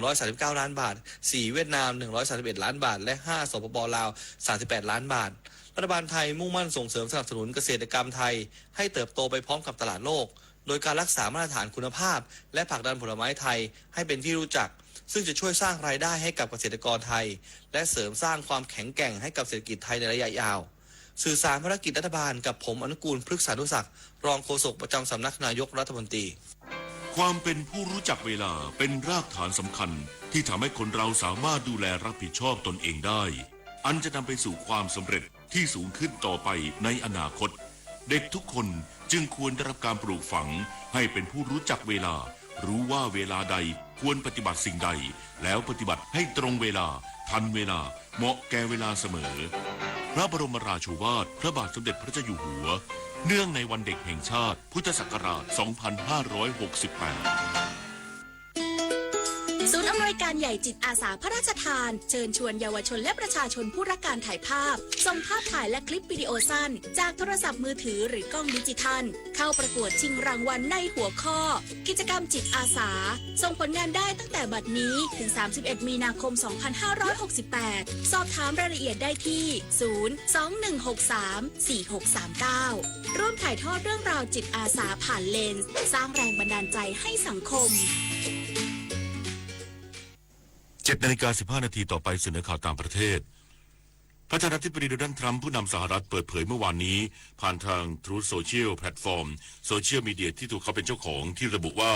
139 ล้านบาท 4. เวียดนาม 131 ล้านบาทและ 5. สปป.ลาว 38 ล้านบาทรัฐบาลไทยมุ่งมั่นส่งเสริมสนับสนุนเกษตรกรรมไทยให้เติบโตไปพร้อมกับตลาดโลก โดยการรักษามาตรฐานคุณภาพและผลักดันผลไม้ไทยให้เป็นที่รู้จักซึ่งจะช่วยสร้างรายได้ให้กับเกษตรกรไทยและเสริมสร้างความแข็งแกร่งให้กับเศรษฐกิจไทยในระยะยาวสื่อสารภารกิจรัฐบาลกับผมอนุกูลพฤกษานุศักดิ์รองโฆษกประจำสำนักนายกรัฐมนตรีความเป็นผู้รู้จักเวลาเป็นรากฐานสำคัญที่ทำให้คนเราสามารถดูแลรับผิดชอบตนเองได้อันจะนำไปสู่ความสำเร็จที่สูงขึ้นต่อไปในอนาคตเด็กทุกคนจึงควรได้รับการปลูกฝังให้เป็นผู้รู้จักเวลารู้ว่าเวลาใดควรปฏิบัติสิ่งใดแล้วปฏิบัติให้ตรงเวลาทันเวลาเหมาะแก่เวลาเสมอพระบรมราโชวาทพระบาทสมเด็จพระเจ้าอยู่หัวเนื่องในวันเด็กแห่งชาติพุทธศักราช 2568ศูนย์อำนวยการใหญ่จิตอาสาพระราชทานเชิญชวนเยาวชนและประชาชนผู้รักการถ่ายภาพส่งภาพถ่ายและคลิปวิดีโอสั้นจากโทรศัพท์มือถือหรือกล้องดิจิทัลเข้าประกวดชิงรางวัลในหัวข้อกิจกรรมจิตอาสาส่งผลงานได้ตั้งแต่บัดนี้ถึง31มีนาคม2568สอบถามรายละเอียดได้ที่021634639ร่วมถ่ายทอดเรื่องราวจิตอาสาผ่านเลนส์สร้างแรงบันดาลใจให้สังคม7:15 นาทีต่อไปเสนอข่าวต่างประเทศประธานาธิบดีโดนัลด์ทรัมป์ผู้นำสหรัฐเปิดเผยเมื่อวานนี้ผ่านทาง Truth Social แพลตฟอร์มโซเชียลมีเดียที่ถูกเขาเป็นเจ้าของที่ระบุว่า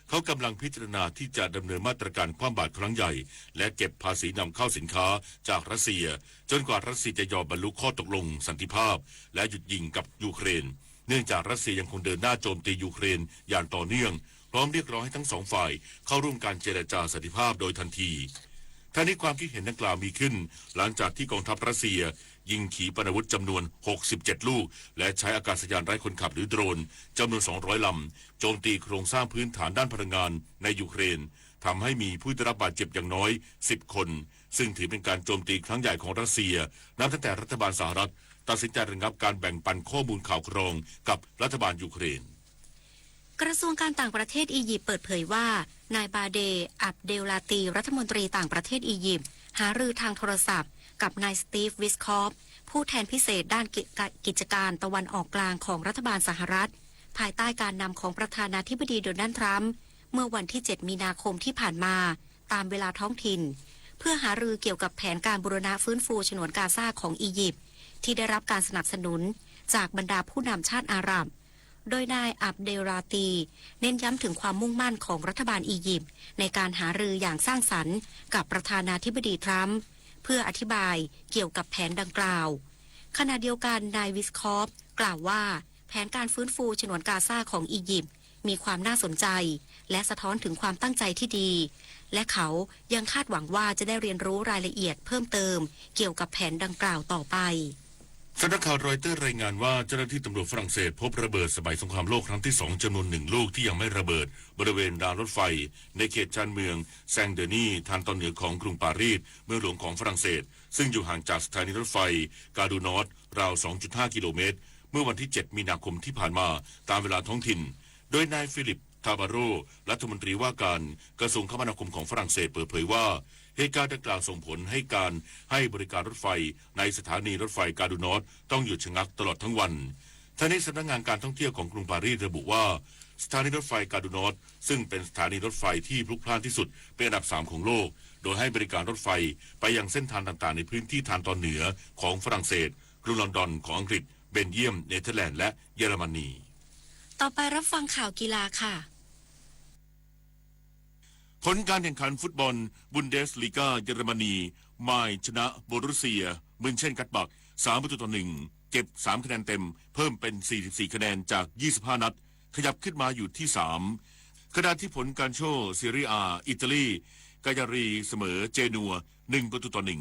เขากำลังพิจารณาที่จะดำเนินมาตรการคว่ำบาตรครั้งใหญ่และเก็บภาษีนำเข้าสินค้าจากรัสเซียจนกว่ารัสเซียจะยอมบรรลุข้อตกลงสันติภาพและหยุดยิงกับยูเครนเนื่องจากรัสเซียยังคงเดินหน้าโจมตียูเครนอย่างต่อเนื่องพร้อมเรียกร้องให้ทั้งสองฝ่ายเข้าร่วมการเจรจาสันติภาพโดยทันทีทั้งนี้ความคิดเห็นดังกล่าวมีขึ้นหลังจากที่กองทัพรัสเซียยิงขีปนาวุธจำนวน67ลูกและใช้อากาศยานไร้คนขับหรือโดรนจำนวน200ลำโจมตีโครงสร้างพื้นฐานด้านพลังงานในยูเครนทำให้มีผู้ได้รับบาดเจ็บอย่างน้อย10คนซึ่งถือเป็นการโจมตีครั้งใหญ่ของรัสเซียนับตั้งแต่รัฐบาลสหรัฐตัดสินใจระงับการแบ่งปันข้อมูลข่าวกรองกับรัฐบาลยูเครนกระทรวงการต่างประเทศอียิปต์เปิดเผยว่านายบาเดอับเดลลาตีรัฐมนตรีต่างประเทศอียิปต์หารือทางโทรศัพท์กับนายสตีฟวิสคอฟผู้แทนพิเศษด้านกิจการตะวันออกกลางของรัฐบาลสหรัฐภายใต้การนำของประธานาธิบดีโดนัลด์ทรัมป์เมื่อวันที่7มีนาคมที่ผ่านมาตามเวลาท้องถิ่นเพื่อหารือเกี่ยวกับแผนการบูรณะฟื้นฟูฉนวนกาซาของอียิปต์ที่ได้รับการสนับสนุนจากบรรดาผู้นำชาติอาหรับโดยนายอับเดลลาตีเน้นย้ำถึงความมุ่งมั่นของรัฐบาลอียิปต์ในการหารืออย่างสร้างสรรค์กับประธานาธิบดีทรัมป์เพื่ออธิบายเกี่ยวกับแผนดังกล่าวขณะเดียวกันนายวิสคอฟกล่าวว่าแผนการฟื้นฟูฉนวนกาซาของอียิปต์มีความน่าสนใจและสะท้อนถึงความตั้งใจที่ดีและเขายังคาดหวังว่าจะได้เรียนรู้รายละเอียดเพิ่มเติมเกี่ยวกับแผนดังกล่าวต่อไปสำนักข่าวรอยเตอร์รายงานว่าเจ้าหน้าที่ตำรวจฝรั่งเศสพบระเบิดสมัยสงครามโลกครั้งที่2จำนวน1ลูกที่ยังไม่ระเบิดบริเวณรางรถไฟในเขตชานเมืองแซงเดอนี่ทางตอนเหนือของกรุงปารีสเมืองหลวงของฝรั่งเศสซึ่งอยู่ห่างจากสถานีรถไฟกาดูนอร์ดราว 2.5 กิโลเมตรเมื่อวันที่7มีนาคมที่ผ่านมาตามเวลาท้องถิ่นโดยนายฟิลิปทาบาโรรัฐมนตรีว่าการกระทรวงคมนาคมของฝรั่งเศสเปิดเผยว่าเหตุการณ์ดังกล่าวส่งผลให้การให้บริการรถไฟในสถานีรถไฟกาดูนอร์ดต้องหยุดชะงักตลอดทั้งวันทั้งนี้สำนักงานการท่องเที่ยวของกรุงปารีสระบุว่าสถานีรถไฟกาดูนอร์ดซึ่งเป็นสถานีรถไฟที่พลุกพล่านที่สุดเป็นอันดับ3ของโลกโดยให้บริการรถไฟไปยังเส้นทางต่างๆในพื้นที่ทางตอนเหนือของฝรั่งเศสกรุงลอนดอนของอังกฤษเบลเยียมเนเธอร์แลนด์และเยอรมนีต่อไปรับฟังข่าวกีฬาค่ะผลการแข่งขันฟุตบอลบุนเดสลีกาเยอรมนีไมน์ชนะโบรุสเซียมินเชนกัดบัก3-1เก็บ3คะแนนเต็มเพิ่มเป็น44คะแนนจาก25นัดขยับขึ้นมาอยู่ที่3ขณะที่ผลการโชว์ซีเรียอาอิตาลีกายารีเสมอเจนัว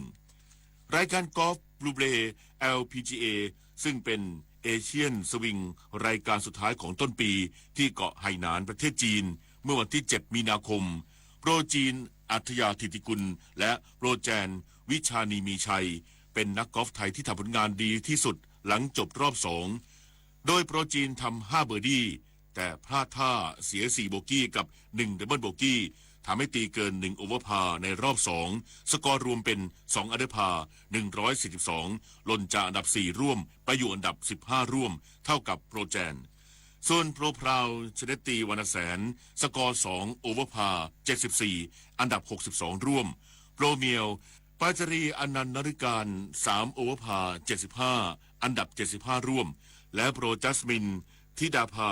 1-1รายการกอล์ฟบลูเบย์ LPGA ซึ่งเป็นเอเชียนสวิงรายการสุดท้ายของต้นปีที่เกาะไหหนานประเทศจีนเมื่อวันที่7มีนาคมโปรจีนอัธยาธิติกุลและโปรแจนวิชานีมีชัยเป็นนักกอล์ฟไทยที่ทำผลงานดีที่สุดหลังจบรอบ2โดยโปรจีนทำ5เบอร์ดี้แต่พลาดท่าเสีย4โบกี้กับ1ดับเบิลโบกี้ทำให้ตีเกิน1โอเวอร์พาร์ในรอบ2สกอร์รวมเป็น2อันเดอร์พาร์142หล่นจากอันดับ4ร่วมไปอยู่อันดับ15ร่วมเท่ากับโปรแจน ส่วนโปรพราวชเนตตีวรรณแสนสกอร์2โอเวอร์พา74อันดับ62ร่วมโปรเมียวปาจารีอนันต์นฤการ3โอเวอร์พา75อันดับ75ร่วมและโปรจัสมินธิดาภา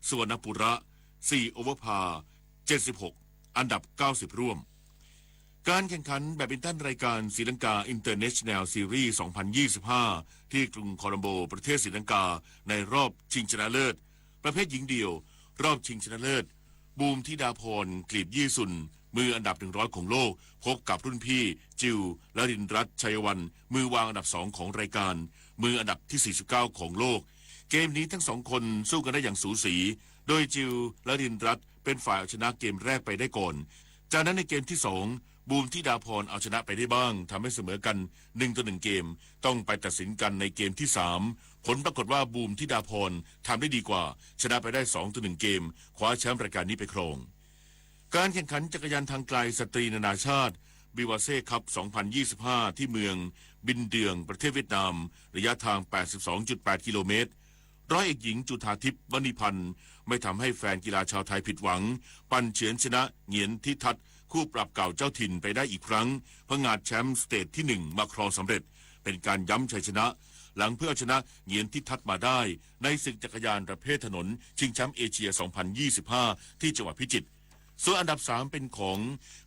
สุวรรณปุระ4โอเวอร์พา76อันดับ90ร่วมการแข่งขันแบดมินตันรายการศรีลังกาอินเตอร์เนชั่นแนลซีรีส์2025ที่กรุงโคลัมโบประเทศศรีลังกาในรอบชิงชนะเลิศประเภทหญิงเดี่ยวรอบชิงชนะเลิศบูมธิดาพรกลีบยี่สุนมืออันดับ100ของโลกพบกับรุ่นพี่จิวและรินรัตน์ชัยวันมือวางอันดับ2ของรายการมืออันดับที่49ของโลกเกมนี้ทั้งสองคนสู้กันได้อย่างสูสีโดยจิวและรินรัตน์เป็นฝ่ายเอาชนะเกมแรกไปได้ก่อนจากนั้นในเกมที่2บูมธิดาพรเอาชนะไปได้บ้างทำให้เสมอกัน1-1เกมต้องไปตัดสินกันในเกมที่3ผลปรากฏว่าบูมธิดาพรทำได้ดีกว่าชนะไปได้2-1เกมคว้าแชมป์รายการนี้ไปครองการแข่งขันจักรยานทางไกลสตรีนานาชาติบิวาเซ่คัพ2025ที่เมืองบินเดืองประเทศเวียดนามระยะทาง 82.8 กิโลเมตรร้อยเอกหญิงจุฑาทิพย์มณีพันธ์ไม่ทำให้แฟนกีฬาชาวไทยผิดหวังปั่นเฉือนชนะเหงียนทิทัศน์คู่ปรับเก่าเจ้าถิ่นไปได้อีกครั้งผงาดแชมป์สเตทที่1มาครองสำเร็จเป็นการย้ำชัยชนะหลังเพื่อเอาชนะเหงียนทิทัศน์มาได้ในศึกจักรยานประเภทถนนชิงแชมป์เอเชีย 2025 ที่จังหวัดพิจิตรส่วนอันดับ3เป็นของ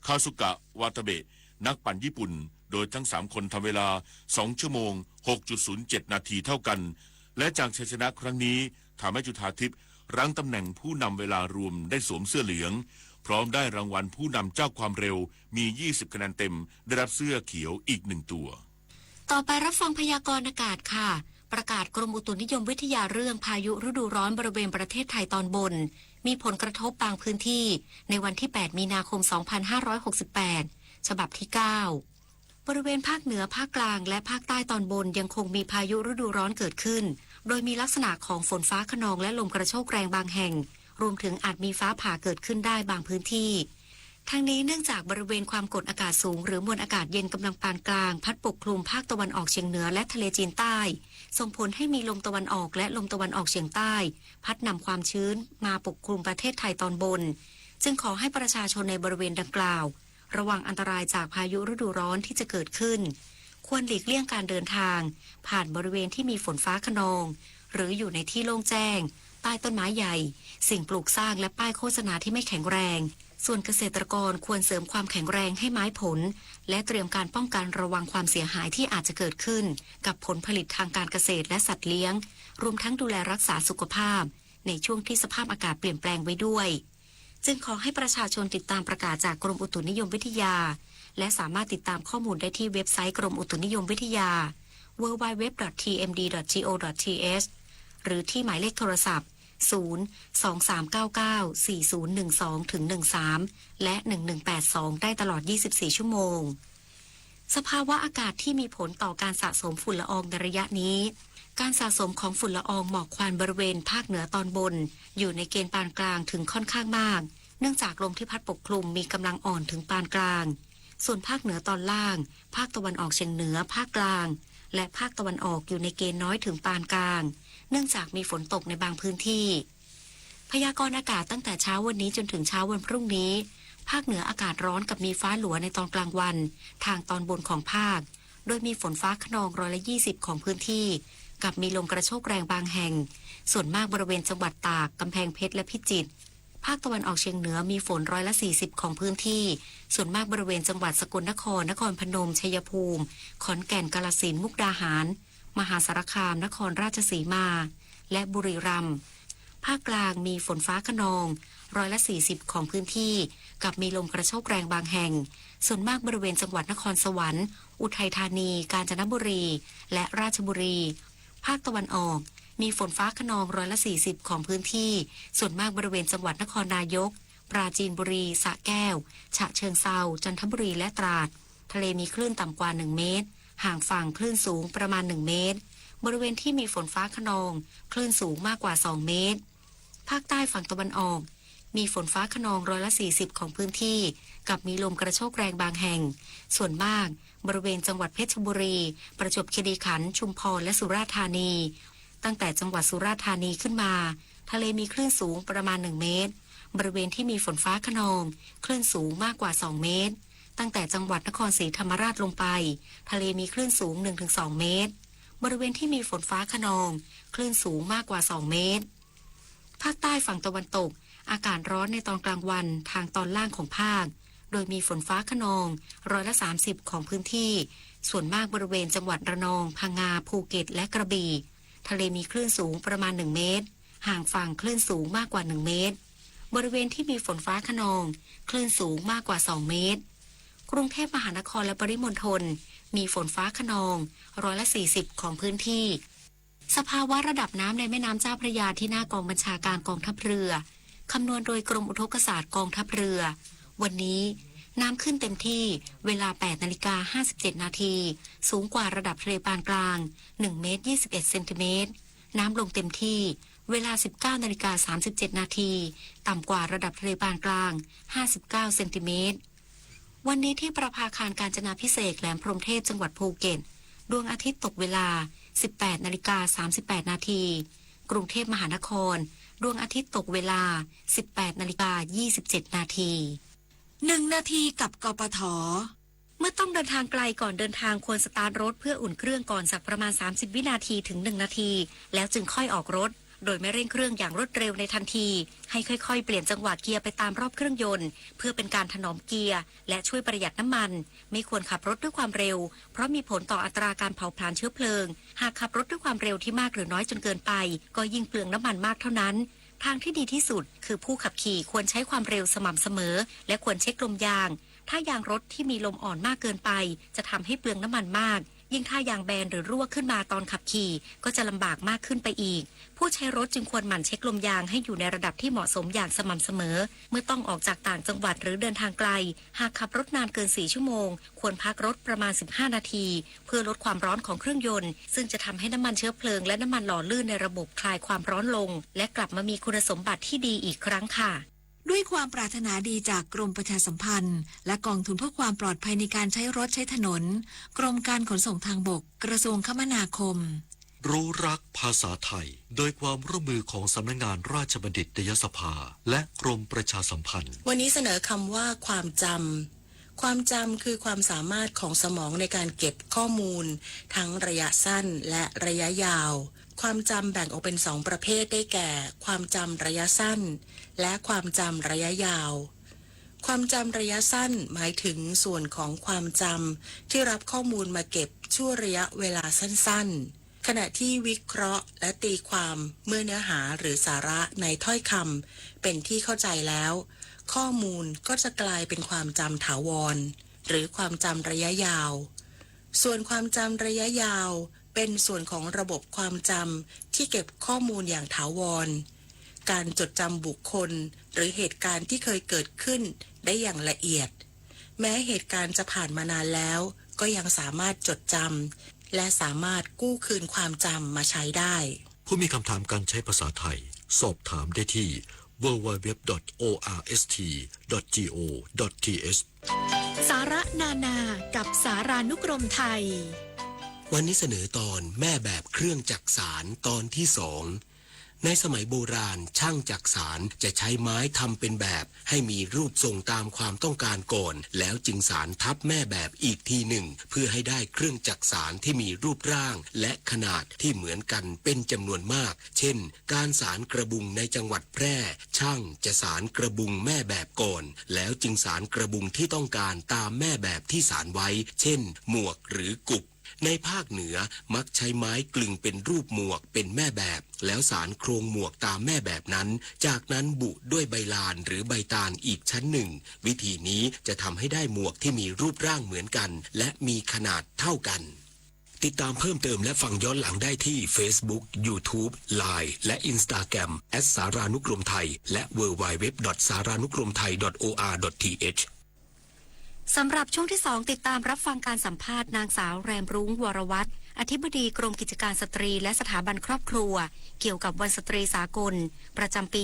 คาซุกะวาตาเบะนักปั่นญี่ปุ่นโดยทั้ง3คนทำเวลา2ชั่วโมง 6.07 นาทีเท่ากันและจากชัยชนะครั้งนี้ทำให้จุฑาทิพย์รั้งตำแหน่งผู้นำเวลารวมได้สวมเสื้อเหลืองพร้อมได้รางวัลผู้นำเจ้าความเร็วมี20คะแนนเต็มได้รับเสื้อเขียวอีก1ตัวต่อไปรับฟังพยากรณ์อากาศค่ะประกาศกรมอุตุนิยมวิทยาเรื่องพายุฤดูร้อนบริเวณประเทศไทยตอนบนมีผลกระทบบางพื้นที่ในวันที่8มีนาคม2568ฉบับที่9บริเวณภาคเหนือภาคกลางและภาคใต้ตอนบนยังคงมีพายุฤดูร้อนเกิดขึ้นโดยมีลักษณะของฝนฟ้าคะนองและลมกระโชกแรงบางแห่งรวมถึงอาจมีฟ้าผ่าเกิดขึ้นได้บางพื้นที่ทั้งนี้เนื่องจากบริเวณความกดอากาศสูงหรือมวลอากาศเย็นกำลังปานกลางพัดปกคลุมภาคตะวันออกเฉียงเหนือและทะเลจีนใต้ส่งผลให้มีลมตะวันออกและลมตะวันออกเฉียงใต้พัดนำความชื้นมาปกคลุมประเทศไทยตอนบนจึงขอให้ประชาชนในบริเวณดังกล่าวระวังอันตรายจากพายุฤดูร้อนที่จะเกิดขึ้นควรหลีกเลี่ยงการเดินทางผ่านบริเวณที่มีฝนฟ้าคะนองหรืออยู่ในที่โล่งแจ้งใต้ต้นไม้ใหญ่สิ่งปลูกสร้างและป้ายโฆษณาที่ไม่แข็งแรงส่วนเกษตรกรควรเสริมความแข็งแรงให้ไม้ผลและเตรียมการป้องกันระวังความเสียหายที่อาจจะเกิดขึ้นกับผลผลิตทางการเกษตรและสัตว์เลี้ยงรวมทั้งดูแลรักษาสุขภาพในช่วงที่สภาพอากาศเปลี่ยนแปลงไว้ด้วยจึงขอให้ประชาชนติดตามประกาศจากกรมอุตุนิยมวิทยาและสามารถติดตามข้อมูลได้ที่เว็บไซต์กรมอุตุนิยมวิทยา www.tmd.go.th หรือที่หมายเลขโทรศัพท์023994012-13และ1182ได้ตลอด24ชั่วโมงสภาวะอากาศที่มีผลต่อการสะสมฝุ่นละอองในระยะนี้การสะสมของฝุ่นละอองหมอกควันบริเวณภาคเหนือตอนบนอยู่ในเกณฑ์ปานกลางถึงค่อนข้างมากเนื่องจากลมที่พัดปกคลุมมีกำลังอ่อนถึงปานกลางส่วนภาคเหนือตอนล่างภาคตะวันออกเฉียงเหนือภาคกลางและภาคตะวันออกอยู่ในเกณฑ์น้อยถึงปานกลางเนื่องจากมีฝนตกในบางพื้นที่พยากรณ์อากาศตั้งแต่เช้าวันนี้จนถึงเช้าวันพรุ่งนี้ภาคเหนืออากาศร้อนกับมีฟ้าหลัวในตอนกลางวันทางตอนบนของภาคโดยมีฝนฟ้าคะนอง120ของพื้นที่กับมีลมกระโชกแรงบางแห่งส่วนมากบริเวณจังหวัดตากกำแพงเพชรและพิจิตรภาคตะวันออกเฉียงเหนือมีฝน140ของพื้นที่ส่วนมากบริเวณจังหวัดสกลนครนครพนมชัยภูมิขอนแก่นกาฬสินธุ์มุกดาหารมหาสารคามนครราชสีมาและบุรีรัมย์ภาคกลางมีฝนฟ้าคะนอง140ของพื้นที่กับมีลมกระโชกแรงบางแห่งส่วนมากบริเวณจังหวัดนครสวรรค์อุทัยธานีกาญจนบุรีและราชบุรีภาคตะวันออกมีฝนฟ้าคะนอง140ของพื้นที่ส่วนมากบริเวณจังหวัดนครนายกปราจีนบุรีสระแก้วฉะเชิงเทราจันทบุรีและตราดทะเลมีคลื่นต่ำกว่า1เมตรห่างฝั่งคลื่นสูงประมาณ1เมตรบริเวณที่มีฝนฟ้าคะนองคลื่นสูงมากกว่า2เมตรภาคใต้ฝั่งตะวันออกมีฝนฟ้าคะนอง140ของพื้นที่กับมีลมกระโชกแรงบางแห่งส่วนมากบริเวณจังหวัดเพชรบุรีประจวบคีรีขันธ์ชุมพรและสุราษฎร์ธานีตั้งแต่จังหวัดสุราษฎร์ธานีขึ้นมา ทะเลมีคลื่นสูงประมาณ1เมตรบริเวณที่มีฝนฟ้าคะนองคลื่นสูงมากกว่า2เมตรตั้งแต่จังหวัดนครศรีธรรมราชลงไปทะเลมีคลื่นสูง 1-2 เมตรบริเวณที่มีฝนฟ้าคะนองคลื่นสูงมากกว่า2เมตรภาคใต้ฝั่งตะวันตกอากาศร้อนในตอนกลางวันทางตอนล่างของภาคโดยมีฝนฟ้าคะนอง30%ของพื้นที่ส่วนมากบริเวณจังหวัดระนองพังงาภูเก็ตและกระบี่ทะเลมีคลื่นสูงประมาณ1เมตรห่างฝั่งคลื่นสูงมากกว่า1เมตรบริเวณที่มีฝนฟ้าคะนองคลื่นสูงมากกว่า2เมตรกรุงเทพมหานครและปริมณฑลมีฝนฟ้าคะนอง40%ของพื้นที่สภาวะระดับน้ำในแม่น้ำเจ้าพระยาที่หน้ากองบัญชาการกองทัพเรือคำนวณโดยกรมอุทกศาสตร์กองทัพเรือวันนี้น้ำขึ้นเต็มที่เวลา 8:57 นาทีสูงกว่าระดับทะเลปานกลาง1 เมตร 21 เซนติเมตรน้ำลงเต็มที่เวลา 19:37 นาทีต่ำกว่าระดับทะเลปานกลาง59 เซนติเมตรวันนี้ที่ประภาคารกาญจนาภิเษกแหลมพรหมเทพจังหวัดภูเก็ตดวงอาทิตย์ตกเวลา 18:38 นาทีกรุงเทพมหานครดวงอาทิตย์ตกเวลา 18:27 นาที1 นาทีกับกปท.เมื่อต้องเดินทางไกลก่อนเดินทางควรสตาร์ทรถเพื่ออุ่นเครื่องก่อนสักประมาณ30วินาทีถึง1นาทีแล้วจึงค่อยออกรถโดยไม่เร่งเครื่องอย่างรวดเร็วในทันทีให้ค่อยๆเปลี่ยนจังหวะเกียร์ไปตามรอบเครื่องยนต์เพื่อเป็นการถนอมเกียร์และช่วยประหยัดน้ำมันไม่ควรขับรถด้วยความเร็วเพราะมีผลต่ออัตราการเผาผลาญเชื้อเพลิงหากขับรถด้วยความเร็วที่มากหรือน้อยจนเกินไปก็ยิ่งเปลืองน้ำมันมากเท่านั้นทางที่ดีที่สุดคือผู้ขับขี่ควรใช้ความเร็วสม่ำเสมอและควรเช็คลมยางถ้ายางรถที่มีลมอ่อนมากเกินไปจะทำให้เปลืองน้ำมันมากยิ่งถ้ายางแบนหรือรั่วขึ้นมาตอนขับขี่ก็จะลำบากมากขึ้นไปอีกผู้ใช้รถจึงควรหมั่นเช็คลมยางให้อยู่ในระดับที่เหมาะสมอย่างสม่ำเสมอเมื่อต้องออกจากต่างจังหวัดหรือเดินทางไกลหากขับรถนานเกิน4ชั่วโมงควรพักรถประมาณ15นาทีเพื่อลดความร้อนของเครื่องยนต์ซึ่งจะทำให้น้ำมันเชื้อเพลิงและน้ำมันหล่อลื่นในระบบคลายความร้อนลงและกลับมามีคุณสมบัติที่ดีอีกครั้งค่ะด้วยความปรารถนาดีจากกรมประชาสัมพันธ์และกองทุนเพื่อความปลอดภัยในการใช้รถใช้ถนนกรมการขนส่งทางบกกระทรวงคมนาคมรู้รักภาษาไทยโดยความร่วมมือของสำนักงานราชบัณฑิตยสภาและกรมประชาสัมพันธ์วันนี้เสนอคำว่าความจำความจำคือความสามารถของสมองในการเก็บข้อมูลทั้งระยะสั้นและระยะยาวความจำแบ่งออกเป็น2ประเภทได้แก่ความจำระยะสั้นและความจำระยะยาวความจำระยะสั้นหมายถึงส่วนของความจำที่รับข้อมูลมาเก็บชั่วระยะเวลาสั้นๆขณะที่วิเคราะห์และตีความเมื่อเนื้อหาหรือสาระในถ้อยคำเป็นที่เข้าใจแล้วข้อมูลก็จะกลายเป็นความจำถาวรหรือความจำระยะยาวส่วนความจำระยะยาวเป็นส่วนของระบบความจำที่เก็บข้อมูลอย่างถาวรการจดจำบุคคลหรือเหตุการณ์ที่เคยเกิดขึ้นได้อย่างละเอียดแม้เหตุการณ์จะผ่านมานานแล้วก็ยังสามารถจดจำและสามารถกู้คืนความจำมาใช้ได้ผู้มีคำถามการใช้ภาษาไทยสอบถามได้ที่ www.orst.go.th สาระนานากับสารานุกรมไทยวันนี้เสนอตอนแม่แบบเครื่องจักสานตอนที่2ในสมัยโบราณช่างจักสานจะใช้ไม้ทำเป็นแบบให้มีรูปทรงตามความต้องการก่อนแล้วจึงสานทับแม่แบบอีกทีหนึ่งเพื่อให้ได้เครื่องจักสานที่มีรูปร่างและขนาดที่เหมือนกันเป็นจำนวนมากเช่นการสานกระบุงในจังหวัดแพร่ช่างจะสานกระบุงแม่แบบก่อนแล้วจึงสานกระบุงที่ต้องการตามแม่แบบที่สานไว้เช่นหมวกหรือกุบในภาคเหนือมักใช้ไม้กลึงเป็นรูปหมวกเป็นแม่แบบแล้วสานโครงหมวกตามแม่แบบนั้นจากนั้นบุด้วยใบลานหรือใบตาลอีกชั้นหนึ่งวิธีนี้จะทำให้ได้หมวกที่มีรูปร่างเหมือนกันและมีขนาดเท่ากันติดตามเพิ่มเติมและฟังย้อนหลังได้ที่ Facebook YouTube Line และ Instagram @ สารานุกรมไทยและ www.saranukromthai.or.thสำหรับช่วงที่2ติดตามรับฟังการสัมภาษณ์นางสาวแรมรุ้งวรวัฒน์อธิบดีกรมกิจการสตรีและสถาบันครอบครัวเกี่ยวกับวันสตรีสากลประจำปี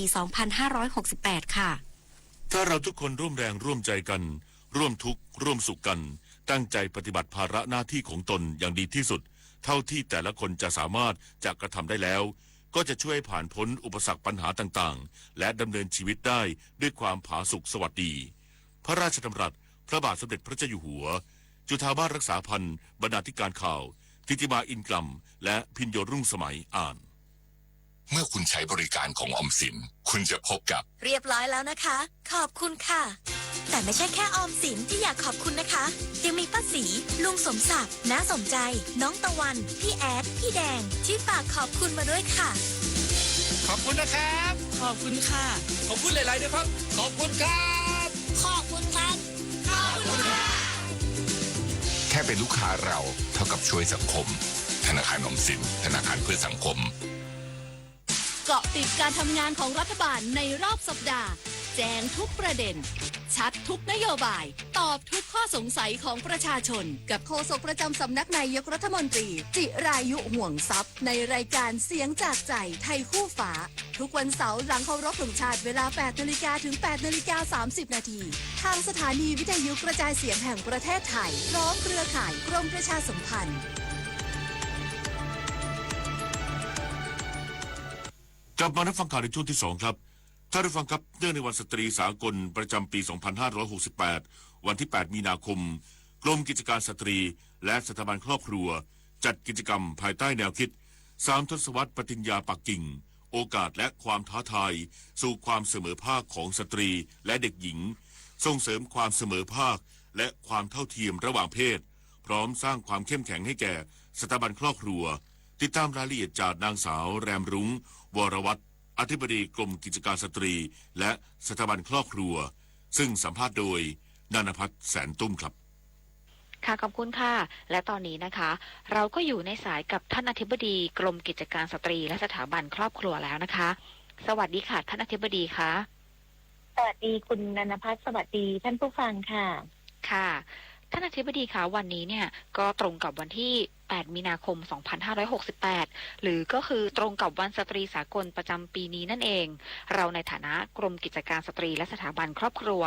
2568 ค่ะถ้าเราทุกคนร่วมแรงร่วมใจกันร่วมทุกข์ร่วมสุขกันตั้งใจปฏิบัติภาระหน้าที่ของตนอย่างดีที่สุดเท่าที่แต่ละคนจะสามารถจะกระทำได้แล้ว ก็จะช่วยผ่านพ้นอุปสรรคปัญหาต่างๆและดำเนินชีวิตได้ด้วยความผาสุกสวัสดีพระราชดำรัสพระบาทสมเด็จพระเจ้าอยู่หัวจุฑามาสรักษาพันธ์บรรณาธิการข่าวทิติมาอินกลัมและพิญโยรุ่งสมัยอ่านเมื่อคุณใช้บริการของออมสินคุณจะพบกับเรียบร้อยแล้วนะคะ ขอบคุณค่ะแต่ไม่ใช่แค่ออมสินที่อยากขอบคุณนะคะยังมีป้าสีลุงสมศักดิ์น้าสมใจน้องตะวันพี่แอดพี่แดงที่ฝากขอบคุณมาด้วยค่ะขอบคุณนะครับขอบคุณค่ะขอบคุณหลายๆด้วยครับขอบคุณครับขอบคุณครับขอบคุณค่ะแค่เป็นลูกค้าเราเท่ากับช่วยสังคมธนาคารออมสินธนาคารเพื่อสังคมเกาะติดการทำงานของรัฐบาลในรอบสัปดาห์แจ้งทุกประเด็นชัดทุกนโยบายตอบทุกข้อสงสัยของประชาชนกับโฆษกประจำสำนักนายกรัฐมนตรีจิรายุห่วงทรัพย์ในรายการเสียงจากใจไทยคู่ฟ้าทุกวันเสาร์หลังเคารพธงชาติเวลา 8 นาฬิกาถึง 8 นาฬิกา 30 นาทีทางสถานีวิทยุกระจายเสียงแห่งประเทศไทยพร้อมเครือข่ายกรมประชาสัมพันธ์กลับมารับฟังข่าวในช่วงที่2ครับท่านผู้ฟังครับเนื่องในวันสตรีสากลประจำปี 2568 วันที่ 8 มีนาคมกรมกิจการสตรีและสถาบันครอบครัวจัดกิจกรรมภายใต้แนวคิด3 ทศวรรษปฏิญญาปักกิ่งโอกาสและความท้าทายสู่ความเสมอภาคของสตรีและเด็กหญิงส่งเสริมความเสมอภาคและความเท่าเทียมระหว่างเพศพร้อมสร้างความเข้มแข็งให้แก่สถาบันครอบครัวติดตามรายละเอียดจากนางสาวแรมรุ้งวรวัฒน์อธิบดีกรมกิจการสตรีและสถาบันครอบครัวซึ่งสัมภาษณ์โดยนันพัฒน์แสนตุ้มครับค่ะขอบคุณค่ะและตอนนี้นะคะเราก็อยู่ในสายกับท่านอธิบดีกรมกิจการสตรีและสถาบันครอบครัวแล้วนะคะสวัสดีค่ะท่านอธิบดีคะสวัสดีคุณนันพัฒน์สวัสดีท่านผู้ฟังค่ะค่ะท่านอธิบดีคะวันนี้เนี่ยก็ตรงกับวันที่8 มีนาคม 2568 หรือก็คือตรงกับวันสตรีสากลประจำปีนี้นั่นเองเราในฐานะกรมกิจการสตรีและสถาบันครอบครัว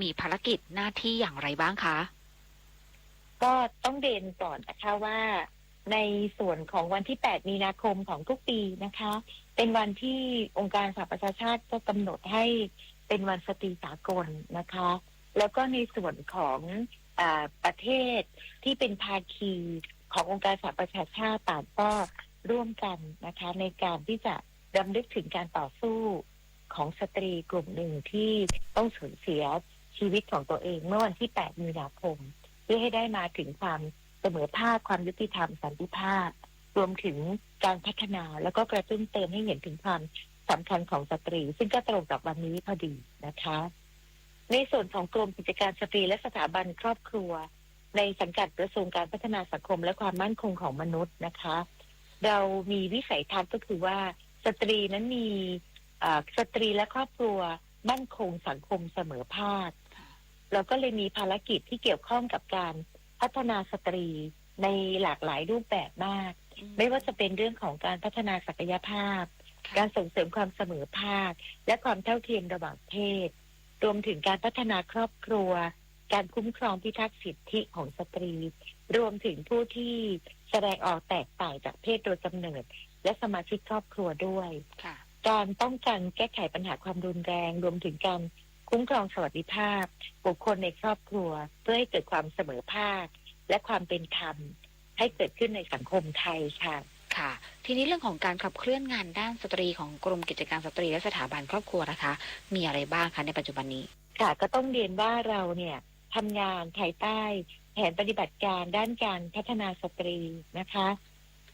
มีภารกิจหน้าที่อย่างไรบ้างคะก็ต้องเรียนก่อนนะคะว่าในส่วนของวันที่8 มีนาคมของทุกปีนะคะเป็นวันที่องค์การสหประชาชาติก็กำหนดให้เป็นวันสตรีสากลนะคะแล้วก็ในส่วนของประเทศที่เป็นภาคีขององค์การสหประชาชาติต่างก็ร่วมกันนะคะในการที่จะรำลึกถึงการต่อสู้ของสตรีกลุ่มหนึ่งที่ต้องสูญเสียชีวิตของตัวเองเมื่อวันที่8 มีนาคมเพื่อให้ได้มาถึงความเสมอภาคความยุติธรรมสันติภาพรวมถึงการพัฒนาแล้วก็กระตุ้นเติมให้เห็นถึงความสำคัญของสตรีซึ่งก็ตรงกับวันนี้พอดีนะคะในส่วนของกรมกิจการสตรีและสถาบันครอบครัวในสังกัดกระทรวงการพัฒนาสังคมและความมั่นคงของมนุษย์นะคะเรามีวิสัยทัศน์ก็คือว่าสตรีนั้นมีสตรีและครอบครัวมั่นคงสังคมเสมอภาคเราก็เลยมีภารกิจที่เกี่ยวข้องกับการพัฒนาสตรีในหลากหลายรูปแบบมากไม่ว่าจะเป็นเรื่องของการพัฒนาศักยภาพการส่งเสริมความเสมอภาคและความเท่าเทียมระหว่างเพศรวมถึงการพัฒนาครอบครัวการคุ้มครองพิทักษ์สิทธิของสตรีรวมถึงผู้ที่แสดงออกแตกต่างจากเพศโดยกำเนิดและสมาชิกครอบครัวด้วยการป้องกันแก้ไขปัญหาความรุนแรงรวมถึงการคุ้มครองสวัสดิภาพบุคคลในครอบครัวเพื่อให้เกิดความเสมอภาคและความเป็นธรรมให้เกิดขึ้นในสังคมไทยค่ะค่ะทีนี้เรื่องของการขับเคลื่อนงานด้านสตรีของกรมกิจการสตรีและสถาบันครอบครัวนะคะมีอะไรบ้างคะในปัจจุบันนี้ค่ะก็ต้องเรียนว่าเราเนี่ยทำงานภายใต้แผนปฏิบัติการด้านการพัฒนาสตรีนะคะ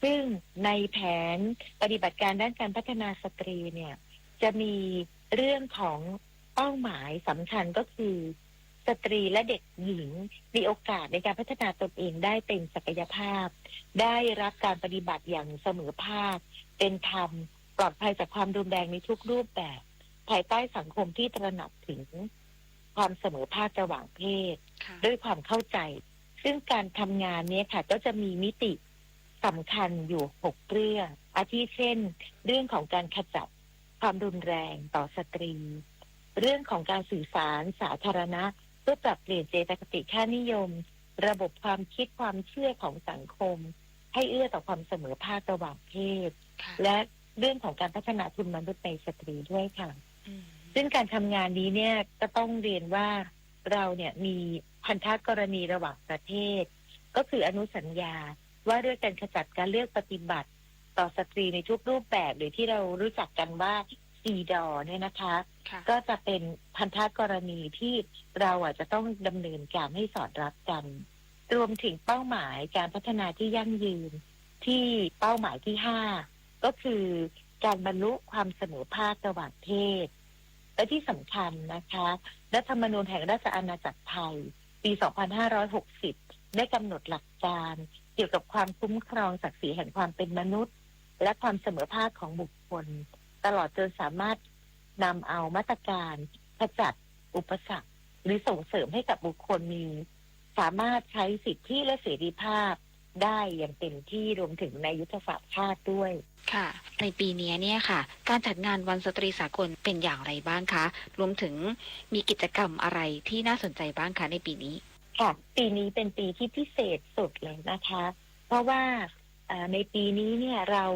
ซึ่งในแผนปฏิบัติการด้านการพัฒนาสตรีเนี่ยจะมีเรื่องของเป้าหมายสำคัญก็คือสตรีและเด็กหญิงมีโอกาสในการพัฒนาตนเองได้เป็นศักยภาพได้รับการปฏิบัติอย่างเสมอภาคเป็นธรรมปลอดภัยจากความรุนแรงในทุกรูปแบบภายใต้สังคมที่ตระหนักถึงความเสมอภาคระหว่างเพศด้วยความเข้าใจซึ่งการทำงานนี้ค่ะก็จะมีมิติสำคัญอยู่6เรื่องอาทิเช่นเรื่องของการขจัดความรุนแรงต่อสตรีเรื่องของการสื่อสารสาธารณะเพื่อปรับเปลี่ยนเจตคติค่านิยมระบบความคิดความเชื่อของสังคมให้เอื้อต่อความเสมอภาคระหว่างเพศและ เรื่องของการพัฒนาทุนมนุษย์ในสตรีด้วยค่ะซึ่งการทำงานนี้เนี่ยก็ต้องเรียนว่าเราเนี่ยมีพันธกรณีระหว่างประเทศก็คืออนุสัญญาว่าด้วยการขจัดการเลือกปฏิบัติต่อสตรีในทุกรูปแบบหรือที่เรารู้จักกันว่าCEDAWเนี่ยนะคะก็จะเป็นพันธกรณีที่เราจะต้องดำเนินการให้สอดรับกันรวมถึงเป้าหมายการพัฒนาที่ยั่งยืนที่เป้าหมายที่5ก็คือการบรรลุความเสมอภาคระหว่างเพศและที่สำคัญนะคะรัฐธรรมนูญแห่งราชอาณาจักรไทยปี 2560 ได้กำหนดหลักการเกี่ยวกับความคุ้มครองศักดิ์ศรีแห่งความเป็นมนุษย์และความเสมอภาคของบุคคลตลอดจนสามารถนำเอามาตรการขจัดอุปสรรคหรือส่งเสริมให้กับบุคคลมีสามารถใช้สิทธิและเสรีภาพได้อย่างเต็มที่รวมถึงในยุทธศาสตร์ชาติด้วยค่ะในปีนี้เนี่ยค่ะการจัดงานวันสตรีสากลเป็นอย่างไรบ้างคะรวมถึงมีกิจกรรมอะไรที่น่าสนใจบ้างคะในปีนี้ค่ะปีนี้เป็นปีที่พิเศษสุดเลยนะคะเพราะว่าในปีนี้เนี่ยเรา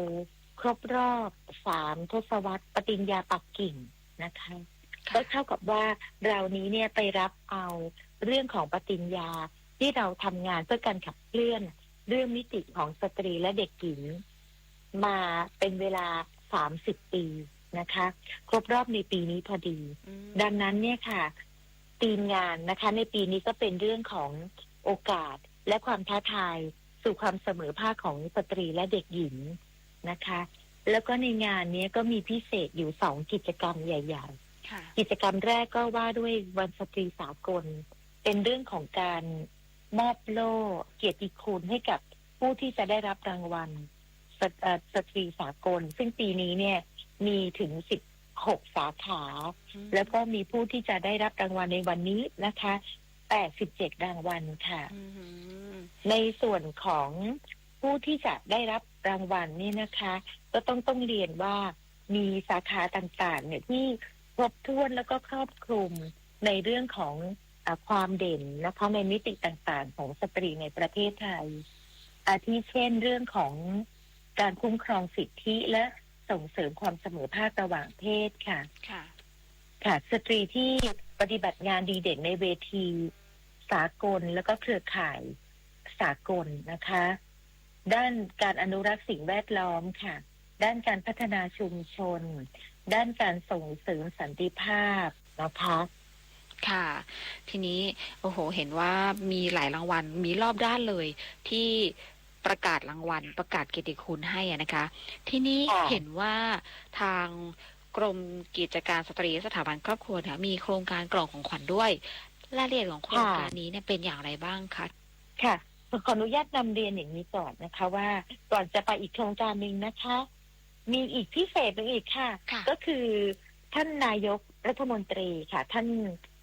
ครบรอบ3 ทศวรรษปฏิญญาปักกิ่งนะคะก็เท่ากับว่าเรานี้เนี่ยไปรับเอาเรื่องของปฏิญญาที่เราทำงานเพื่อการขับเคลื่อนเรื่องมิติของสตรีและเด็กหญิงมาเป็นเวลา30 ปีนะคะครบรอบในปีนี้พอดีดังนั้นเนี่ยค่ะธีมงานนะคะในปีนี้ก็เป็นเรื่องของโอกาสและความท้าทายสู่ความเสมอภาคของสตรีและเด็กหญิงนะคะแล้วก็ในงานนี้ก็มีพิเศษอยู่2 กิจกรรมใหญ่ๆกิจกรรมแรกก็ว่าด้วยวันสตรีสากลเป็นเรื่องของการมอบโล่เกียรติคุณให้กับผู้ที่จะได้รับรางวัลสตรีสากลซึ่งปีนี้เนี่ยมีถึง16 สาขาแล้วก็มีผู้ที่จะได้รับรางวัลในวันนี้นะคะ87 รางวัลค่ะในส่วนของผู้ที่จะได้รับรางวัลนี่นะคะก็ต้องเรียนว่ามีสาขาต่างๆเนี่ยที่ครบถ้วนแล้วก็ครอบคลุมในเรื่องของความเด่นนะคะในมิติต่างๆของสตรีในประเทศไทยอาทิเช่นเรื่องของการคุ้มครองสิทธิและส่งเสริมความเสมอภาคระหว่างเพศค่ะค่ะสตรีที่ปฏิบัติงานดีเด่นในเวทีสากลแล้วก็เครือข่ายสากลนะคะด้านการอนุรักษ์สิ่งแวดล้อมค่ะด้านการพัฒนาชุมชนด้านการส่งเสริมสันติภาพนะคะค่ะทีนี้โอ้โหเห็นว่ามีหลายรางวัลมีรอบด้านเลยที่ประกาศรางวัลประกาศเกียรติคุณให้นะคะทีนี้เห็นว่าทางกรมกิจการสตรีสถาบันครอบครัวเนี่ยมีโครงการกล่องของขวัญด้วยรายละเอียดของโครงการนี้เนี่ยเป็นอย่างไรบ้างคะค่ะขออนุญาตนำเรียนอย่างนี้ก่อนนะคะว่าก่อนจะไปอีกโครงการหนึ่งนะคะมีอีกพิเศษหนึ่งอีกค่ะก็คือท่านนายกรัฐมนตรีค่ะท่าน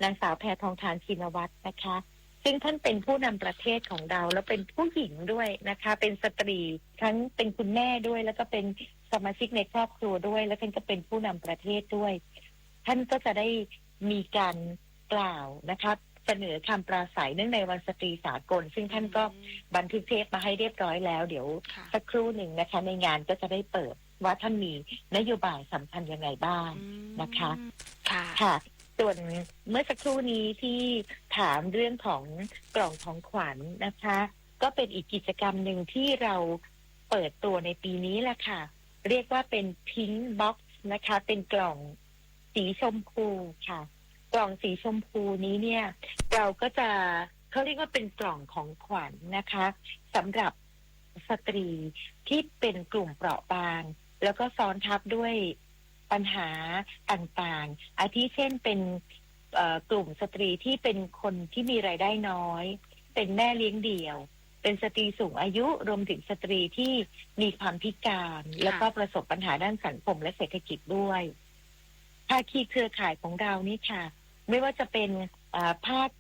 นางสาวแพทองธารชินวัตรนะคะซึ่งท่านเป็นผู้นำประเทศของเราแล้วเป็นผู้หญิงด้วยนะคะเป็นสตรีทั้งเป็นคุณแม่ด้วยแล้วก็เป็นสมาชิกในครอบครัวด้วยแล้วท่านก็เป็นผู้นำประเทศด้วยท่านก็จะได้มีการกล่าวนะคะเสนอคำปราศัยเนื่องในวันสตรีสากลซึ่งท่านก็บันทึกเทปมาให้เรียบร้อยแล้วเดี๋ยวสักครู่หนึ่งนะคะในงานก็จะได้เปิดว่าท่านมีนโยบายสำคัญยังไงบ้างนะคะค่ะส่วนเมื่อสักครู่นี้ที่ถามเรื่องของกล่องของขวัญนะคะก็เป็นอีกกิจกรรมหนึ่งที่เราเปิดตัวในปีนี้แหละค่ะเรียกว่าเป็น Pink Box นะคะเป็นกล่องสีชมพูค่ะกล่องสีชมพูนี้เนี่ยเราก็จะเขาเรียกว่าเป็นกล่องของขวัญนะคะสำหรับสตรีที่เป็นกลุ่มเปราะบางแล้วก็ซ้อนทับด้วยปัญหาต่างๆอาทิเช่นเป็นกลุ่มสตรีที่เป็นคนที่มีรายได้น้อยเป็นแม่เลี้ยงเดี่ยวเป็นสตรีสูงอายุรวมถึงสตรีที่มีความพิการแล้วก็ประสบปัญหาด้านสังคมและเศรษฐกิจด้วยภาคีเครือข่ายของเรานี่ค่ะไม่ว่าจะเป็นภาค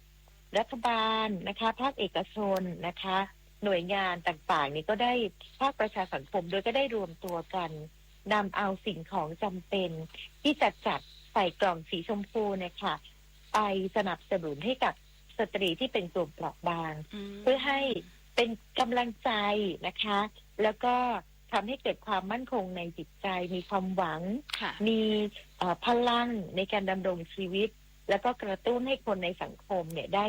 รัฐบาลนะคะภาคเอกชนนะคะหน่วยงานต่างๆนี่ก็ได้ภาคประชาสังคมโดยก็ได้รวมตัวกันนำเอาสิ่งของจำเป็นที่จะจัดใส่กล่องสีชมพูเนี่ยค่ะไปสนับสนุนให้กับสตรีที่เป็นกลุ่มเปราะบางเพื่อให้เป็นกำลังใจนะคะแล้วก็ ทำให้เกิดความมั่นคงในจิตใจมีความหวังมีพลังในการดำรงชีวิตแล้วก็กระตุ้นให้คนในสังคมเนี่ยได้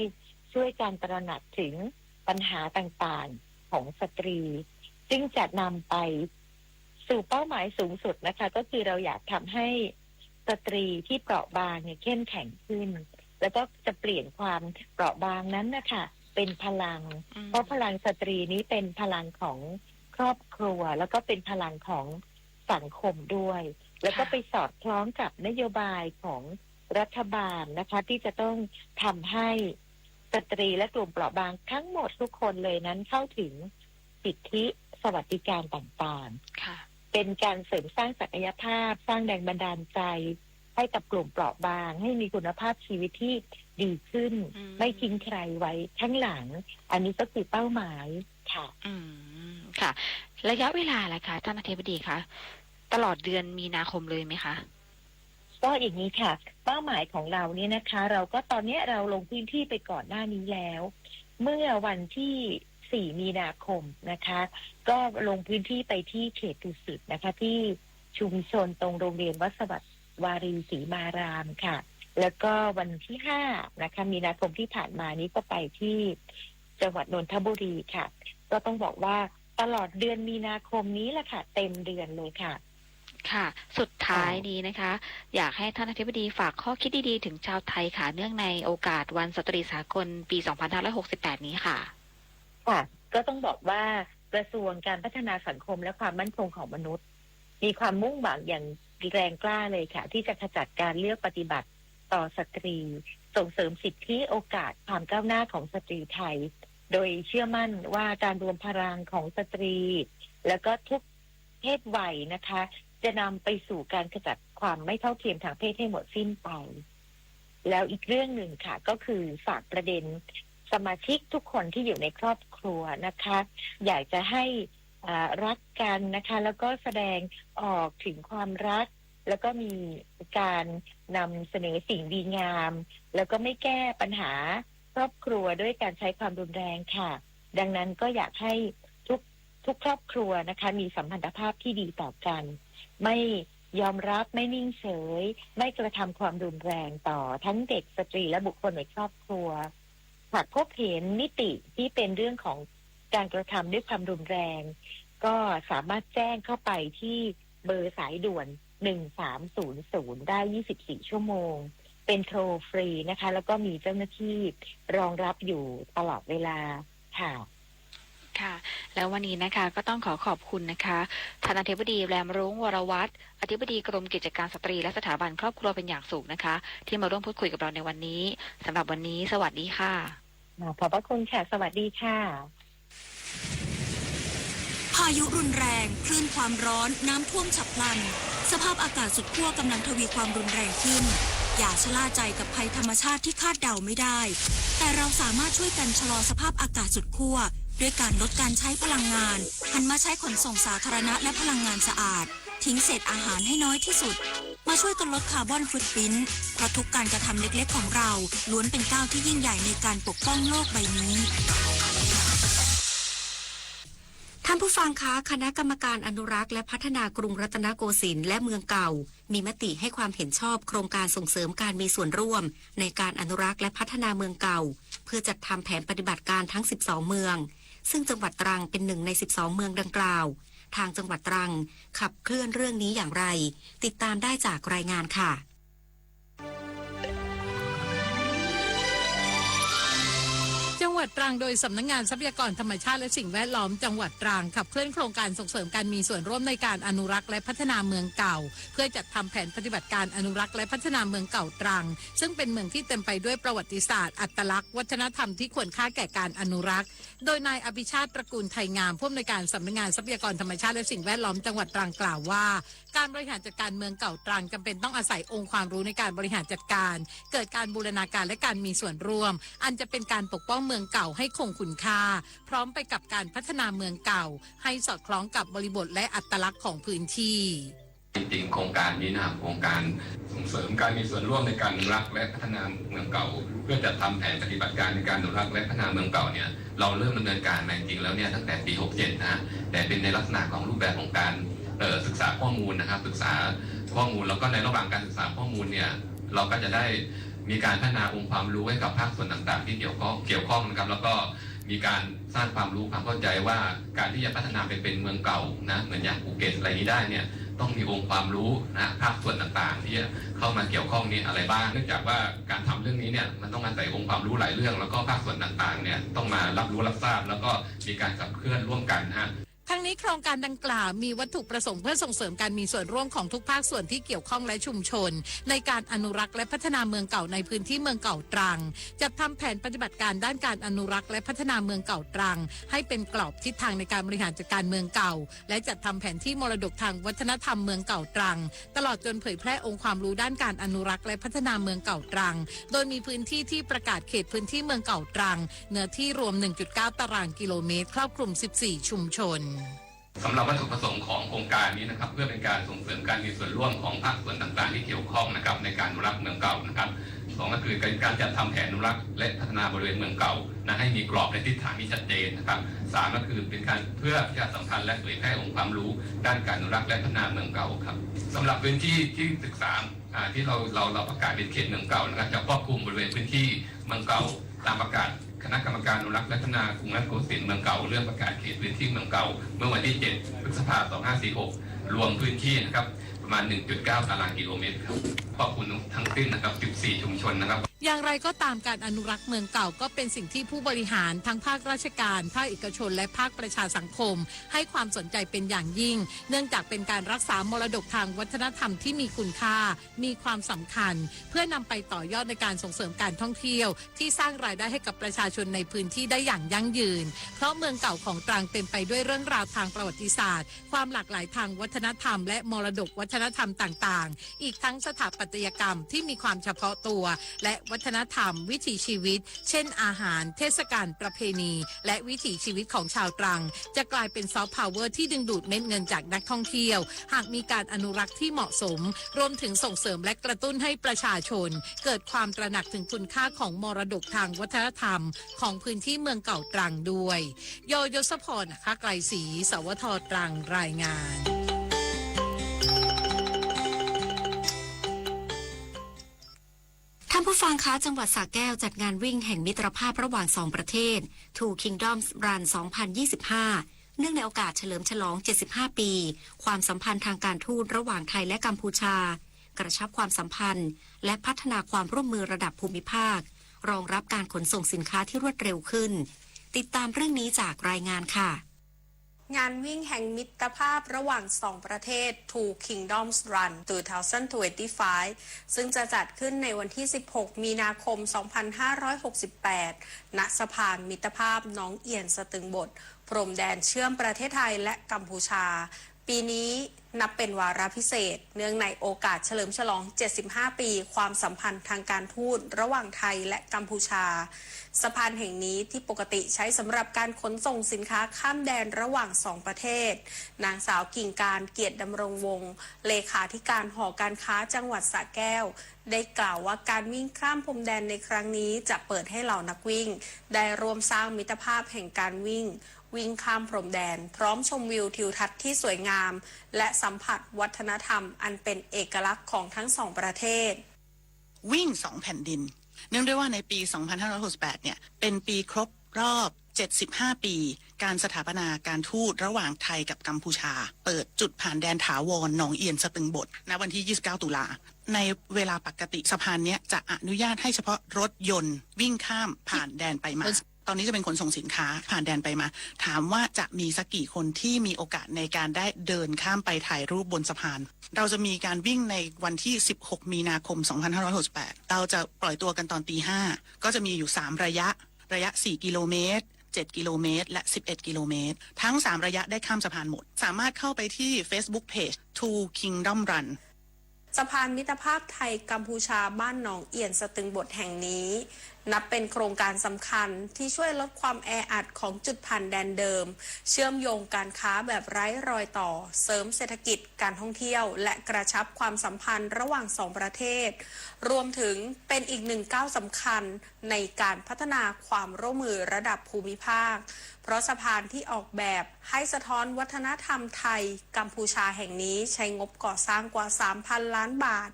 ช่วยการตระหนักถึงปัญหาต่างๆของสตรีซึ่งจะนำไปสู่เป้าหมายสูงสุดนะคะก็คือเราอยากทำให้สตรีที่เปราะบางเนี่ยเข้มแข็งขึ้นแล้วก็จะเปลี่ยนความเปราะบางนั้นนะคะเป็นพลังเพราะพลังสตรีนี้เป็นพลังของครอบครัวแล้วก็เป็นพลังของสังคมด้วยแล้วก็ไปสอดคล้องกับนโยบายของรัฐบาลนะคะที่จะต้องทำให้สตรีและกลุ่มเปราะบางทั้งหมดทุกคนเลยนั้นเข้าถึงสิทธิสวัสดิการต่างๆเป็นการเสริมสร้างศักยภาพสร้างแรงบันดาลใจให้กับกลุ่มเปราะบางให้มีคุณภาพชีวิตที่ดีขึ้นไม่ทิ้งใครไว้ข้างหลังอันนี้ก็คือเป้าหมายค่ะค่ะระยะเวลาล่ะคะท่านอธิบดีคะตลอดเดือนมีนาคมเลยไหมคะก็อย่างนี้ค่ะเป้าหมายของเราเนี่ยนะคะเราก็ตอนนี้เราลงพื้นที่ไปก่อนหน้านี้แล้วเมื่อวันที่4 มีนาคมนะคะก็ลงพื้นที่ไปที่เขตดุสิตนะคะที่ชุมชนตรงโรงเรียนวัดสวัสดิ์วารีศรีมารามค่ะแล้วก็วันที่5นะคะมีนาคมที่ผ่านมานี้ก็ไปที่จังหวัดนนทบุรีค่ะก็ต้องบอกว่าตลอดเดือนมีนาคมนี้แหละค่ะเต็มเดือนเลยค่ะค่ะสุดท้ายนี้นะคะอยากให้ท่านอธิบดีฝากข้อคิดดีๆถึงชาวไทยค่ะเนื่องในโอกาสวันสตรีสากลปี 2568 นี้ค่ะค่ะก็ต้องบอกว่ากระทรวงการพัฒนาสังคมและความมั่นคงของมนุษย์มีความมุ่งหวังอย่างแรงกล้าเลยค่ะที่จะขจัดการเลือกปฏิบัติต่อสตรีส่งเสริมสิทธิโอกาสความก้าวหน้าของสตรีไทยโดยเชื่อมั่นว่าการรวมพลังของสตรีแล้วก็ทุกเพศวัยนะคะจะนำไปสู่การขจัดความไม่เท่าเทียมทางเพศให้หมดสิ้นไปแล้วอีกเรื่องหนึ่งค่ะก็คือฝากประเด็นสมาชิกทุกคนที่อยู่ในครอบครัวนะคะอยากจะให้รักกันนะคะแล้วก็แสดงออกถึงความรักแล้วก็มีการนำเสนอสิ่งดีงามแล้วก็ไม่แก้ปัญหาครอบครัวด้วยการใช้ความรุนแรงค่ะดังนั้นก็อยากให้ทุกครอบครัวนะคะมีสัมพันธภาพที่ดีต่อกันไม่ยอมรับไม่นิ่งเฉยไม่กระทำความรุนแรงต่อทั้งเด็กสตรีและบุคคลในครอบครัวหากพบเห็นมิติที่เป็นเรื่องของการกระทำด้วยความรุนแรงก็สามารถแจ้งเข้าไปที่เบอร์สายด่วน1300ได้24 ชั่วโมงเป็นโทรฟรีนะคะแล้วก็มีเจ้าหน้าที่รองรับอยู่ตลอดเวลาค่ะค่ะแล้ววันนี้นะคะก็ต้องขอบคุณนะคะท่านอธิบดีแรมรุ้งวรวัฒน์อธิบดีกรมกิจการสตรีและสถาบันครอบครัวเป็นอย่างสูงนะคะที่มาร่วมพูดคุยกับเราในวันนี้สำหรับวันนี้สวัสดีค่ะขอบพระคุณค่ะสวัสดีค่ะพายุรุนแรงคลื่นความร้อนน้ำท่วมฉับพลันสภาพอากาศสุดขั้วกำลังทวีความรุนแรงขึ้นอย่าชะล่าใจกับภัยธรรมชาติที่คาดเดาไม่ได้แต่เราสามารถช่วยกันชะลอสภาพอากาศสุดขั้วด้วยการลดการใช้พลังงานหันมาใช้ขนส่งสาธารณะและพลังงานสะอาดทิ้งเศษอาหารให้น้อยที่สุดมาช่วยกันลดคาร์บอนฟุตพริ้นท์เพราะทุกการกระทำเล็กๆของเราล้วนเป็นก้าวที่ยิ่งใหญ่ในการปกป้องโลกใบนี้ท่านผู้ฟังคะคณะกรรมการอนุรักษ์และพัฒนากรุงรัตนโกสินทร์และเมืองเก่ามีมติให้ความเห็นชอบโครงการส่งเสริมการมีส่วนร่วมในการอนุรักษ์และพัฒนาเมืองเก่าเพื่อจัดทำแผนปฏิบัติการทั้ง12เมืองซึ่งจังหวัดตรังเป็นหนึ่งใน12เมืองดังกล่าวทางจังหวัดตรังขับเคลื่อนเรื่องนี้อย่างไรติดตามได้จากรายงานค่ะจังหวัดตรังโดยสำนักงานทรัพยากรธรรมชาติและสิ่งแวดล้อมจังหวัดตรังขับเคลื่อนโครงการส่งเสริมการมีส่วนร่วมในการอนุรักษ์และพัฒนาเมืองเก่าเพื่อจัดทำแผนปฏิบัติการอนุรักษ์และพัฒนาเมืองเก่าตรังซึ่งเป็นเมืองที่เต็มไปด้วยประวัติศาสตร์อัตลักษณ์วัฒนธรรมที่ควรค่าแก่การอนุรักษ์โดยนายอภิชาติตระกูลไทยงามผู้อำนวยการสำนักงานทรัพยากรธรรมชาติและสิ่งแวดล้อมจังหวัดตรังกล่าวว่าการบริหารจัดการเมืองเก่าตรังจำเป็นต้องอาศัยองค์ความรู้ในการบริหารจัดการเกิดการบูรณาการและการมีส่วนร่วมอันจะเป็นการปกป้องเมืองเก่าให้คงคุณค่าพร้อมไปกับการพัฒนาเมืองเก่าให้สอดคล้องกับบริบทและอัตลักษณ์ของพื้นที่ จริงๆโครงการนี้นะครับโครงการส่งเสริมการมีส่วนร่วมในการอนุรักษ์และพัฒนาเมืองเก่าเพื่อจัดทำแผนปฏิบัติการในการอนุรักษ์และพัฒนาเมืองเก่าเนี่ยเราเริ่มดำเนินการมาจริงๆแล้วเนี่ยตั้งแต่ปี 67 นะฮะแต่เป็นในลักษณะของรูปแบบของการศึกษาข้อมูลนะครับศึกษาข้อมูลแล้วก็ในระหว่างการศึกษาข้อมูลเนี่ยเราก็จะได้มีการพัฒนาองค์ความรู้ให้กับภาคส่วนต่างๆที่เกี่ยวข้องนะครับแล้วก็มีการสร้างความรู้ความเข้าใจว่าการที่จะพัฒนาไปเป็นเมืองเก่านะเหมือนอย่างภูเก็ตอะไรนี้ได้เนี่ยต้องมีองค์ความรู้นะภาคส่วนต่างๆที่เข้ามาเกี่ยวข้องนี้อะไรบ้างเนื่องจากว่าการทำเรื่องนี้เนี่ยมันต้องอาศัยองค์ความรู้หลายเรื่องแล้วก็ภาคส่วนต่างๆเนี่ยต้องมารับรู้รับทราบแล้วก็มีการขับเคลื่อนร่วมกันฮะทั้งนี้โครงการดังกล่าวมีวัตถุประสงค์เพื่อส่งเสริมการมีส่วนร่วมของทุกภาคส่วนที่เกี่ยวข้องและชุมชนในการอนุรักษ์และพัฒนาเมืองเก่าในพื้นที่เมืองเก่าตรังจัดทำแผนปฏิบัติการด้านการอนุรักษ์และพัฒนาเมืองเก่าตรังให้เป็นกรอบทิศทางในการบริหารจัดการเมืองเก่าและจัดทำแผนที่มรดกทางวัฒนธรรมเมืองเก่าตรังตลอดจนเผยแพร่องค์ความรู้ด้านการอนุรักษ์และพัฒนาเมืองเก่าตรังโดยมีพื้นที่ที่ประกาศเขตพื้นที่เมืองเก่าตรังเนื้อที่รวม 1.9 ตารางกิโลเมตรครอบคลุม 14 ชุมชนสำหรับวัตถุประสงค์ของโครงการนี้นะครับเพื่อเป็นการส่งเสริมการมีส่วนร่วมของภาคส่วนต่างๆที่เกี่ยวข้องนะครับในการอนุรักษ์เมืองเก่านะครับสองก็คือการจัดทำแผนอนุรักษ์และพัฒนาบริเวณเมืองเก่านะให้มีกรอบและทิศทางที่ชัดเจนนะครับสามก็คือเป็นการเพื่อประชาสัมพันธ์และเผยแพร่องค์ความรู้ด้านการอนุรักษ์และพัฒนาเมืองเก่าครับสำหรับพื้นที่ที่ศึกษาที่เราประกาศเป็นเขตเมืองเก่านะครับจะครอบคลุมบริเวณพื้นที่เมืองเก่าตามประกาศคณะกรรมการอนุรักษ์และพัฒนากรุงรัตนโกสินทร์เมืองเก่าเรื่องประกาศเขตพื้นที่เมืองเก่าเมื่อวันที่ 7 พฤษภาคม 2546 รวมพื้นที่นะครับประมาณ 1.9 ตารางกิโลเมตรครับครอบคลุมทั้งสิ้นนะครับ 14 ชุมชนนะครับอย่างไรก็ตามการอนุรักษ์เมืองเก่าก็เป็นสิ่งที่ผู้บริหารทั้งภาคราชการภาคเอกชนและภาคประชาสังคมให้ความสนใจเป็นอย่างยิ่งเนื่องจากเป็นการรักษามรดกทางวัฒนธรรมที่มีคุณค่ามีความสำคัญเพื่อนำไปต่อยอดในการส่งเสริมการท่องเที่ยวที่สร้างรายได้ให้กับประชาชนในพื้นที่ได้อย่างยั่งยืนเพราะเมืองเก่าของตรังเต็มไปด้วยเรื่องราวทางประวัติศาสตร์ความหลากหลายทางวัฒนธรรมและมรดกวัฒนธรรมต่างๆอีกทั้งสถาปัตยกรรมที่มีความเฉพาะตัวและวัฒนธรรมวิถีชีวิตเช่นอาหารเทศกาลประเพณีและวิถีชีวิตของชาวตรังจะกลายเป็นซอฟต์พาวเวอร์ที่ดึงดูดเม็ดเงินจากนักท่องเที่ยวหากมีการอนุรักษ์ที่เหมาะสมรวมถึงส่งเสริมและกระตุ้นให้ประชาชนเกิดความตระหนักถึงคุณค่าของมรดกทางวัฒนธรรมของพื้นที่เมืองเก่าตรังด้วยโยศพร นะคะไกรศรีสวทตรังรายงานท่านผู้ฟังคะจังหวัดสระแก้วจัดงานวิ่งแห่งมิตรภาพระหว่าง2ประเทศ Two Kingdoms Run 2025 เนื่องในโอกาสเฉลิมฉลอง 75 ปีความสัมพันธ์ทางการทูตระหว่างไทยและกัมพูชากระชับความสัมพันธ์และพัฒนาความร่วมมือระดับภูมิภาครองรับการขนส่งสินค้าที่รวดเร็วขึ้นติดตามเรื่องนี้จากรายงานค่ะงานวิ่งแห่งมิตรภาพระหว่าง2ประเทศ Two Kingdoms Run 2025 ซึ่งจะจัดขึ้นในวันที่ 16 มีนาคม 2568 ณ สะพานมิตรภาพหนองเอียนสตึงบดพรมแดนเชื่อมประเทศไทยและกัมพูชาปีนี้นับเป็นวาระพิเศษเนื่องในโอกาสเฉลิมฉลอง 75 ปีความสัมพันธ์ทางการทูตระหว่างไทยและกัมพูชาสะพานแห่งนี้ที่ปกติใช้สำหรับการขนส่งสินค้าข้ามแดนระหว่าง2ประเทศนางสาวกิ่งการเกียรติดำรงวงศ์เลขาธิการหอการค้าจังหวัดสระแก้วได้กล่าวว่าการวิ่งข้ามพรมแดนในครั้งนี้จะเปิดให้เหล่านักวิ่งได้ร่วมสร้างมิตรภาพแห่งการวิ่งข้ามพรมแดนพร้อมชมวิวทิวทัศน์ที่สวยงามและสัมผัสวัฒนธรรมอันเป็นเอกลักษณ์ของทั้งสองประเทศวิ่ง2แผ่นดินเนื่องด้วยว่าในปี 2568 เนี่ยเป็นปีครบรอบ 75 ปีการสถาปนาการทูตระหว่างไทยกับกัมพูชาเปิดจุดผ่านแดนถาวรหนองเอียนสตึงบดณวันที่ 29 ตุลาในเวลาปกติสะพานนี้จะอนุญาตให้เฉพาะรถยนต์วิ่งข้ามผ่านแดนไปมาตอนนี้จะเป็นขนส่งสินค้าผ่านแดนไปมาถามว่าจะมีสักกี่คนที่มีโอกาสในการได้เดินข้ามไปถ่ายรูปบนสะพานเราจะมีการวิ่งในวันที่ 16 มีนาคม 2568 เราจะปล่อยตัวกันตอนตี 5ก็จะมีอยู่3ระยะ 4 กิโลเมตร 7 กิโลเมตร และ 11 กิโลเมตรทั้ง3ระยะได้ข้ามสะพานหมดสามารถเข้าไปที่ Facebook Page Two Kingdom Runสะพานมิตรภาพไทยกัมพูชาบ้านหนองเอียนสตึงบดแห่งนี้ นับเป็นโครงการสำคัญที่ช่วยลดความแออัดของจุดผ่านแดนเดิมเชื่อมโยงการค้าแบบไร้รอยต่อเสริมเศรษฐกิจการท่องเที่ยวและกระชับความสัมพันธ์ระหว่างสองประเทศรวมถึงเป็นอีกหนึ่งก้าวสำคัญในการพัฒนาความร่วมมือระดับภูมิภาคเพราะสะพานที่ออกแบบให้สะท้อนวัฒนธรรมไทยกัมพูชาแห่งนี้ใช้งบก่อสร้างกว่า 3,000 ล้านบาท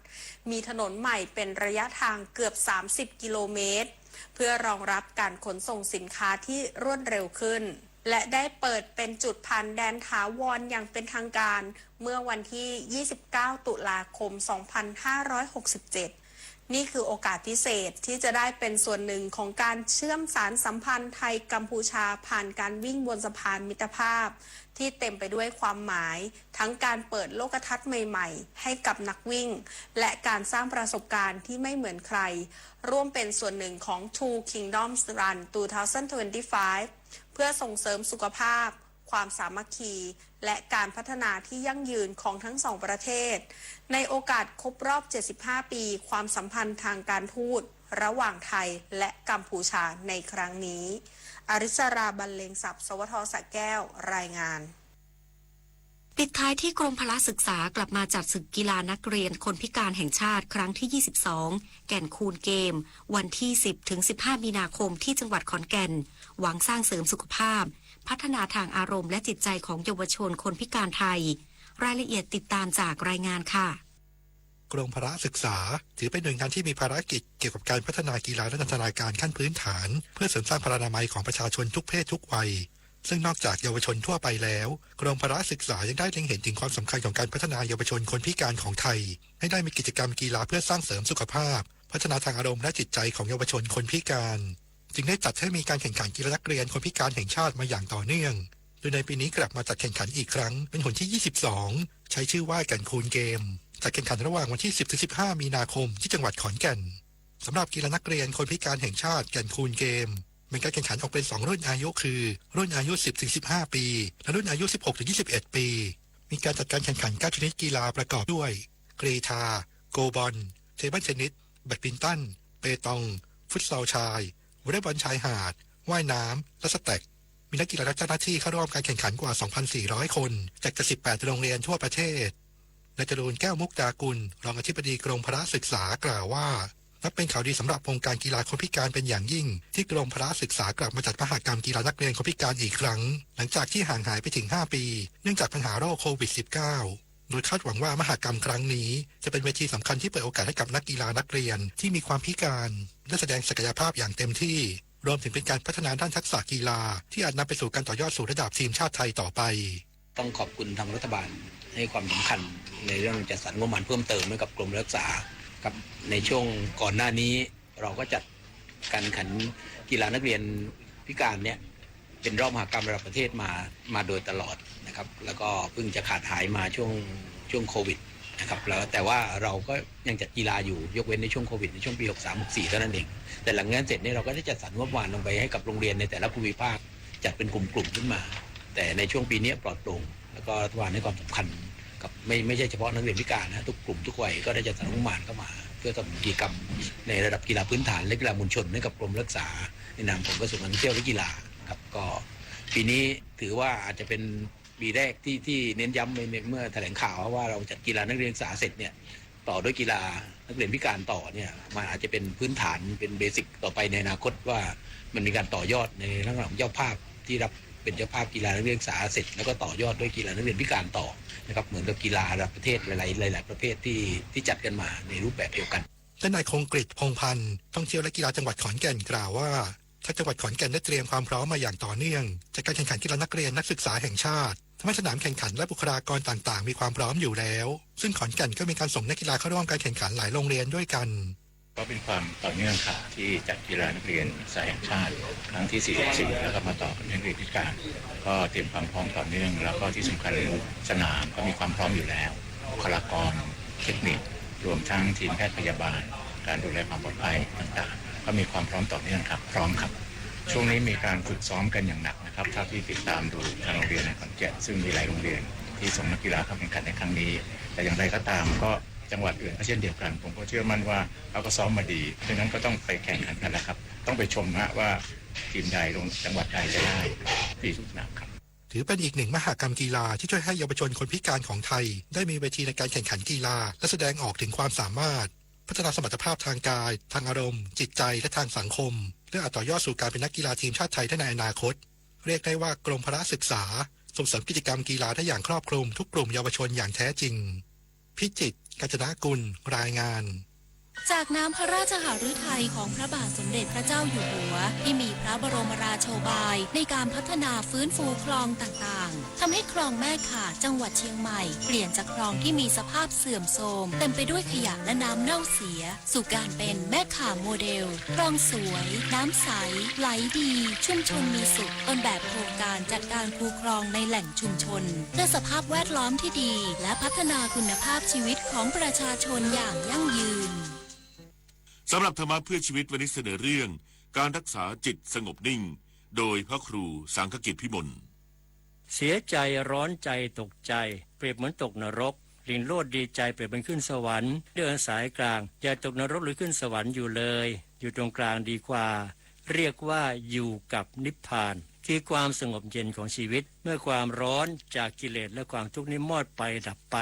มีถนนใหม่เป็นระยะทางเกือบ30กิโลเมตรเพื่อรองรับการขนส่งสินค้าที่รวดเร็วขึ้นและได้เปิดเป็นจุดผ่านแดนถาวรอย่างเป็นทางการเมื่อวันที่29ตุลาคม2567นี่คือโอกาสพิเศษที่จะได้เป็นส่วนหนึ่งของการเชื่อมสารสัมพันธ์ไทยกัมพูชาผ่านการวิ่งบนสะพานมิตรภาพที่เต็มไปด้วยความหมายทั้งการเปิดโลกทัศน์ใหม่ๆให้กับนักวิ่งและการสร้างประสบการณ์ที่ไม่เหมือนใครร่วมเป็นส่วนหนึ่งของ Two Kingdoms Run 2025 เพื่อส่งเสริมสุขภาพความสามัคคีและการพัฒนาที่ยั่งยืนของทั้งสองประเทศในโอกาสครบรอบ75ปีความสัมพันธ์ทางการทูตระหว่างไทยและกัมพูชาในครั้งนี้อริสราบรรเลงศัพท์สวทสระแก้วรายงานปิดท้ายที่กรมพละศึกษากลับมาจัดศึกกีฬานักเรียนคนพิการแห่งชาติครั้งที่22แก่นคูนเกมวันที่10-15มีนาคมที่จังหวัดขอนแก่นหวังสร้างเสริมสุขภาพพัฒนาทางอารมณ์และจิตใจของเยาวชนคนพิการไทยรายละเอียดติดตามจากรายงานค่ะกรมพละศึกษาถือเป็นหน่วยงานที่มีภารกิจเกี่ยวกับการพัฒนากีฬาและนันทนาการขั้นพื้นฐานเพื่อเสริมสร้างพลานามัยของประชาชนทุกเพศทุกวัยซึ่งนอกจากเยาวชนทั่วไปแล้วกรมพละศึกษายังได้เล็งเห็นถึงความสำคัญของการพัฒนาเยาวชนคนพิการของไทยให้ได้มีกิจกรรมกีฬาเพื่อสร้างเสริมสุขภาพพัฒนาทางอารมณ์และจิตใจของเยาวชนคนพิการจึงได้จัดให้มีการแข่งขันกีฬานักเรียนคนพิการแห่งชาติมาอย่างต่อเนื่องโดยในปีนี้กลับมาจัดแข่งขันอีกครั้งเป็นหนที่22ใช้ชื่อว่าแก่นคูนเกมจัดแข่งขันระหว่างวันที่10-15มีนาคมที่จังหวัดขอนแก่นสำหรับกีฬานักเรียนคนพิการแห่งชาติแก่นคูนเกมเป็นการแข่งขันออกเป็น2รุ่นอายุคือรุ่นอายุ 10-15 ปีและรุ่นอายุ 16-21 ปีมีการจัดการแข่งขัน9ชนิดกีฬาประกอบด้วยกรีฑาโกบอลเทเบิลเทนนิสแบดมินตันเปตองฟุตซอลชายวอลเลย์บอลชายหาดว่ายน้ำและสเต็กมีนักกีฬาและเจ้าหน้าที่เข้าร่วมการแข่งขันกว่า 2,400 คนจาก78โรงเรียนทั่วประเทศนายจรูญแก้วมุกดากุลรองอธิบดีกรมพละศึกษากล่าวว่านับเป็นข่าวดีสำหรับวงการกีฬาคนพิการเป็นอย่างยิ่งที่กรมพละศึกษากลับมาจัดมหกรรมกีฬานักเรียนคนพิการอีกครั้งหลังจากที่ห่างหายไปถึง5ปีเนื่องจากปัญหาโรคโควิด -19 โดยคาดหวังว่ามหกรรมครั้งนี้จะเป็นเวทีสำคัญที่เปิดโอกาสให้กับนักกีฬานักเรียนที่มีความพิการได้แสดงศักยภาพอย่างเต็มที่รวมถึงเป็นการพัฒนาด้านทักษะกีฬาที่อาจนำไปสู่การต่อยอดสู่ระดับทีมชาติไทยต่อไปต้องขอบคุณทางรัฐบาลให้ความสำคัญในเรื่องจัดสรรงบประมาณเพิ่มเติมให้กับกรมรักษากับในช่วงก่อนหน้านี้เราก็จัดการแข่งขันกีฬานักเรียนพิการเนี่ยเป็นรอบมหกรรมระดับประเทศมาโดยตลอดนะครับแล้วก็เพิ่งจะขาดหายมาช่วงโควิดนะครับแล้วแต่ว่าเราก็ยังจัดกีฬาอยู่ยกเว้นในช่วงโควิดในช่วงปี63-64เท่านั้นเองแต่หลังงานเสร็จเนี่ยเราก็ได้จัดสรรงบประมาณลงไปให้กับโรงเรียนในแต่ละภูมิภาคจัดเป็นกลุ่มๆขึ้นมาแต่ในช่วงปีนี้ปลอดโปร่งแล้วก็รัฐบาลให้ความสำคัญกับไม่ใช่เฉพาะนักเรียนพิการนะทุกกลุ่มทุกวัยก็ได้จัดสรรงบประมาณเข้ามาเพื่อทำกิจกรรมในระดับกีฬาพื้นฐานและกีฬามวลชนให้กับกรมรักษาในนามของกระทรวงการท่องเที่ยวและกีฬาครับก็ปีนี้ถือว่าอาจจะเป็นปีแรกที่เน้นย้ำในเมื่อแถลงข่าวว่าเราจัดกีฬานักเรียนศึกษาเสร็จเนี่ยต่อด้วยกีฬานักเรียนพิการต่อเนี่ยมันอาจจะเป็นพื้นฐานเป็นเบสิกต่อไปในอนาคตว่ามันมีการต่อยอดในลักษณะของเจ้าภาพที่รับเป็นเจ้าภาพกีฬานักเรียนศึกษาเสร็จแล้วก็ต่อยอดด้วยกีฬานักเรียนพิการต่อนะครับเหมือนกับกีฬาระดับประเทศหลายประเภทที่จัดกันมาในรูปแบบเดียวกันและนายคงกฤษพงษ์พันธ์ท่องเที่ยวและกีฬาจังหวัดขอนแก่นกล่าวว่าทางจังหวัดขอนแก่นได้เตรียมความพร้อมมาอย่างต่อเนื่องจากการแข่งขันกีฬานักเรียนนักศึกษาแห่งชาติทำให้สนามแข่งขันและบุคลากรต่างๆมีความพร้อมอยู่แล้วซึ่งขอนแก่นก็มีการส่งนักกีฬาเข้าร่วมการแข่งขันหลายโรงเรียนด้วยกันก็เป็นความต่อเนื่องครับที่จัดกีฬานักเรียนศึกษาแห่งชาติครั้งที่44แล้วก็มาต่อนักเรียนพิการก็เตรียมความพร้อมต่อเนื่องแล้วก็ที่สำคัญสนามก็มีความพร้อมอยู่แล้วบุคลากรเทคนิครวมทั้งทีมแพทย์พยาบาลการดูแลความปลอดภัยต่างๆก็มีความพร้อมต่อเนื่องครับพร้อมครับช่วงนี้มีการฝึกซ้อมกันอย่างหนักนะครับถ้าที่ติดตามดูทางโรงเรียนในขอนแก่นซึ่งมีหลายโรงเรียนที่ส่งนักกีฬาเข้าแข่งขันในครั้งนี้แต่อย่างไรก็ตามก็ จังหวัดอื่นก็เช่นเดียวกันผมก็เชื่อมั่นว่าเขาก็ซ้อมมาดีดังนั้นก็ต้องไปแข่งขันกันแล้วครับต้องไปชมว่าทีมใดลงจังหวัดใดจะได้ที่ทุกสนามครับถือเป็นอีกหนึ่งมหกรรมกีฬาที่ช่วยให้เยาวชนคนพิการของไทยได้มีเวทีในการแข่งขันกีฬาและแสดงออกถึงความสามารถพัฒนาสมรรถภาพทางกายทางอารมณ์จิตใจและทางสังคมเพื่อต่อยอดสู่การเป็นนักกีฬาทีมชาติไทยได้ในอนาคตเรียกได้ว่ากรมพละศึกษาส่งเสริมกิจกรรมกีฬาได้อย่างครอบคลุมทุกกลุ่มเยาวชนอย่างแท้จริงพิจิตร กาญจนกุลรายงานจากน้ำพระราชหฤทัยของพระบาทสมเด็จพระเจ้าอยู่หัวที่มีพระบรมราโชบายในการพัฒนาฟื้นฟูคลองต่างๆทำให้คลองแม่ข่าจังหวัดเชียงใหม่เปลี่ยนจากคลองที่มีสภาพเสื่อมโทรมเต็มไปด้วยขยะและน้ำเน่าเสียสู่การเป็นแม่ข่าโมเดลคลองสวยน้ำใสไหลดีชุมชนมีสุขต้นแบบโครงการจัดการคูคลองในแหล่งชุมชนเพื่อสภาพแวดล้อมที่ดีและพัฒนาคุณภาพชีวิตของประชาชนอย่างยั่งยืนสำหรับธรรมะเพื่อชีวิตวันนี้เสนอเรื่องการรักษาจิตสงบนิ่งโดยพระครูสังฆกิจพิมลเสียใจร้อนใจตกใจเปรียบเหมือนตกนรกลินโลดดีใจเปรียบเหมือนขึ้นสวรรค์เดินสายกลางอย่าตกนรกหรือขึ้นสวรรค์อยู่เลยอยู่ตรงกลางดีกว่าเรียกว่าอยู่กับนิพพานคือความสงบเย็นของชีวิตเมื่อความร้อนจากกิเลสและความทุกข์นี้มอดไปดับไป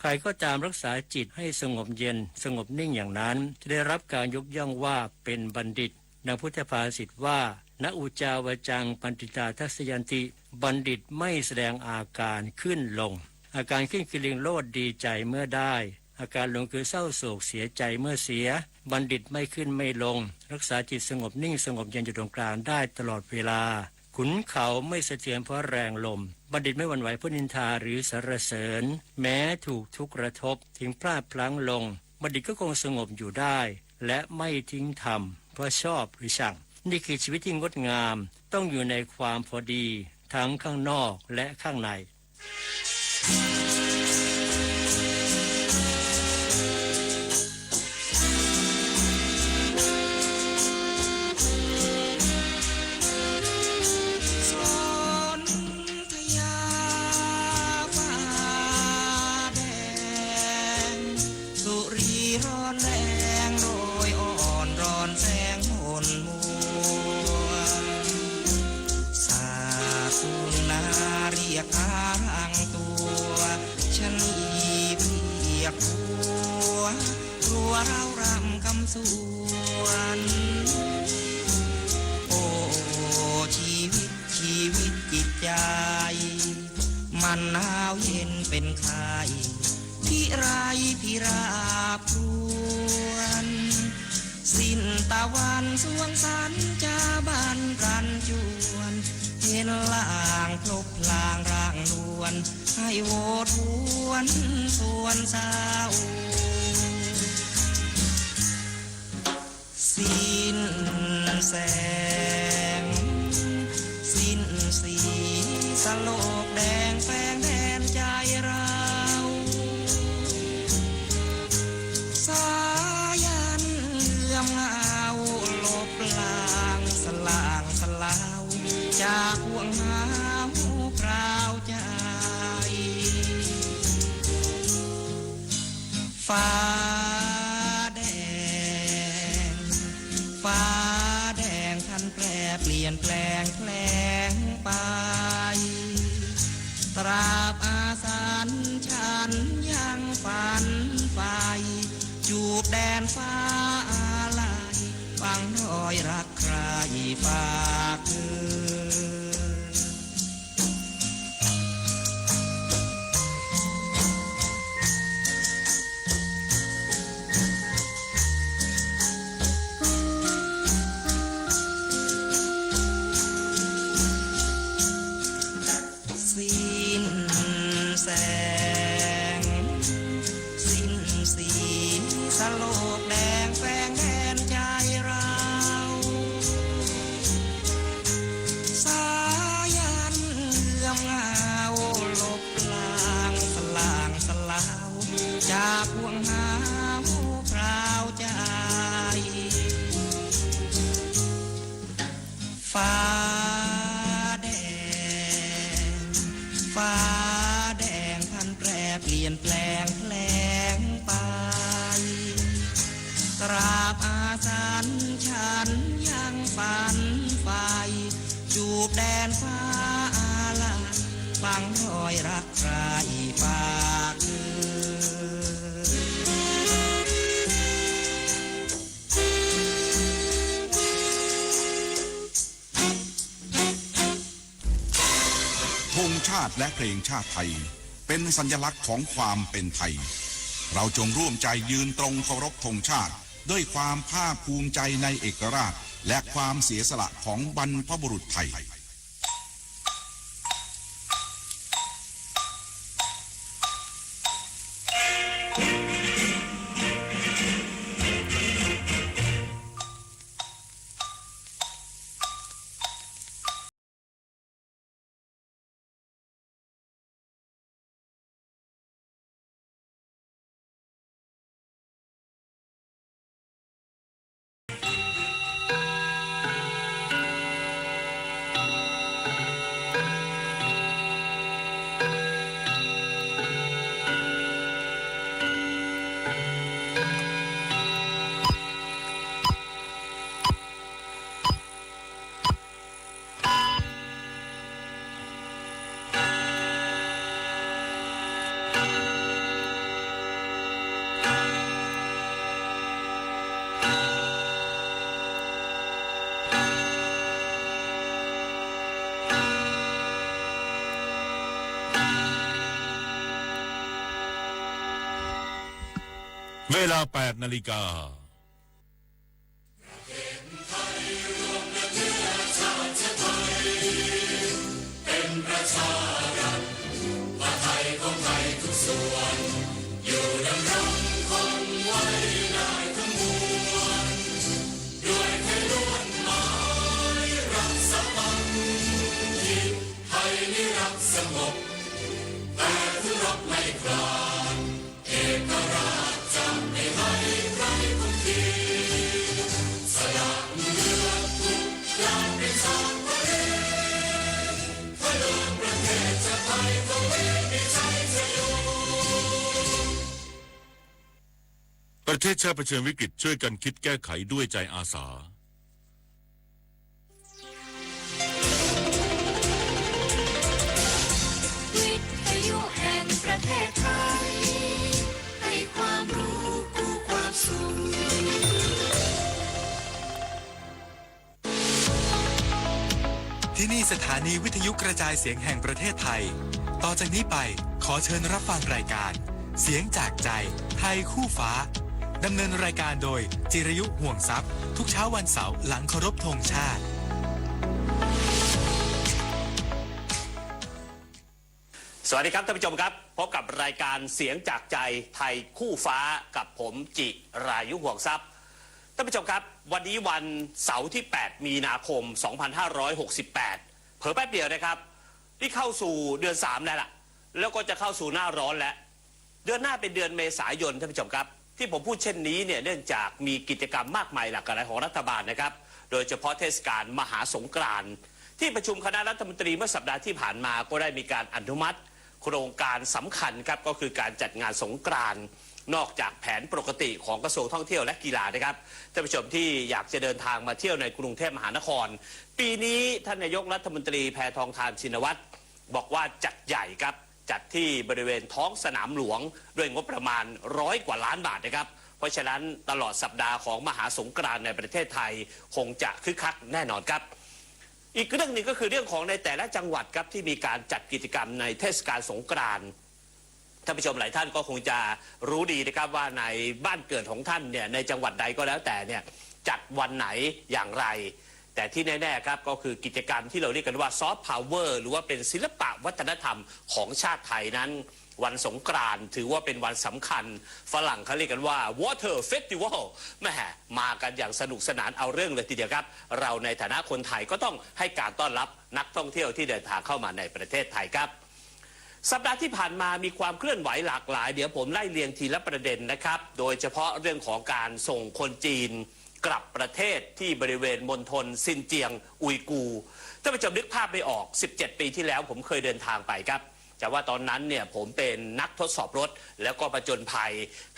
ใครก็ตามรักษาจิตให้สงบเย็นสงบนิ่งอย่างนั้นจะได้รับการยกย่องว่าเป็นบัณฑิตดังพุทธภาษิตว่าณอุจาวจังปันติตาทัสยันติบัณฑิตไม่แสดงอาการขึ้นลงอาการขึ้นคือลิงโลดดีใจเมื่อได้อาการลงคือเศร้าโศกเสียใจเมื่อเสียบัณฑิตไม่ขึ้นไม่ลงรักษาจิตสงบนิ่งสงบเย็นอยู่ตรงกลางได้ตลอดเวลาขุนเขาไม่สะเทือนเพราะแรงลมบัณฑิตไม่หวั่นไหวเพราะนินทาหรือสรรเสริญแม้ถูกทุกข์กระทบถึงพลาดพลั้งลงบัณฑิตก็คงสงบอยู่ได้และไม่ทิ้งธรรมเพราะชอบหรือชังนี่คือชีวิตที่งดงามต้องอยู่ในความพอดีทั้งข้างนอกและข้างในเรารำคำสวนโอ้ชีวิตจิตใจมันหนาวเย็นเป็นไข้พิราบรวนสิ้นตะวันสวงสันจะบันรันจวนเห็นล่างพลบลางร่างนวลให้โวทวนส่วนเศร้าสิ้นแสงสิ้นสีสโลกแดงแฝงแดนใจเราสายันเลื่อมเงาลบลางสลาวจากห่วงหาวพราวใจฟ้าแดงทันแปรเปลี่ยนแปลงแปลงไปตราบอาสันฉันยังฝันไฟจูบแดนฟ้าลายฟังรอยรักใครฝากเธอสโลกแดงแฝงแดนใจเราสายันเลื่อมเงาลบลางสลาวจากห่วงหาวพราวใจฟ้าแดงพันแปรเปลี่ยนแปลงไป ปากธงชาติและเพลงชาติไทยเป็นสัญลักษณ์ของความเป็นไทยเราจงร่วมใจยืนตรงเคารพธงชาติด้วยความภาคภูมิใจในเอกราชและความเสียสละของบรรพบุรุษไทยเวลา 8 นาฬิกาเป็นประชารัฐผ้าไทยของไทยทุกส่วนอยู่ดำรงคงไว้ได้ทั้งมวลด้วยไทยล้วนหมายรักสมัครที่ไทยนิรักสงบแต่ทุรบไม่คลานเอกราชจะไม่ให้ใครคุกคีสละเลือดทุกอย่างเป็นชาติ ประเทศชาติเผชิญวิกฤตช่วยกันคิดแก้ไขด้วยใจอาสาวิทยุแห่งประเทศไทยให้ความรู้กู้ความสุขที่นี่สถานีวิทยุกระจายเสียงแห่งประเทศไทยต่อจากนี้ไปขอเชิญรับฟังรายการเสียงจากใจไทยคู่ฟ้าดำเนินรายการโดยจิรยุห่วงทรัพย์ทุกเช้าวันเสาร์หลังเคารพธงชาติสวัสดีครับท่านผู้ชมครับพบกับรายการเสียงจากใจไทยคู่ฟ้ากับผมจิรายุห่วงทรัพย์ท่านผู้ชมครับวันนี้วันเสาร์ที่ 8 มีนาคม 2568 เผลอแป๊บเดียวนะครับที่เข้าสู่เดือน 3 แล้วล่ะแล้วก็จะเข้าสู่หน้าร้อนแล้วเดือนหน้าเป็นเดือนเมษายนท่านผู้ชมครับที่ผมพูดเช่นนี้เนี่ยเนื่องจากมีกิจกรรมมากมายหลากหลายของรัฐบาลนะครับโดยเฉพาะเทศกาลมหาสงกรานต์ที่ประชุมคณะรัฐมนตรีเมื่อสัปดาห์ที่ผ่านมาก็ได้มีการอนุมัติโครงการสำคัญครับก็คือการจัดงานสงกรานต์นอกจากแผนปกติของกระทรวงท่องเที่ยวและกีฬานะครับท่านผู้ชมที่อยากจะเดินทางมาเที่ยวในกรุงเทพมหานครปีนี้ท่านนายกรัฐมนตรีแพทองธารชินวัตรบอกว่าจัดใหญ่ครับจัดที่บริเวณท้องสนามหลวงด้วยงบประมาณ100 กว่าล้านบาทนะครับเพราะฉะนั้นตลอดสัปดาห์ของมหาสงกรานต์ในประเทศไทยคงจะคึกคักแน่นอนครับอีกเรื่องหนึ่งก็คือเรื่องของในแต่ละจังหวัดครับที่มีการจัดกิจกรรมในเทศกาลสงกรานต์ท่านผู้ชมหลายท่านก็คงจะรู้ดีนะครับว่าในบ้านเกิดของท่านเนี่ยในจังหวัดใดก็แล้วแต่เนี่ยจัดวันไหนอย่างไรแต่ที่แน่ๆครับก็คือกิจกรรมที่เราเรียกกันว่าซอฟต์พาวเวอร์หรือว่าเป็นศิลปะวัฒนธรรมของชาติไทยนั้นวันสงกรานต์ถือว่าเป็นวันสำคัญฝรั่งเขาเรียกกันว่า Water Festival แม่มากันอย่างสนุกสนานเอาเรื่องเลยทีเดียวครับเราในฐานะคนไทยก็ต้องให้การต้อนรับนักท่องเที่ยวที่เดินทางเข้ามาในประเทศไทยครับสัปดาห์ที่ผ่านมามีความเคลื่อนไหวหลากหลายเดี๋ยวผมไล่เรียงทีละประเด็นนะครับโดยเฉพาะเรื่องของการส่งคนจีนกลับประเทศที่บริเวณมณฑลซินเจียงอุยกูร์ท่านผู้ชมนึกภาพไม่ออก17 ปีที่แล้วผมเคยเดินทางไปครับแต่ว่าตอนนั้นเนี่ยผมเป็นนักทดสอบรถแล้วก็ผจญภัย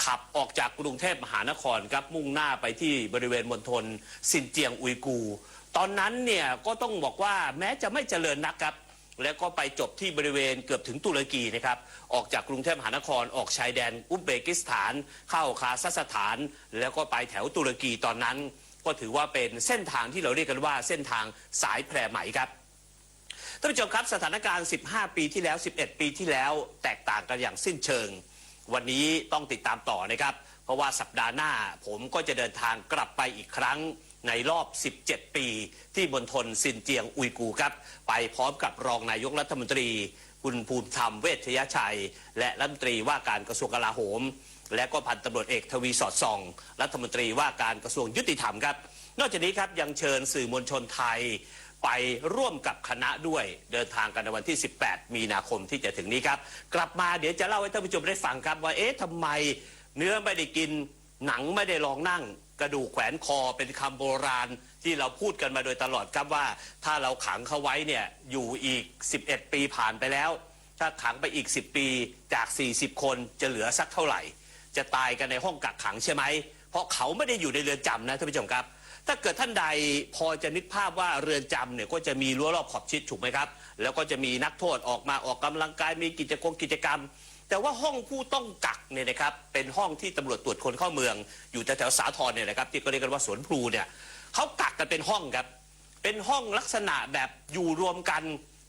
ขับออกจากกรุงเทพมหานครครับมุ่งหน้าไปที่บริเวณมณฑลซินเจียงอุยกูร์ตอนนั้นเนี่ยก็ต้องบอกว่าแม้จะไม่เจริญนักครับ แล้วก็ไปจบที่บริเวณเกือบถึงตุรกีนะครับออกจากกรุงเทพมหานครออกชายแดนอุซเบกิสถานเข้าคาซัคสถานแล้วก็ไปแถวตุรกีตอนนั้นก็ถือว่าเป็นเส้นทางที่เราเรียกกันว่าเส้นทางสายแพร่ไหมครับท่านผู้ชมครับสถานการณ์15 ปีที่แล้ว11 ปีที่แล้วแตกต่างกันอย่างสิ้นเชิงวันนี้ต้องติดตามต่อนะครับเพราะว่าสัปดาห์หน้าผมก็จะเดินทางกลับไปอีกครั้งในรอบ17 ปีที่มณฑลซินเจียงอุยกูร์ครับไปพร้อมกับรองนายกรัฐมนตรีคุณภูมิธรรมเวชยชัยและรัฐมนตรีว่าการกระทรวงกลาโหมและก็พันตำรวจเอกทวีสอดส่องรัฐมนตรีว่าการกระทรวงยุติธรรมครับนอกจากนี้ครับยังเชิญสื่อมวลชนไทยไปร่วมกับคณะด้วยเดินทางกันในวันที่18 มีนาคมที่จะถึงนี้ครับกลับมาเดี๋ยวจะเล่าให้ท่านผู้ชมได้ฟังครับว่าทำไมเนื้อไม่ได้กินหนังไม่ได้ลองนั่งกระดูกแขวนคอเป็นคำโบราณที่เราพูดกันมาโดยตลอดครับว่าถ้าเราขังเขาไว้เนี่ยอยู่อีก11 ปีผ่านไปแล้วถ้าขังไปอีก10 ปีจาก40 คนจะเหลือสักเท่าไหร่จะตายกันในห้องกักขังใช่ไหมเพราะเขาไม่ได้อยู่ในเรือนจำนะท่านผู้ชมครับถ้าเกิดท่านใดพอจะนึกภาพว่าเรือนจำเนี่ยก็จะมีรั้วรอบขอบชิดถูกไหมครับแล้วก็จะมีนักโทษออกมาออกกำลังกายมีกิจกรรมแต่ว่าห้องผู้ต้องกักเนี่ยนะครับเป็นห้องที่ตำรวจตรวจคนเข้าเมืองอยู่แถวสาทรเนี่ยนะครับที่ก็เรียกกันว่าสวนพลูเนี่ยเขากักกันเป็นห้องครับเป็นห้องลักษณะแบบอยู่รวมกัน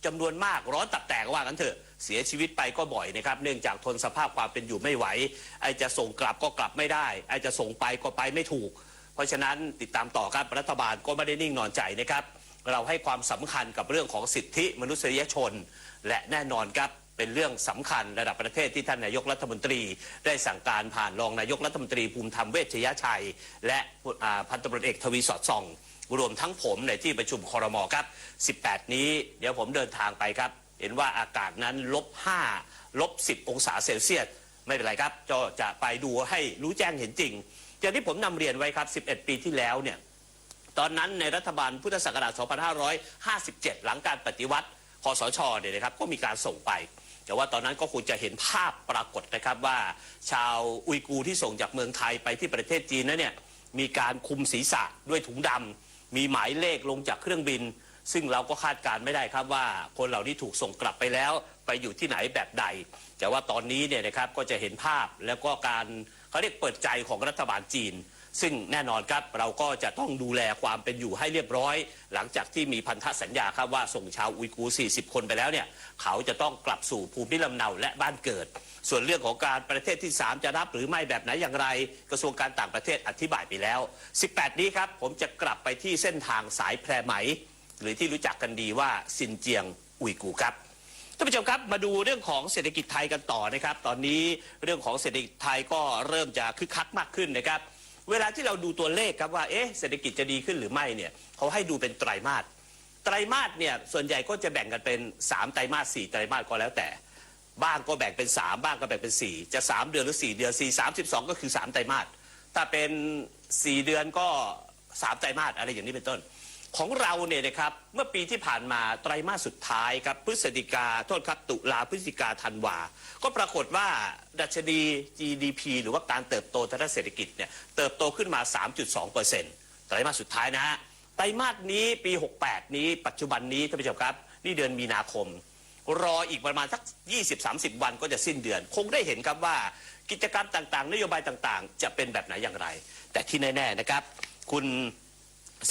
จำนวนมากร้อนตับแตกว่ากันเถอะเสียชีวิตไปก็บ่อยนะครับเนื่องจากทนสภาพความเป็นอยู่ไม่ไหวไอจะส่งกลับก็กลับไม่ได้ไอจะส่งไปก็ไปไม่ถูกเพราะฉะนั้นติดตามต่อครับรัฐบาลก็ไม่ได้นิ่งนอนใจนะครับเราให้ความสำคัญกับเรื่องของสิทธิมนุษยชนและแน่นอนครับเป็นเรื่องสำคัญระดับประเทศที่ท่านนายกรัฐมนตรีได้สั่งการผ่านรองนายกรัฐมนตรีภูมิธรรมเวชยชัยและพันตำรวจเอกทวีสอดส่องรวมทั้งผมในที่ประชุมครม.ครับ18นี้เดี๋ยวผมเดินทางไปครับเห็นว่าอากาศนั้น-5 -10 องศาเซลเซียสไม่เป็นไรครับจะไปดูให้รู้แจ้งเห็นจริงอย่างที่ผมนำเรียนไว้ครับ11 ปีที่แล้วเนี่ยตอนนั้นในรัฐบาลพุทธศักราช 2557 หลังการปฏิวัติคสช.เนี่ยนะครับก็มีการส่งไปแต่ว่าตอนนั้นก็คงจะเห็นภาพปรากฏนะครับว่าชาวอุยกูร์ที่ส่งจากเมืองไทยไปที่ประเทศจีนนั้นเนี่ยมีการคุมศีรษะด้วยถุงดำมีหมายเลขลงจากเครื่องบินซึ่งเราก็คาดการไม่ได้ครับว่าคนเหล่านี้ถูกส่งกลับไปแล้วไปอยู่ที่ไหนแบบใดแต่ว่าตอนนี้เนี่ยนะครับก็จะเห็นภาพแล้วก็การเขาเรียกเปิดใจของรัฐบาลจีนซึ่งแน่นอนครับเราก็จะต้องดูแลความเป็นอยู่ให้เรียบร้อยหลังจากที่มีพันธสัญญาครับว่าส่งชาวอุยกูร์40 คนไปแล้วเนี่ยเขาจะต้องกลับสู่ภูมิลำเนาและบ้านเกิดส่วนเรื่องของการประเทศที่3จะรับหรือไม่แบบไหนอย่างไรกระทรวงการต่างประเทศอธิบายไปแล้ว18นี้ครับผมจะกลับไปที่เส้นทางสายแพร่ไหมหรือที่รู้จักกันดีว่าซินเจียงอุยกูร์ครับท่านผู้ชมครับมาดูเรื่องของเศรษฐกิจไทยกันต่อนะครับตอนนี้เรื่องของเศรษฐกิจไทยก็เริ่มจะคึกคักมากขึ้นนะครับเวลาที่เราดูตัวเลขครับว่าเศรษฐกิจจะดีขึ้นหรือไม่เนี่ยเขาให้ดูเป็นไตรมาสเนี่ยส่วนใหญ่ก็จะแบ่งกันเป็น3ไตรมาส4ไตรมาสก็แล้วแต่บ้างก็แบ่งเป็น3บ้างก็แบ่งเป็น4จะ3เดือนหรือ4เดือน4 32ก็คือ3ไตรมาสถ้าเป็น4เดือนก็3ไตรมาสอะไรอย่างนี้เป็นต้นของเราเนี่ยนะครับเมื่อปีที่ผ่านมาไตรมาสสุดท้ายครับตุลาพฤศจิกาธันวาก็ปรากฏว่าดัชนี GDP หรือว่าการเติบโตทางด้านเศรษฐกิจเนี่ยเติบโตขึ้นมา 3.2% ไตรมาสสุดท้ายนะฮะไตรมาสนี้ปี68นี้ปัจจุบันนี้ท่านผู้ชมครับนี่เดือนมีนาคมรออีกประมาณสัก 20-30 วันก็จะสิ้นเดือนคงได้เห็นครับว่ากิจกรรมต่างๆนโยบายต่างๆจะเป็นแบบไหนอย่างไรแต่ที่แน่ๆนะครับคุณ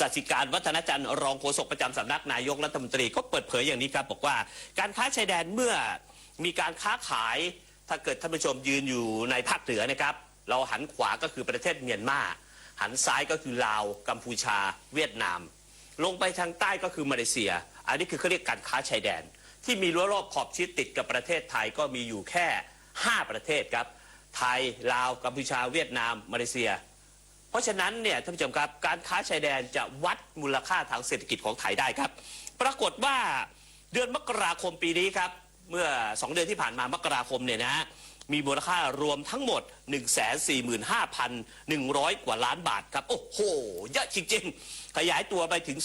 สัจจิการวัฒนจันทร์รองโฆษกประจำสำนักนายกรัฐมนตรีก็เปิดเผยอย่างนี้ครับบอกว่าการค้าชายแดนเมื่อมีการค้าขายถ้าเกิดท่านผู้ชมยืนอยู่ในภาคเหนือนะครับเราหันขวาก็คือประเทศเมียนมาหันซ้ายก็คือลาวกัมพูชาเวียดนามลงไปทางใต้ก็คือมาเลเซียอันนี้คือเขาเรียกการค้าชายแดนที่มีรั้วรอบขอบชิดติดกับประเทศไทยก็มีอยู่แค่5ประเทศครับไทยลาวกัมพูชาเวียดนามมาเลเซียเพราะฉะนั้นเนี่ยท่านผู้ชมครับการค้าชายแดนจะวัดมูลค่าทางเศรษฐกิจของไทยได้ครับปรากฏว่าเดือนมกราคมปีนี้ครับเมื่อ2เดือนที่ผ่านมามกราคมเนี่ยนะมีมูลค่ารวมทั้งหมด 145,100 กว่าล้านบาทครับโอ้โหเยอะจริงๆขยายตัวไปถึง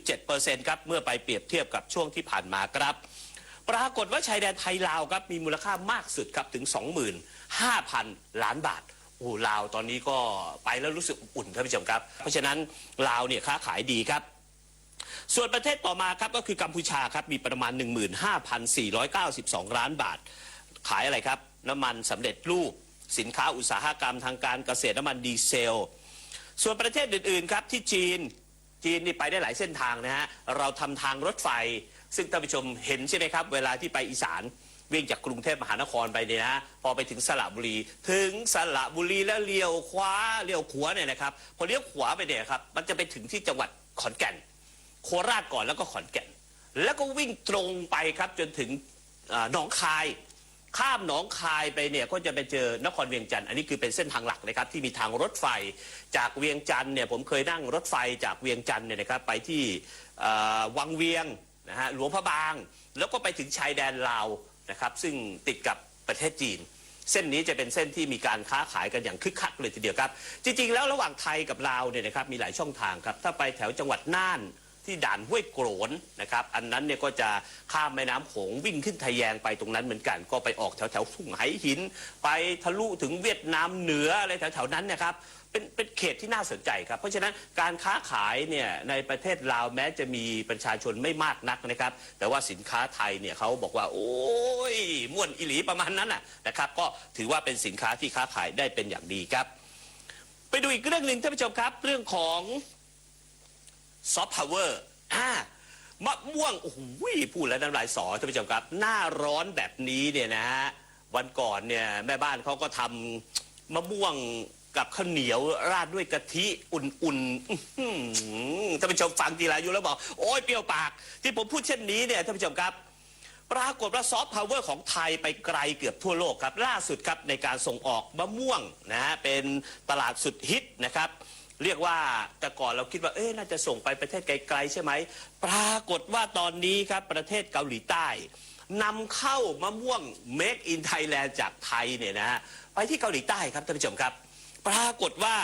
2.7% ครับเมื่อไปเปรียบเทียบกับช่วงที่ผ่านมาครับปรากฏว่าชายแดนไทยลาวครับมีมูลค่ามากสุดครับถึง 25,000 ล้านบาทโอ้ลาวตอนนี้ก็ไปแล้วรู้สึกอุ่นท่านผู้ชมครับเพราะฉะนั้นลาวเนี่ยค้าขายดีครับ ส่วนประเทศต่อมาครับก็คือกัมพูชาครับมีประมาณ 15,492 ล้านบาทขายอะไรครับน้ำมันสำเร็จรูปสินค้าอุตสาหกรรมทางการเกษตรน้ำมันดีเซลส่วนประเทศอื่นๆครับที่จีนนี่ไปได้หลายเส้นทางนะฮะเราทำทางรถไฟซึ่งท่านผู้ชมเห็นใช่ไหมครับเวลาที่ไปอีสานวิ่งจากกรุงเทพมหานครไปเนี่ยนะพอไปถึงสระบุรีแล้วเลี้ยวขวาเนี่ยนะครับพอเลี้ยวขวาไปเนี่ยครับมันจะไปถึงที่จังหวัดขอนแก่นโคราชก่อนแล้วก็ขอนแก่นแล้วก็วิ่งตรงไปครับจนถึงหนองคายข้ามหนองคายไปเนี่ยก็จะไปเจอนครเวียงจันทร์อันนี้คือเป็นเส้นทางหลักนะครับที่มีทางรถไฟจากเวียงจันทร์เนี่ยผมเคยนั่งรถไฟจากเวียงจันทร์เนี่ยนะครับไปที่วังเวียงนะฮะหลวงพระบางแล้วก็ไปถึงชายแดนลาวนะครับซึ่งติดกับประเทศจีนเส้นนี้จะเป็นเส้นที่มีการค้าขายกันอย่างคึกคักเลยทีเดียวครับจริงๆแล้วระหว่างไทยกับลาวเนี่ยนะครับมีหลายช่องทางครับถ้าไปแถวจังหวัดน่านที่ด่านห้วยโกรนนะครับอันนั้นเนี่ยก็จะข้ามแม่น้ำโขงวิ่งขึ้นทะแยงไปตรงนั้นเหมือนกันก็ไปออกแถวทุ่งไหหินไปทะลุถึงเวียดนามเหนืออะไรแถวๆนั้นนะครับเป็นเขตที่น่าสนใจครับเพราะฉะนั้นการค้าขายเนี่ยในประเทศลาวแม้จะมีประชาชนไม่มากนักนะครับแต่ว่าสินค้าไทยเนี่ยเขาบอกว่าโอ้ยม่วนอิหลีประมาณนั้นนะครับก็ถือว่าเป็นสินค้าที่ค้าขายได้เป็นอย่างดีครับไปดูอีกเรื่องหนึ่งท่านผู้ชมครับเรื่องของซอฟต์พาวเวอร์มะม่วงโอ้โหพูดแล้วน้ำลายสอท่านผู้ชมครับหน้าร้อนแบบนี้เนี่ยนะฮะวันก่อนเนี่ยแม่บ้านเขาก็ทำมะม่วงกับข้าวเหนียวราดด้วยกะทิอุ่นๆท่านผู้ชมฟังทีไรอยู่แล้วบอกโอ้ยเปรี้ยวปากที่ผมพูดเช่นนี้เนี่ยท่านผู้ชมครับปรากฏว่าซอฟต์พาวเวอร์ของไทยไปไกลเกือบทั่วโลกครับล่าสุดครับในการส่งออกมะม่วงนะฮะเป็นตลาดสุดฮิตนะครับเรียกว่าแต่ก่อนเราคิดว่าน่าจะส่งไปประเทศไกลๆใช่ไหมปรากฏว่าตอนนี้ครับประเทศเกาหลีใต้นำเข้ามะม่วง Make in Thailand จากไทยเนี่ยนะฮะไปที่เกาหลีใต้ครับท่านผู้ชมครับปรากฏว่า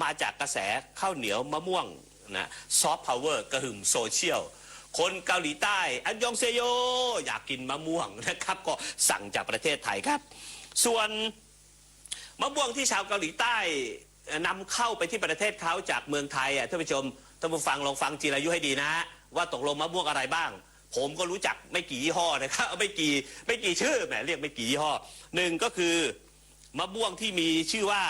มาจากกระแสข้าวเหนียวมะม่วงนะซอฟต์พาวเวอร์กระหึ่มโซเชียลคนเกาหลีใต้อันยองเซโยอยากกินมะม่วงนะครับก็สั่งจากประเทศไทยครับส่วนมะม่วงที่ชาวเกาหลีใต้นำเข้าไปที่ประเทศเขาจากเมืองไทยท่านผู้ชมท่านผู้ฟังลองฟังจีรายุให้ดีนะว่าตกลงมะม่วงอะไรบ้างผมก็รู้จักไม่กี่ยี่ห้อนะครับไม่กี่ชื่อแหมเรียกไม่กี่ยี่ห้อหนึ่งก็คือมะม่วงที่มีชื่อว่า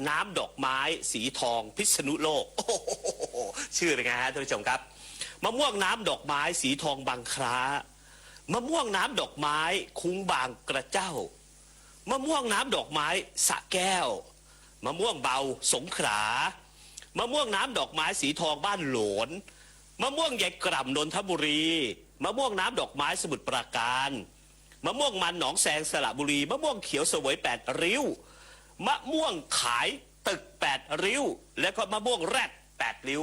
น้ำดอกไม้สีทองพิษณุโลกชื่อเป็นไงฮะท่านผู้ชมครับมะม่วงน้ำดอกไม้สีทองบางคล้ามะม่วงน้ำดอกไม้คุ้งบางกระเจ้ามะม่วงน้ำดอกไม้สระแก้วมะม่วงเบาสงขลามะม่วงน้ำดอกไม้สีทองบ้านโหลนมะม่วงใหญ่กร่ำนนทบุรีมะม่วงน้ำดอกไม้สมุทรปราการมะม่วงมันหนองแสงสระบุรีมะม่วงเขียวเสวย8ริ้วมะม่วงขายตึก8ริ้วและก็มะม่วงแรด8ริ้ว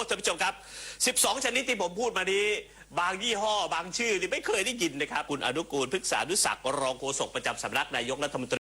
ท่านผู้ชมครับ12ชนิดที่ผมพูดมานี้บางยี่ห้อบางชื่อนี่ไม่เคยได้ยินนะครับคุณอนุกูลพฤกษานุศักดิ์รองโฆษกประจำสำนักนายกรัฐมนตรี